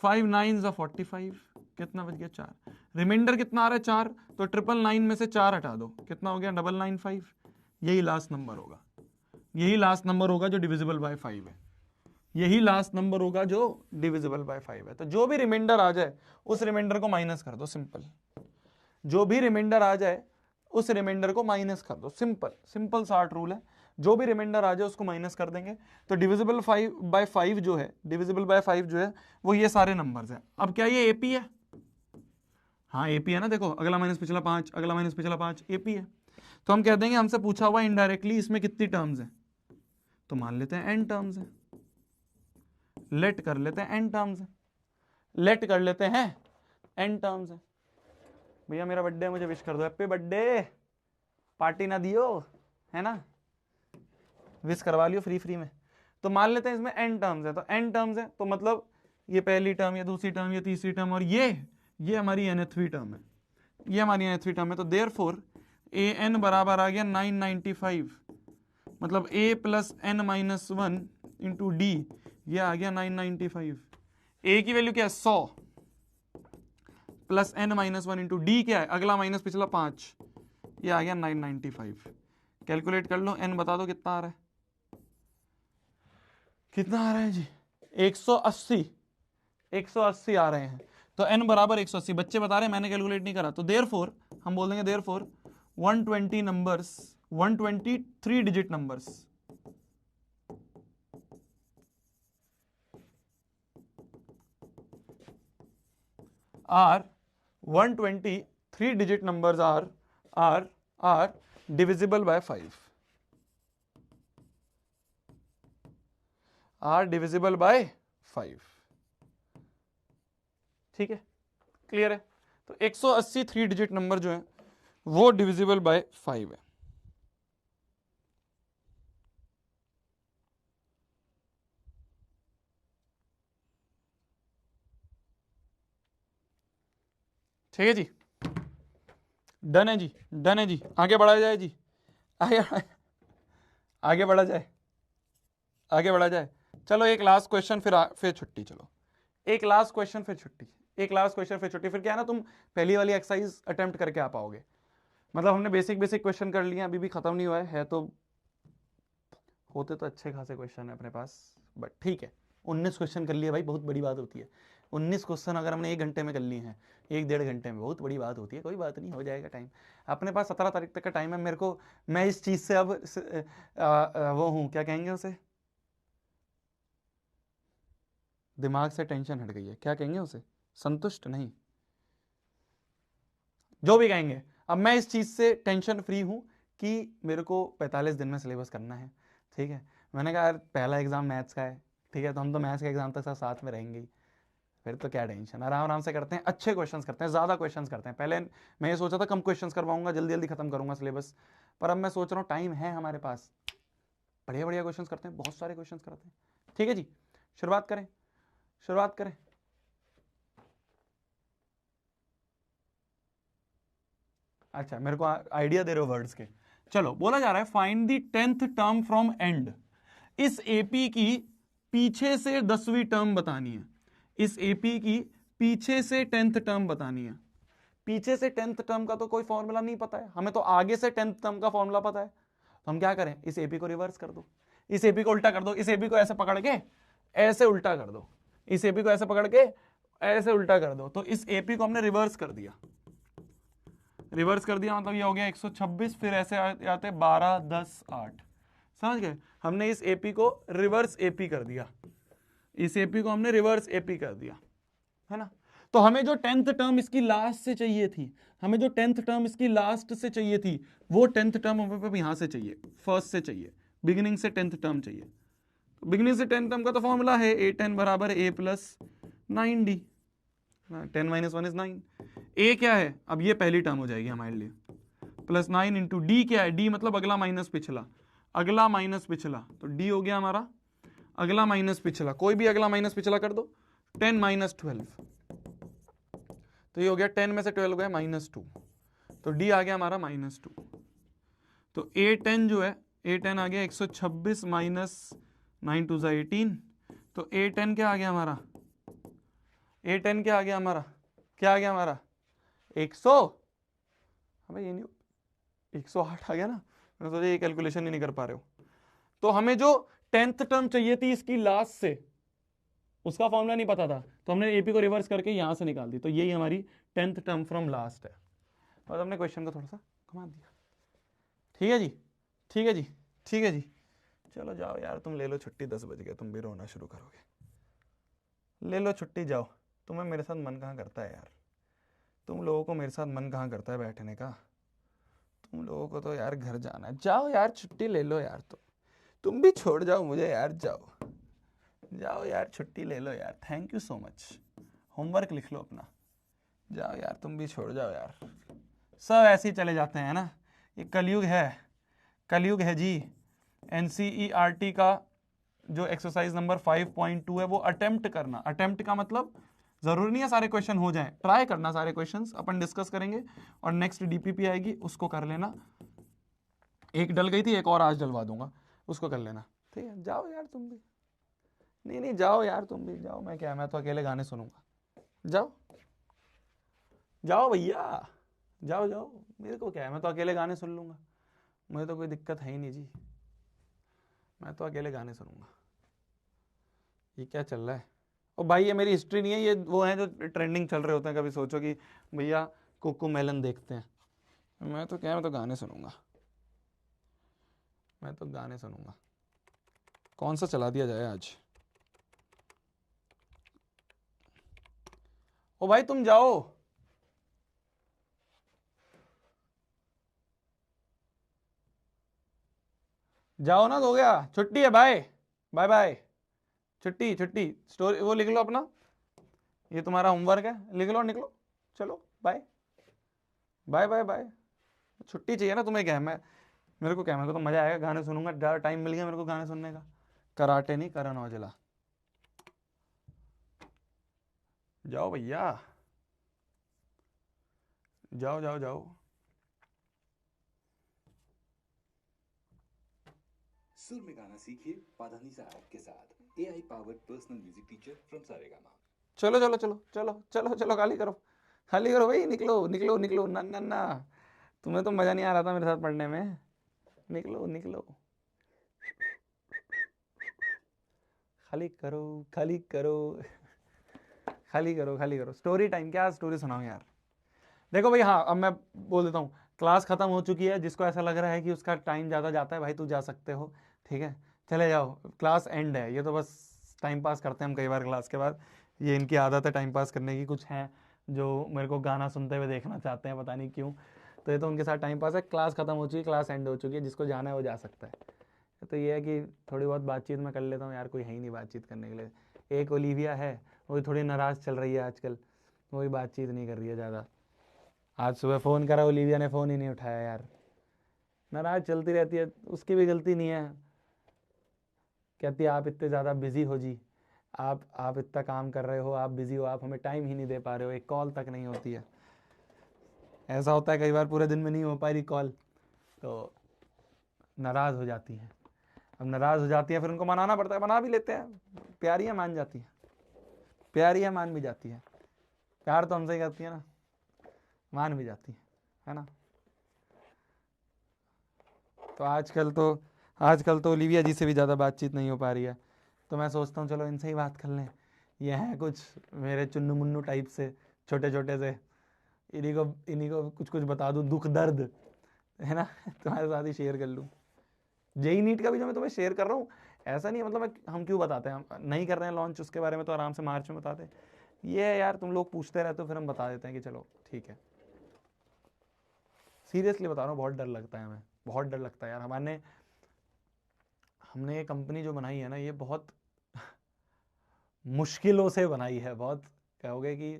5 9 जा 45, कितना बज गया 4, रिमाइंडर कितना आ रहा है 4, तो 999 में से 4 हटा दो, कितना हो गया 995। यही लास्ट नंबर होगा, यही लास्ट नंबर होगा जो डिविजिबल बाय 5 है, यही लास्ट नंबर होगा जो डिविजिबल बाय 5 है। तो जो भी रिमाइंडर आ जाए उस रिमाइंडर को माइनस कर दो, सिंपल। जो भी रिमाइंडर आ जाए उस रिमाइंडर को माइनस कर दो, सिंपल सिंपल शार्ट रूल है। जो भी रिमाइंडर आ जाए उसको माइनस कर देंगे। तो डिविजिबल बाय 5 जो है, डिविजिबल बाय 5 जो है वो ये सारे नंबर्स हैं। अब क्या ये एपी है, हाँ एपी है ना, देखो अगला माइनस पिछला 5, अगला माइनस पिछला 5, एपी है। तो हम कह देंगे हमसे पूछा हुआ इनडायरेक्टली इसमें कितनी टर्म्स है, तो मान लेते हैं n टर्म्स है, लेट कर लेते हैं n टर्म्स है, लेट कर लेते हैं n टर्म्स है। भैया मेरा बर्थडे है, मुझे विश कर दो, हैप्पी बर्थडे, पार्टी ना दियो, है ना, विश करवा लियो फ्री में। तो मान लेते हैं इसमें n टर्म्स है, तो n टर्म्स है तो मतलब ये पहली टर्म, ये दूसरी टर्म, ये तीसरी टर्म, और ये हमारी nthवीं टर्म है, ये हमारी nthवीं टर्म है। तो देयरफॉर an बराबर आ गया 995, मतलब a plus n minus 1 into D ये आ गया 995। ए की वैल्यू क्या है 100 plus n minus 1 into D क्या है अगला माइनस पिछला 5, ये आ गया 995। कैलकुलेट कर लो, n बता दो कितना आ रहा है, कितना आ रहा है जी 180, 180 आ रहे हैं। तो n बराबर 180, बच्चे बता रहे हैं मैंने कैलकुलेट नहीं करा, तो देयरफॉर हम बोल देंगे therefore 120 numbers, 123 digit numbers are 123 digit numbers are divisible by 5, are divisible by 5। ठीक है, क्लियर है। तो 180 3 डिजिट नंबर जो है वो डिविजिबल बाय 5 है। ठीक है जी, डन है जी, डन है जी, आगे बढ़ा जाए जी, आगे बढ़ा जाए, आगे बढ़ा जाए। चलो एक लास्ट क्वेश्चन फिर छुट्टी। चलो एक लास्ट क्वेश्चन फिर छुट्टी, एक लास्ट क्वेश्चन फिर छुट्टी। फिर क्या है ना, तुम पहली वाली एक्सरसाइज अटेम्प्ट करके आ पाओगे। मतलब हमने बेसिक बेसिक क्वेश्चन कर लिए, अभी भी खत्म नहीं हुआ है तो होते तो अच्छे खासे क्वेश्चन है अपने पास, बट ठीक है 19 क्वेश्चन कर लिए भाई, बहुत बड़ी बात होती है। 19 क्वेश्चन अगर हमने 1 घंटे में कर लिए हैं, 1-1.5 घंटे में, बहुत बड़ी बात होती है। कोई बात नहीं, हो जाएगा टाइम अपने पास। 17 तारीख तक का टाइम है मेरे को। मैं इस चीज से अब वो हूं, क्या कहेंगे उसे, दिमाग से टेंशन हट गई है, क्या कहेंगे उसे, संतुष्ट नहीं, जो भी कहेंगे। अब मैं इस चीज से टेंशन फ्री हूं कि मेरे को 45 दिन में सिलेबस करना है। ठीक है, मैंने कहा यार पहला एग्जाम मैथ्स का है, ठीक है, तो हम तो मैथ्स के एग्जाम तक साथ में रहेंगे ही, फिर तो क्या टेंशन, आराम आराम से करते हैं, अच्छे क्वेश्चंस करते हैं, ज्यादा क्वेश्चंस करते हैं। पहले मैं ये सोचा था कम क्वेश्चंस करवाऊंगा, जल्दी जल्दी खत्म करूंगा सिलेबस, पर अब मैं सोच रहा हूँ टाइम है हमारे पास, बढ़िया बढ़िया क्वेश्चंस करते हैं, बहुत सारे क्वेश्चंस करते हैं। ठीक है जी, शुरुआत करें, शुरुआत करें। अच्छा मेरे को आइडिया दे रहे हो वर्ड्स के। चलो बोला जा रहा है find the 10th term from and. इस एपी की पीछे से 10वीं टर्म बतानी है, इस एपी की पीछे से 10th टर्म बतानी है। पीछे से 10th टर्म का तो कोई फॉर्मूला नहीं पता है हमें, तो आगे से 10th टर्म का फॉर्मूला पता है। तो हम क्या करें, इस एपी को रिवर्स कर दो, इस एपी को उल्टा कर दो, इस एपी को ऐसे पकड़ के ऐसे उल्टा कर दो, इस एपी को ऐसे पकड़ के ऐसे उल्टा कर दो। तो इस एपी को हमने रिवर्स कर दिया, रिवर्स कर दिया मतलब ये हो गया 126, फिर ऐसे आते 12 10 8, समझ गए। हमने इस एपी को रिवर्स एपी कर दिया, इस एपी को हमने रिवर्स एपी कर दिया, है ना। तो हमें जो 10th टर्म इसकी लास्ट से चाहिए थी, हमें जो 10th टर्म इसकी लास्ट से चाहिए थी, वो 10th टर्म हमें यहां से चाहिए, फर्स्ट से चाहिए, बिगिनिंग से 10th टर्म चाहिए। तो बिगिनिंग से 10th टर्म का तो फॉर्मूला है a10 बराबर a plus 9d, 10 minus 1 is 9। ए क्या है, अब ये पहली टर्म हो जाएगी हमारे लिए, प्लस 9 इंटू डी क्या है, डी मतलब अगला माइनस पिछला, अगला माइनस पिछला, तो डी हो गया हमारा अगला माइनस पिछला, कोई भी अगला माइनस पिछला कर दो, 10 माइनस 12, तो ये हो गया 10 में से 12 गया -2, तो डी आ गया हमारा -2। तो a10 जो है, a10 आ गया 126 माइनस 9 2 18, तो a10 क्या आ गया हमारा, a10 क्या आ गया हमारा, क्या आ गया हमारा 100, हमें ये नहीं 108 आ गया ना, मैंने सोचा ये कैलकुलेशन ही नहीं कर पा रहे हो। तो हमें जो 10th टर्म चाहिए थी इसकी लास्ट से, उसका फॉर्मूला नहीं पता था, तो हमने एपी को रिवर्स करके यहां से निकाल दी, तो यही हमारी 10th टर्म फ्रॉम लास्ट है। और हमने क्वेश्चन को थोड़ा सा घुमा दिया। ठीक है जी, ठीक है जी, ठीक है जी, चलो जाओ यार, तुम ले लो छुट्टी, 10 बज गए, तुम भी रोना शुरू करोगे, ले लो छुट्टी जाओ। तुम्हें मेरे साथ मन कहाँ करता है यार, तुम लोगों को मेरे साथ मन कहाँ करता है बैठने का, तुम लोगों को तो यार घर जाना है, जाओ यार छुट्टी ले लो यार, तुम भी छोड़ जाओ मुझे यार, जाओ जाओ यार छुट्टी ले लो यार, thank you so much, homework लिख लो अपना, जाओ यार तुम भी छोड़ जाओ यार। सब ऐसे ही चले जाते हैं ना, ये कलयुग है, कलयुग है जी। एनसीईआरटी का जो एक्सरसाइज नंबर 5.2 है वो अटेम्प्ट करना, अटेम्प्ट का मतलब जरूरी नहीं है सारे क्वेश्चन हो जाएं, ट्राई करना सारे क्वेश्चंस, अपन डिस्कस करेंगे और नेक्स्ट डीपीपी आएगी उसको कर लेना। एक डल गई थी, एक और आज डलवा दूंगा, उसको कर लेना, ठीक है। जाओ यार तुम भी, नहीं नहीं जाओ यार, तुम भी जाओ, मैं क्या, मैं तो अकेले गाने सुनूंगा। जाओ जाओ भैया, जाओ जाओ, मेरे को क्या है, मैं तो अकेले गाने सुन लूंगा, मुझे तो कोई दिक्कत है ही नहीं जी, मैं तो अकेले गाने सुनूंगा। ये क्या चल रहा है? और भाई ये मेरी हिस्ट्री नहीं है, ये वो है जो ट्रेंडिंग चल रहे होते हैं, कभी सोचो कि भैया कोको मेलन देखते हैं, मैं तो क्या, मैं तो गाने सुनूंगा, मैं तो गाने सुनूंगा। कौन सा चला दिया जाए आज? ओ भाई तुम जाओ, जाओ ना, हो गया, छुट्टी है, बाय बाय बाय, छुट्टी छुट्टी, स्टोरी वो लिख लो अपना, ये तुम्हारा होमवर्क है, लिख लो, निकलो, चलो बाय बाय बाय बाय। छुट्टी चाहिए ना तुम्हें, क्या है, मैं, मेरे को क्या, मेरे को तो मजा आएगा, गाने सुनूंगा, ज़्यादा टाइम मिल गया मेरे को गाने सुनने का। कराटे नहीं, करण औजला। जाओ भैया, जाओ जाओ जाओ। सुर में गाना सीखिए पाधानीसा ऐप के साथ। AI powered personal music teacher from Saregama. चलो चलो चलो चलो चलो चलो, खाली करो, खाली करो भाई, निकलो निकलो निकलो, ना ना ना, तुम्हें तो मजा नहीं आ रहा था मेरे साथ पढ़ने में, निकलो निकलो, खाली करो, खाली करो, खाली करो, खाली करो। स्टोरी टाइम, क्या स्टोरी सुनाऊं यार? देखो भाई, हाँ अब मैं बोल देता हूँ, क्लास खत्म हो चुकी है, जिसको ऐसा लग रहा है कि उसका टाइम ज़्यादा जाता है, भाई तू जा सकते हो, ठीक है, चले जाओ, क्लास एंड है, ये तो बस टाइम पास करते हैं हम कई बार क्लास के बाद, ये इनकी आदत है टाइम पास करने की, कुछ हैं जो मेरे को गाना सुनते हुए देखना चाहते हैं, पता नहीं क्यों, तो ये तो उनके साथ टाइम पास है। क्लास खत्म हो चुकी है, क्लास एंड हो चुकी है, जिसको जाना है वो जा सकता है। तो ये है कि थोड़ी बहुत बातचीत मैं कर लेता हूँ यार, कोई है ही नहीं बातचीत करने के लिए। एक ओलिविया है, वो थोड़ी नाराज़ चल रही है आजकल, वही बातचीत नहीं कर रही है ज़्यादा। आज सुबह फ़ोन करा, ओलिविया ने फ़ोन ही नहीं उठाया यार, नाराज़ चलती रहती है, उसकी भी गलती नहीं है, कहती है आप इतने ज़्यादा बिजी हो जी, आप इतना काम कर रहे हो, आप बिजी हो, आप हमें टाइम ही नहीं दे पा रहे हो, एक कॉल तक नहीं होती है। ऐसा होता है कई बार, पूरे दिन में नहीं हो पा रही कॉल, तो नाराज़ हो जाती है। अब नाराज़ हो जाती है, फिर उनको मनाना पड़ता है, मना भी लेते हैं, प्यारियाँ मान जाती हैं, प्यारियाँ मान भी जाती है, प्यार तो हमसे ही करती है ना, मान भी जाती है ना। तो आजकल तो ओलिविया जी से भी ज़्यादा बातचीत नहीं हो पा रही है, तो मैं सोचता हूँ चलो इनसे ही बात कर लें, ये हैं कुछ मेरे चुन्नू मुन्नू टाइप से, छोटे छोटे से, इन्हीं को कुछ कुछ बता दूँ, दुख दर्द है ना, तुम्हारे साथ ही शेयर कर लूँ। जेई नीट का भी जो मैं तुम्हें शेयर कर रहा हूँ, ऐसा नहीं है, मतलब हम क्यों बताते हैं, हम नहीं कर रहे हैं लॉन्च, उसके बारे में तो आराम से मार्च में बताते हैं, ये है यार, तुम लोग पूछते रहते हो, फिर हम बता देते हैं कि चलो ठीक है। सीरियसली बता रहा हूँ, बहुत डर लगता है हमें, बहुत डर लगता है यार। हमने ये कंपनी जो बनाई है ना, ये बहुत मुश्किलों से बनाई है, बहुत कहोगे कि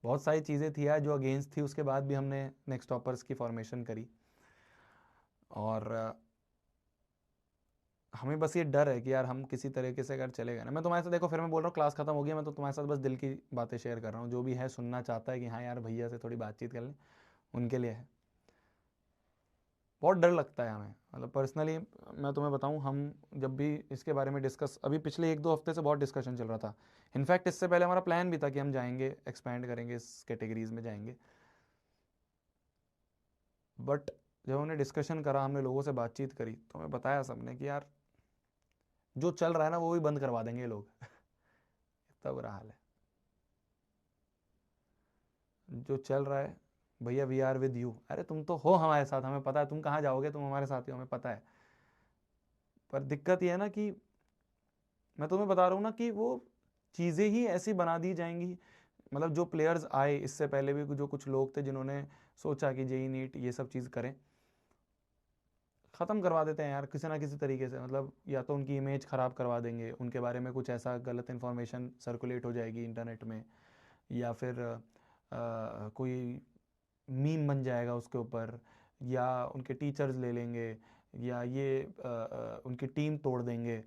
बहुत सारी चीज़ें थी यार जो अगेंस्ट थी, उसके बाद भी हमने नेक्स्ट टॉपर्स की फॉर्मेशन करी, और हमें बस ये डर है कि यार हम किसी तरीके से अगर चले गए ना, मैं तुम्हारे साथ, देखो फिर मैं बोल रहा हूँ क्लास खत्म हो गई, मैं तो तुम्हारे साथ बस दिल की बातें शेयर कर रहा हूँ, जो भी है सुनना चाहता है कि हाँ यार भैया से थोड़ी बातचीत कर लें, उनके लिए है। बहुत डर लगता है हमें, मतलब पर्सनली मैं तुम्हें बताऊं, हम जब भी इसके बारे में डिस्कस, अभी पिछले 1-2 हफ्ते से बहुत डिस्कशन चल रहा था, इनफैक्ट इससे पहले हमारा प्लान भी था कि हम जाएंगे, एक्सपैंड करेंगे, इस कैटेगरीज में जाएंगे, बट जब हमने डिस्कशन करा, हमने लोगों से बातचीत करी, तो हमें बताया सबने कि यार जो चल रहा है ना वो भी बंद करवा देंगे ये लोग इतना बुरा हाल है जो चल रहा है। भैया वी आर विद यू, अरे तुम तो हो हमारे साथ, हमें पता है तुम कहाँ जाओगे, तुम हमारे साथ ही हो, हमें पता है, पर दिक्कत ये है ना कि मैं तुम्हें बता रहा हूँ ना कि वो चीज़ें ही ऐसी बना दी जाएंगी, मतलब जो प्लेयर्स आए इससे पहले भी, जो कुछ लोग थे जिन्होंने सोचा कि जेई नीट ये सब चीज़ करें, ख़त्म करवा देते हैं यार किसी ना किसी तरीके से, मतलब या तो उनकी इमेज ख़राब करवा देंगे, उनके बारे में कुछ ऐसा गलत इन्फॉर्मेशन सर्कुलेट हो जाएगी इंटरनेट में, या फिर कोई मीम बन जाएगा उसके ऊपर, या उनके टीचर्स ले लेंगे, या ये उनकी टीम तोड़ देंगे,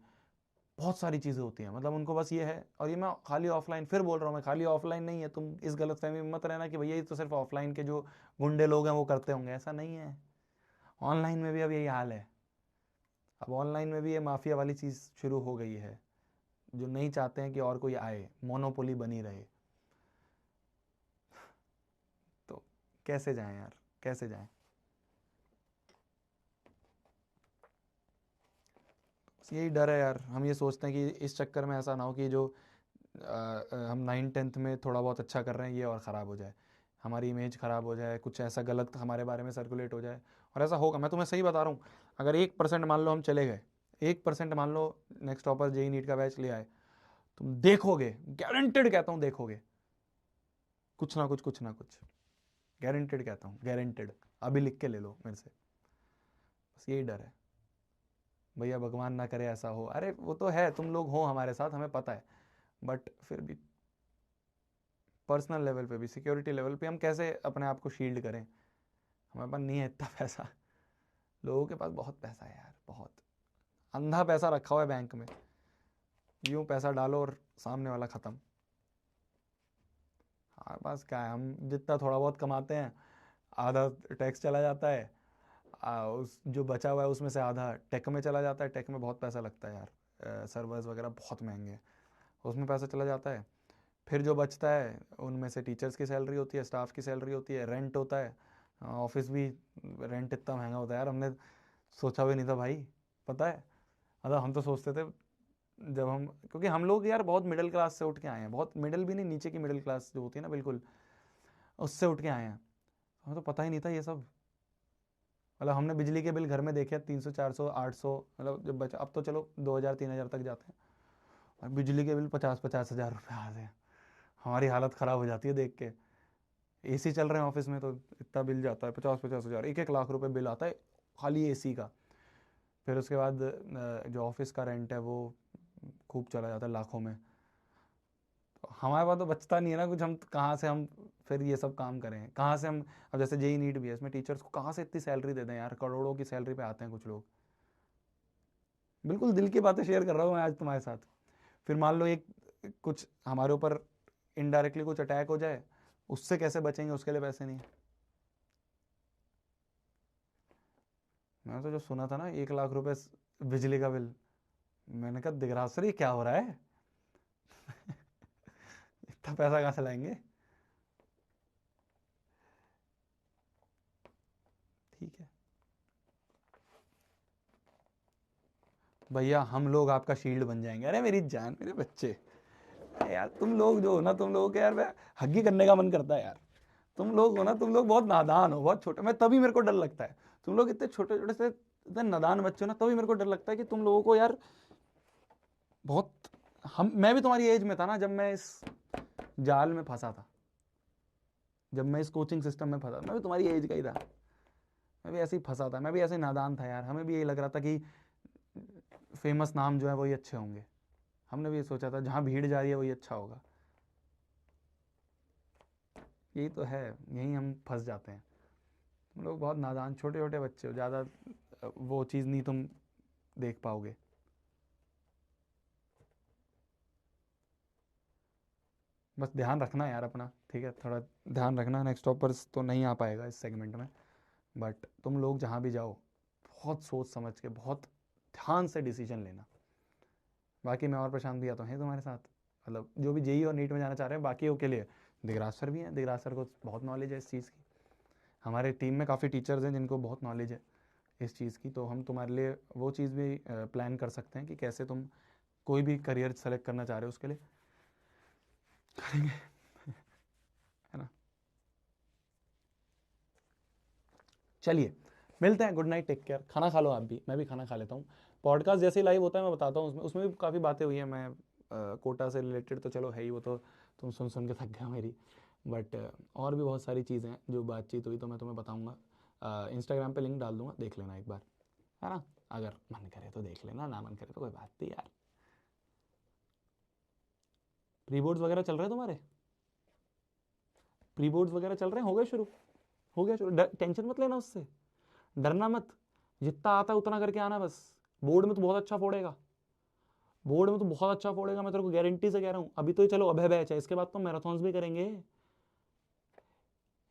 बहुत सारी चीज़ें होती हैं, मतलब उनको बस ये है। और ये मैं खाली ऑफलाइन, फिर बोल रहा हूँ, मैं खाली ऑफलाइन नहीं है, तुम इस गलत फहमी में मत रहना कि भैया ये तो सिर्फ ऑफलाइन के जो गुंडे लोग हैं वो करते होंगे, ऐसा नहीं है, ऑनलाइन में भी अब यही हाल है, अब ऑनलाइन में भी ये माफिया वाली चीज़ शुरू हो गई है, जो नहीं चाहते हैं कि और कोई आए, मोनोपोली बनी रहे। तो कैसे जाएं यार, कैसे जाएं? यही डर है यार। हम ये सोचते हैं कि इस चक्कर में ऐसा ना हो कि जो हम 9th-10th में थोड़ा बहुत अच्छा कर रहे हैं ये और ख़राब हो जाए, हमारी इमेज ख़राब हो जाए, कुछ ऐसा गलत हमारे बारे में सर्कुलेट हो जाए। और ऐसा होगा, मैं तुम्हें सही बता रहा हूँ। अगर 1% मान लो हम चले गए, 1% मान लो नेक्स्ट टॉपर जेई नीट का बैच ले आए, तुम देखोगे, गारंटेड कहता हूँ देखोगे कुछ ना कुछ, गारंटेड कहता हूँ, गारंटेड। अभी लिख के ले लो मेरे से। बस यही डर है भैया, भगवान ना करे ऐसा हो। अरे वो तो है, तुम लोग हो हमारे साथ, हमें पता है, बट फिर भी पर्सनल लेवल पे भी, सिक्योरिटी लेवल पे हम कैसे अपने आप को शील्ड करें? हमारे पास नहीं है इतना पैसा। लोगों के पास बहुत पैसा है यार, बहुत अंधा पैसा रखा हुआ है बैंक में। यूं पैसा डालो और सामने वाला खत्म। हमारे पास क्या है? हम जितना थोड़ा बहुत कमाते हैं, आधा टैक्स चला जाता है, उस जो बचा हुआ है उसमें से आधा टेक में चला जाता है। टेक में बहुत पैसा लगता है यार, सर्वर्स वगैरह बहुत महंगे हैं, उसमें पैसा चला जाता है। फिर जो बचता है उनमें से टीचर्स की सैलरी होती है, स्टाफ की सैलरी होती है, रेंट होता है। ऑफिस भी, रेंट इतना महंगा होता है यार, हमने सोचा भी नहीं था भाई, पता है। मतलब हम तो सोचते थे जब हम, क्योंकि हम लोग यार बहुत मिडिल क्लास से उठ के आए हैं, बहुत मिडिल भी नहीं, नीचे की मिडिल क्लास जो होती है ना बिल्कुल, उससे उठ के आए हैं। हमें तो पता ही नहीं था ये सब। मतलब हमने बिजली के बिल घर में देखे 300 400 800, मतलब जब बचा, अब तो चलो 2000 3000 तक जाते हैं, और बिजली के बिल 50 हजार रुपये आते हैं। हमारी हालत ख़राब हो जाती है देख के। एसी चल रहे हैं ऑफिस में तो इतना बिल जाता है, 50 हजार, 1 लाख रुपए बिल आता है खाली एसी का। फिर उसके बाद जो ऑफिस का रेंट है वो खूब चला जाता है लाखों में। तो हमारे पास तो बचता नहीं है ना कुछ, हम कहाँ से हम फिर ये सब काम करें, कहाँ से हम? अब जैसे जेई नीट भी है, इसमें टीचर्स को कहाँ से इतनी सैलरी दे दें यार? करोड़ों की सैलरी पे आते हैं कुछ लोग। बिल्कुल दिल की बातें शेयर कर रहा हूँ मैं आज तुम्हारे साथ। फिर मान लो एक कुछ हमारे ऊपर इनडायरेक्टली कुछ अटैक हो जाए, उससे कैसे बचेंगे? उसके लिए पैसे नहीं है। मैंने तो जो सुना था ना 1 लाख रुपए बिजली का बिल, मैंने कहा दिगराज सर ये क्या हो रहा है? इतना पैसा कहाँ से लाएंगे? ठीक है भैया, हम लोग आपका शील्ड बन जाएंगे। अरे मेरी जान, मेरे बच्चे, अरे यार तुम लोग जो हो ना, तुम लोगों के यार मैं हग्गी करने का मन करता है यार। तुम लोग हो ना, तुम लोग बहुत नादान हो, बहुत छोटे। मैं तभी मेरे को डर लगता है, तुम लोग इतने छोटे छोटे से इतने नादान बच्चे हो ना, तभी मेरे को डर लगता है कि तुम लोगों को यार बहुत, मैं भी तुम्हारी एज में था ना जब मैं इस जाल में फंसा था, जब मैं इस कोचिंग सिस्टम में फंसा, मैं भी तुम्हारी एज का ही था। मैं भी ऐसे ही फंसा था, मैं भी ऐसे ही नादान था यार। हमें भी यही लग रहा था कि फेमस नाम जो है वही अच्छे होंगे। हमने भी ये सोचा था जहाँ भीड़ जा रही है वही अच्छा होगा। यही तो है, यही हम फंस जाते हैं। तुम लोग बहुत नादान छोटे छोटे बच्चे हो, ज़्यादा वो चीज़ नहीं तुम देख पाओगे। बस ध्यान रखना यार अपना, ठीक है? थोड़ा ध्यान रखना, नेक्स्ट टॉपर्स तो नहीं आ पाएगा इस सेगमेंट में, बट तुम लोग जहाँ भी जाओ बहुत सोच समझ के, बहुत ध्यान से डिसीजन लेना। बाकी मैं और प्रशांत भैया तो हैं तुम्हारे साथ, मतलब जो भी जेई और नीट में जाना चाह रहे हैं बाकियों के लिए। दिगराज सर भी हैं, दिगराज सर को बहुत नॉलेज है इस चीज़ की। हमारे टीम में काफ़ी टीचर्स हैं जिनको बहुत नॉलेज है इस चीज़ की, तो हम तुम्हारे लिए वो चीज़ भी प्लान कर सकते हैं कि कैसे तुम कोई भी करियर सेलेक्ट करना चाह रहे हो उसके लिए करेंगे, है ना? चलिए मिलते हैं, गुड नाइट, टेक केयर। खाना खा लो आप भी, मैं भी खाना खा लेता हूँ। पॉडकास्ट जैसे ही लाइव होता है मैं बताता हूँ, उसमें उसमें भी काफ़ी बातें हुई हैं। मैं कोटा से रिलेटेड तो चलो है ही, वो तो तुम सुन सुन के थक गए हो मेरी, बट और भी बहुत सारी चीज़ें हैं जो बातचीत हुई तो मैं तुम्हें बताऊँगा। इंस्टाग्राम पे लिंक डाल दूंगा, देख लेना एक बार, है ना? अगर मन करे तो देख लेना, ना मन करे तो कोई बात नहीं यार। प्री बोर्ड्स वगैरह चल रहे हैं तुम्हारे? प्री बोर्ड्स वगैरह चल रहे हैं? हो गए शुरू? हो गया शुरू? टेंशन मत लेना उससे, डरना मत। जितना आता है उतना करके आना बस। बोर्ड में तो बहुत अच्छा फोड़ेगा, बोर्ड में तो बहुत अच्छा फोड़ेगा, मैं तेरे को गारंटी से कह रहा हूँ। अभी तो चलो अभय बैच है, इसके बाद तो मैराथन्स भी करेंगे।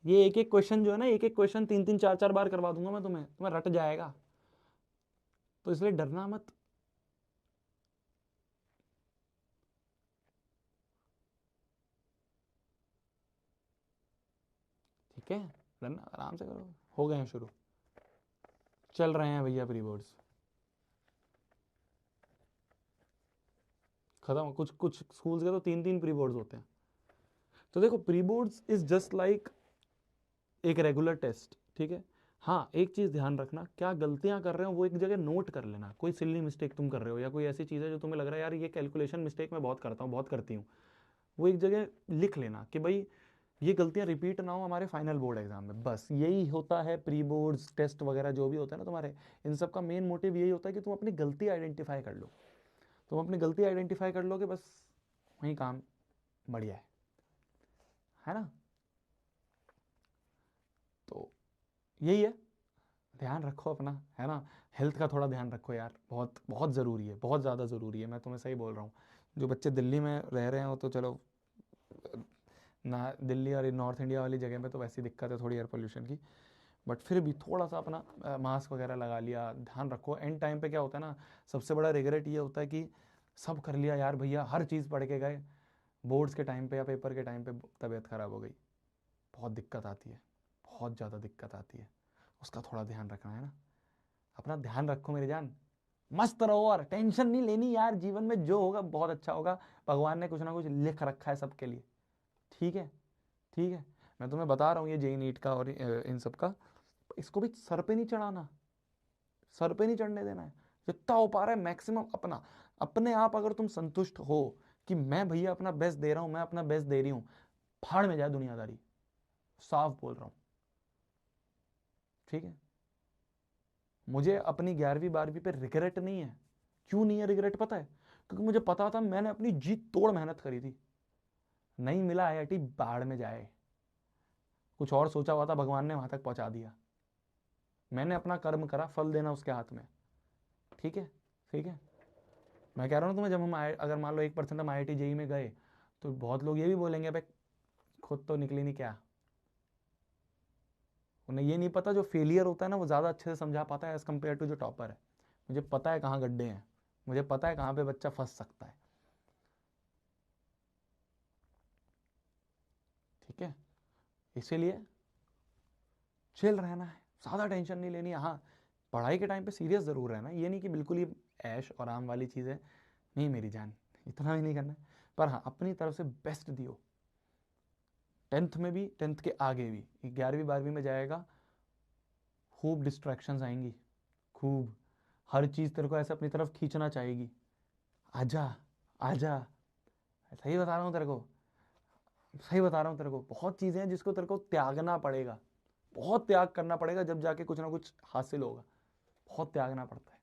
ये एक एक क्वेश्चन जो है ना, एक एक क्वेश्चन 3 3 4 4 बार करवा दूंगा मैं तुम्हें, तुम्हें रट जाएगा। तो इसलिए डरना मत। ओके डन, आराम से करो। हो गए हैं शुरू, चल रहे हैं भैया प्री बोर्ड्स खत्म। कुछ कुछ स्कूल्स के तो 3-3 प्री बोर्ड्स होते हैं। तो देखो pre boards is just like एक रेगुलर टेस्ट, ठीक है। हाँ एक चीज ध्यान रखना, क्या गलतियां कर रहे हो वो एक जगह नोट कर लेना। कोई सिली मिस्टेक तुम कर रहे हो या कोई ऐसी चीज है जो तुम्हें लग रहा है यार ये कैलकुलेशन मिस्टेक मैं बहुत करता हूँ, बहुत करती हूँ, वो एक जगह लिख लेना कि भाई ये गलतियां रिपीट ना हो हमारे फाइनल बोर्ड एग्जाम में। बस यही होता है प्री बोर्ड्स टेस्ट वगैरह जो भी होता है ना तुम्हारे, इन सब का मेन मोटिव यही होता है कि तुम अपनी गलती आइडेंटिफाई कर लो। तुम अपनी गलती आइडेंटिफाई कर लोगे बस वही काम बढ़िया है ना। तो यही है, ध्यान रखो अपना, है ना। हेल्थ का थोड़ा ध्यान रखो यार, बहुत बहुत ज़रूरी है, बहुत ज़्यादा ज़रूरी है। मैं तुम्हें सही बोल रहा हूँ। जो बच्चे दिल्ली में रह रहे हो तो चलो ना, दिल्ली और नॉर्थ इंडिया वाली जगह में तो वैसी दिक्कत है थोड़ी एयर पोल्यूशन की, बट फिर भी थोड़ा सा अपना मास्क वगैरह लगा लिया, ध्यान रखो। एंड टाइम पे क्या होता है ना, सबसे बड़ा रिग्रेट ये होता है कि सब कर लिया यार भैया, हर चीज़ पढ़ के गए, बोर्ड्स के टाइम पे या पेपर के टाइम पे तबीयत ख़राब हो गई, बहुत दिक्कत आती है, बहुत ज़्यादा दिक्कत आती है। उसका थोड़ा ध्यान रखना है ना। अपना ध्यान रखो मेरी जान, मस्त रहो और टेंशन नहीं लेनी यार। जीवन में जो होगा बहुत अच्छा होगा, भगवान ने कुछ ना कुछ लिख रखा है सबके लिए, ठीक है। ठीक है, मैं तुम्हें बता रहा हूँ ये जेई नीट का और इन सब का, इसको भी सर पे नहीं चढ़ाना, सर पे नहीं चढ़ने देना है। जितना हो पा रहा है मैक्सिमम अपना, अपने आप अगर तुम संतुष्ट हो कि मैं भैया अपना बेस्ट दे रहा हूं, मैं अपना बेस्ट दे रही हूं, फाड़ में जाए दुनियादारी, साफ बोल रहा हूं, ठीक है। मुझे अपनी 11वीं 12वीं पे रिग्रेट नहीं है। क्यों नहीं है रिग्रेट पता है? क्योंकि मुझे पता था मैंने अपनी जी तोड़ मेहनत करी थी। नहीं मिला आईआईटी, बाढ़ में जाए। कुछ और सोचा हुआ था, भगवान ने वहां तक पहुंचा दिया। मैंने अपना कर्म करा, फल देना उसके हाथ में, ठीक है। ठीक है, मैं कह रहा हूँ तुम्हें, जब हम अगर मान लो 1% हम IIT जेई में गए तो बहुत लोग ये भी बोलेंगे भाई खुद तो निकली नहीं क्या। उन्हें ये नहीं पता जो फेलियर होता है ना वो ज़्यादा अच्छे से समझा पाता है एज कम्पेयर टू जो टॉपर है। मुझे पता है कहाँ गड्ढे हैं, मुझे पता है कहाँ पे बच्चा फंस सकता है, ठीक है। इसीलिए चिल रहना है, ज़्यादा टेंशन नहीं लेनी है। हाँ पढ़ाई के टाइम पे सीरियस ज़रूर रहना है, ये नहीं कि बिल्कुल ही ऐश और आम वाली चीज़ है, नहीं मेरी जान, इतना भी नहीं करना है। पर हाँ अपनी तरफ से बेस्ट दियो, 10th में भी, 10th के आगे भी, 11वीं 12वीं में जाएगा, खूब डिस्ट्रैक्शंस आएंगी, खूब हर चीज़ तेरे को ऐसे अपनी तरफ खींचना चाहेगी, आजा आजा। सही बता रहा हूँ तेरे को, सही बता रहा हूँ तेरे को, बहुत चीज़ें हैं जिसको तेरे को त्यागना पड़ेगा, बहुत त्याग करना पड़ेगा, जब जाके कुछ ना कुछ हासिल होगा। बहुत त्यागना पड़ता है,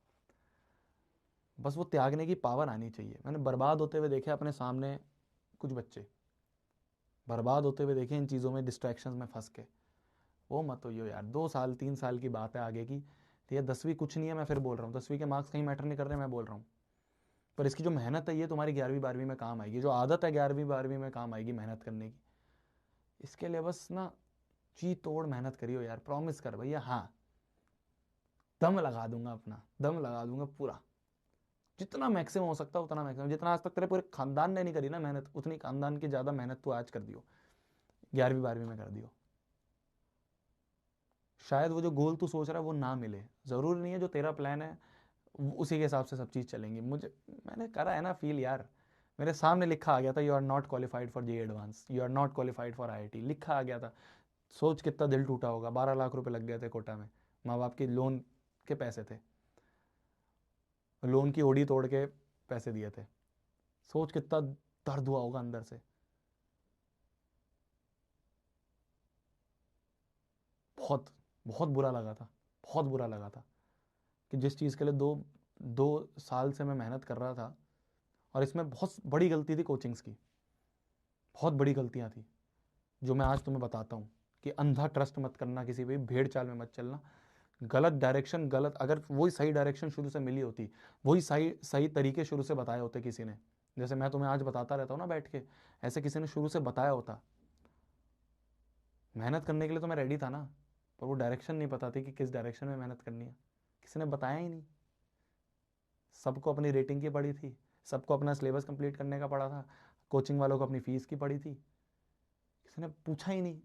बस वो त्यागने की पावर आनी चाहिए। मैंने बर्बाद होते हुए देखे अपने सामने, कुछ बच्चे बर्बाद होते हुए देखे इन चीज़ों में, डिस्ट्रैक्शंस में फंस के। वो मत हो यार, 2 साल 3 साल की बात है आगे की, तो ये 10वीं कुछ नहीं है। मैं फिर बोल रहा हूँ 10वीं के मार्क्स कहीं मैटर नहीं कर रहे, मैं बोल रहा हूँ। पर इसकी जो मेहनत है ये तुम्हारी 11वीं 12वीं में काम आएगी, जो आदत है 11वीं 12वीं में काम आएगी मेहनत करने की। इसके लिए बस ना जी तोड़ मेहनत करियो यार, प्रॉमिस कर भैया, हाँ दम लगा दूंगा, अपना दम लगा दूंगा पूरा, जितना मैक्सिमम हो सकता है उतना मैक्सिमम। जितना आज तक तेरे पूरे खानदान ने नहीं करी ना मेहनत, उतनी खानदान की ज़्यादा मेहनत तू आज कर दियो, 11वीं 12वीं में कर दियो। शायद वो जो गोल तू सोच रहा है वो ना मिले, ज़रूरी नहीं है जो तेरा प्लान है उसी के हिसाब से सब चीज़ चलेंगी। मैंने करा है ना फील यार, मेरे सामने लिखा आ गया था, you are not qualified for JEE advance, you are not qualified for IIT, लिखा आ गया था। सोच कितना दिल टूटा होगा, 12 लाख रुपए लग गए थे कोटा में, माँ बाप की लोन के पैसे थे, लोन की ओडी तोड़ के पैसे दिए थे। सोच कितना दर्द हुआ होगा अंदर से, बहुत बहुत बुरा लगा था, बहुत बुरा लगा था कि जिस चीज़ के लिए 2 साल से मैं मेहनत कर रहा था, और इसमें बहुत बड़ी गलती थी कोचिंग्स की, बहुत बड़ी गलतियां थी जो मैं आज तुम्हें बताता हूँ। कि अंधा ट्रस्ट मत करना किसी पे, भेड़ चाल में मत चलना, गलत डायरेक्शन, गलत, अगर वही सही डायरेक्शन शुरू से मिली होती, वही सही सही तरीके शुरू से बताए होते किसी ने, जैसे मैं तुम्हें आज बताता रहता हूँ ना बैठ के, ऐसे किसी ने शुरू से बताया होता, मेहनत करने के लिए तो मैं रेडी था ना, पर वो डायरेक्शन नहीं पता थी कि किस डायरेक्शन में मेहनत करनी है, किसी ने बताया ही नहीं। सबको अपनी रेटिंग की पड़ी थी, सबको अपना सिलेबस कंप्लीट करने का पड़ा था, कोचिंग वालों को अपनी फीस की पड़ी थी, किसी ने पूछा ही नहीं।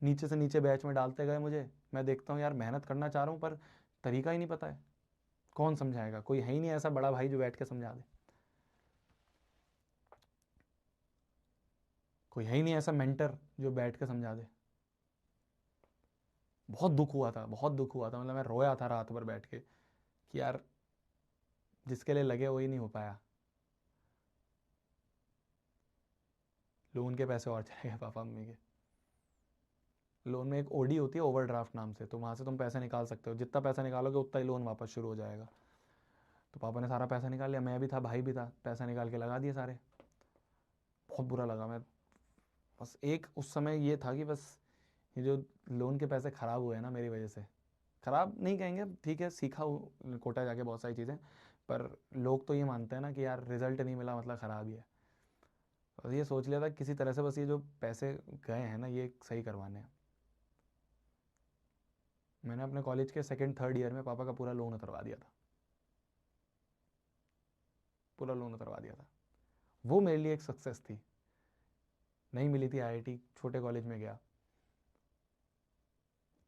नीचे से नीचे बैच में डालते गए मुझे। मैं देखता हूँ यार मेहनत करना चाह रहा हूँ पर तरीका ही नहीं पता है। कौन समझाएगा? कोई है ही नहीं ऐसा बड़ा भाई जो बैठ के समझा दे। कोई है ही नहीं ऐसा मेंटर जो बैठ के समझा दे। बहुत दुख हुआ था, बहुत दुख हुआ था। मतलब मैं रोया था रात भर बैठ के कि यार जिसके लिए लगे वही नहीं हो पाया। लोन के पैसे और चले गए पापा मम्मी के। लोन में एक ओडी होती है, ओवरड्राफ्ट नाम से, तो वहाँ से तुम पैसे निकाल सकते हो। जितना पैसा निकालोगे उतना ही लोन वापस शुरू हो जाएगा। तो पापा ने सारा पैसा निकाल लिया, मैं भी था, भाई भी था, पैसा निकाल के लगा दिए सारे। बहुत बुरा लगा। मैं बस एक उस समय ये था कि बस ये जो लोन के पैसे ख़राब हुए ना मेरी वजह से, ख़राब नहीं कहेंगे, ठीक है, सीखा कोटा जाके बहुत सारी चीज़ें, पर लोग तो ये मानते हैं ना कि यार रिजल्ट नहीं मिला मतलब ख़राब ही है। और ये सोच लिया था किसी तरह से बस ये जो पैसे गए हैं ना ये सही करवाने हैं। मैंने अपने कॉलेज के सेकंड थर्ड ईयर में पापा का पूरा लोन उतरवा दिया था, पूरा लोन उतरवा दिया था। वो मेरे लिए एक सक्सेस थी। नहीं मिली थी आईआईटी, छोटे कॉलेज में गया,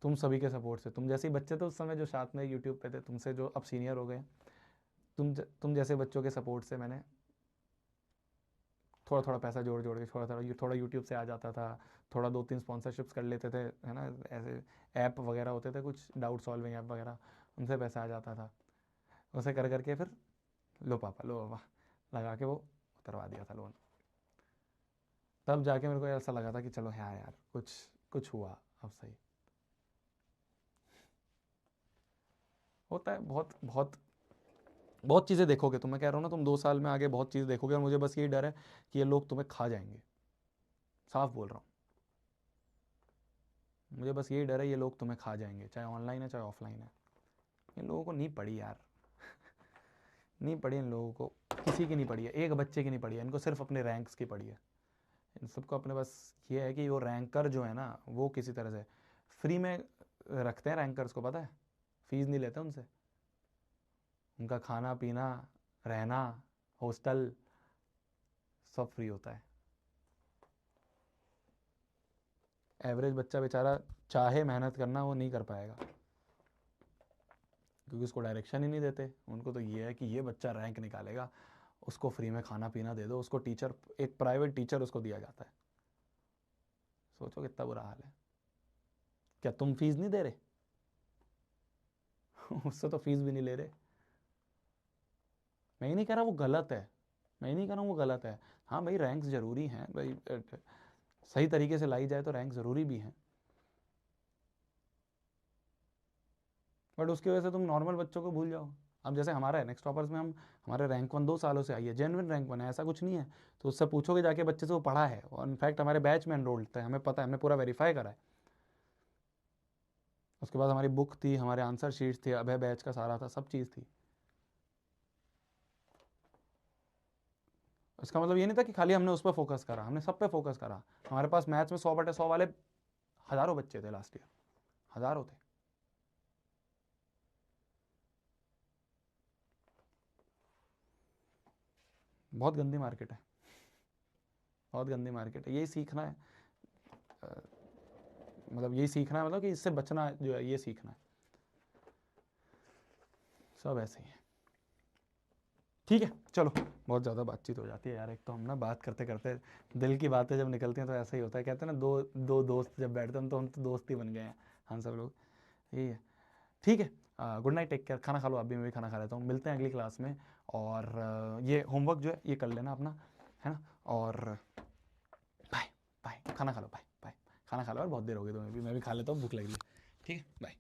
तुम सभी के सपोर्ट से। तुम जैसे ही बच्चे थे उस समय जो साथ में यूट्यूब पे थे, तुमसे जो अब सीनियर हो गए, तुम जैसे बच्चों के सपोर्ट से मैंने थोड़ा थोड़ा पैसा जोड़ जोड़ के थोड़ा यूट्यूब से आ जाता था, थोड़ा 2-3 स्पॉन्सरशिप्स कर लेते थे, है ना, ऐसे ऐप वगैरह होते थे कुछ डाउट सॉल्विंग ऐप वगैरह, उनसे पैसा आ जाता था। उसे कर करके फिर लो पापा लगा के वो उतरवा दिया था लोन। तब जाके मेरे को ऐसा लगा था कि चलो हाँ यार कुछ कुछ हुआ अब सही। होता है बहुत बहुत बहुत चीज़ें देखोगे तुम, मैं कह रहा हूँ ना, तुम 2 साल में आगे बहुत चीज़ देखोगे। और मुझे बस यही डर है कि ये लोग तुम्हें खा जाएंगे, साफ बोल रहा हूँ। मुझे बस यही डर है ये लोग तुम्हें खा जाएंगे, चाहे ऑनलाइन है चाहे ऑफलाइन है। इन लोगों को नहीं पड़ी यार नहीं पड़ी इन लोगों को, किसी की नहीं पड़ी है, एक बच्चे की नहीं पड़ी है, इनको सिर्फ अपने रैंक्स की पड़ी है। इन सबको अपने बस ये है कि वो रैंकर जो है ना वो किसी तरह से फ्री में रखते हैं। रैंकर्स को पता है फीस नहीं लेते उनसे, उनका खाना पीना रहना हॉस्टल सब फ्री होता है। एवरेज बच्चा बेचारा चाहे मेहनत करना वो नहीं कर पाएगा, क्योंकि उसको डायरेक्शन ही नहीं देते। उनको तो ये है कि ये बच्चा रैंक निकालेगा, उसको फ्री में खाना पीना दे दो, उसको टीचर, एक प्राइवेट टीचर उसको दिया जाता है। सोचो कितना बुरा हाल है। क्या तुम फीस नहीं दे रहे उससे तो फीस भी नहीं ले रहे। मैं ही नहीं कह रहा वो गलत है, मैं ही नहीं कह रहा हूँ वो गलत है। हाँ भाई रैंक्स ज़रूरी हैं भाई, सही तरीके से लाई जाए तो रैंक ज़रूरी भी हैं, बट उसकी वजह से तुम नॉर्मल बच्चों को भूल जाओ। अब जैसे हमारा है नेक्स्ट टॉपर्स में, हम हमारे रैंक 1 2 सालों से आई है, जेन्युइन रैंक 1 है, ऐसा कुछ नहीं है। तो उससे पूछोगे जाके बच्चे से, वो पढ़ा है और इनफैक्ट हमारे बैच में एनरोल्ड था, हमें पता है, हमने पूरा वेरीफाई करा है। उसके बाद हमारी बुक थी, हमारे आंसर शीट्स थे, अभय बैच का सारा था, सब चीज़ थी। इसका मतलब ये नहीं था कि खाली हमने उस पर फोकस करा, हमने सब पे फोकस करा। हमारे पास मैथ्स में 100/100 वाले हज़ारों बच्चे थे लास्ट ईयर, हज़ारों थे। बहुत गंदी मार्केट है, बहुत गंदी मार्केट है। यही सीखना है, मतलब यही सीखना है, मतलब कि इससे बचना जो है ये सीखना है। सब ऐसे ही है। ठीक है चलो, बहुत ज़्यादा बातचीत हो जाती है यार। एक तो हम ना बात करते करते दिल की बातें जब निकलती हैं तो ऐसा ही होता है। कहते हैं ना दो दो दोस्त जब बैठते हैं तो हम तो दोस्त ही बन गए हैं, हम सब लोग। यही है। ठीक है, गुड नाइट, टेक केयर, खाना खा लो आप भी, मैं भी खाना खा लेता हूँ। मिलते हैं अगली क्लास में। और ये होमवर्क जो है ये कर लेना अपना, है ना। और बाय बाय, खाना खा लो, बाय बाय, खाना खा लो। और बहुत देर हो गई तो मैं भी खा लेता हूँ, भूख लगी है। ठीक है, बाय।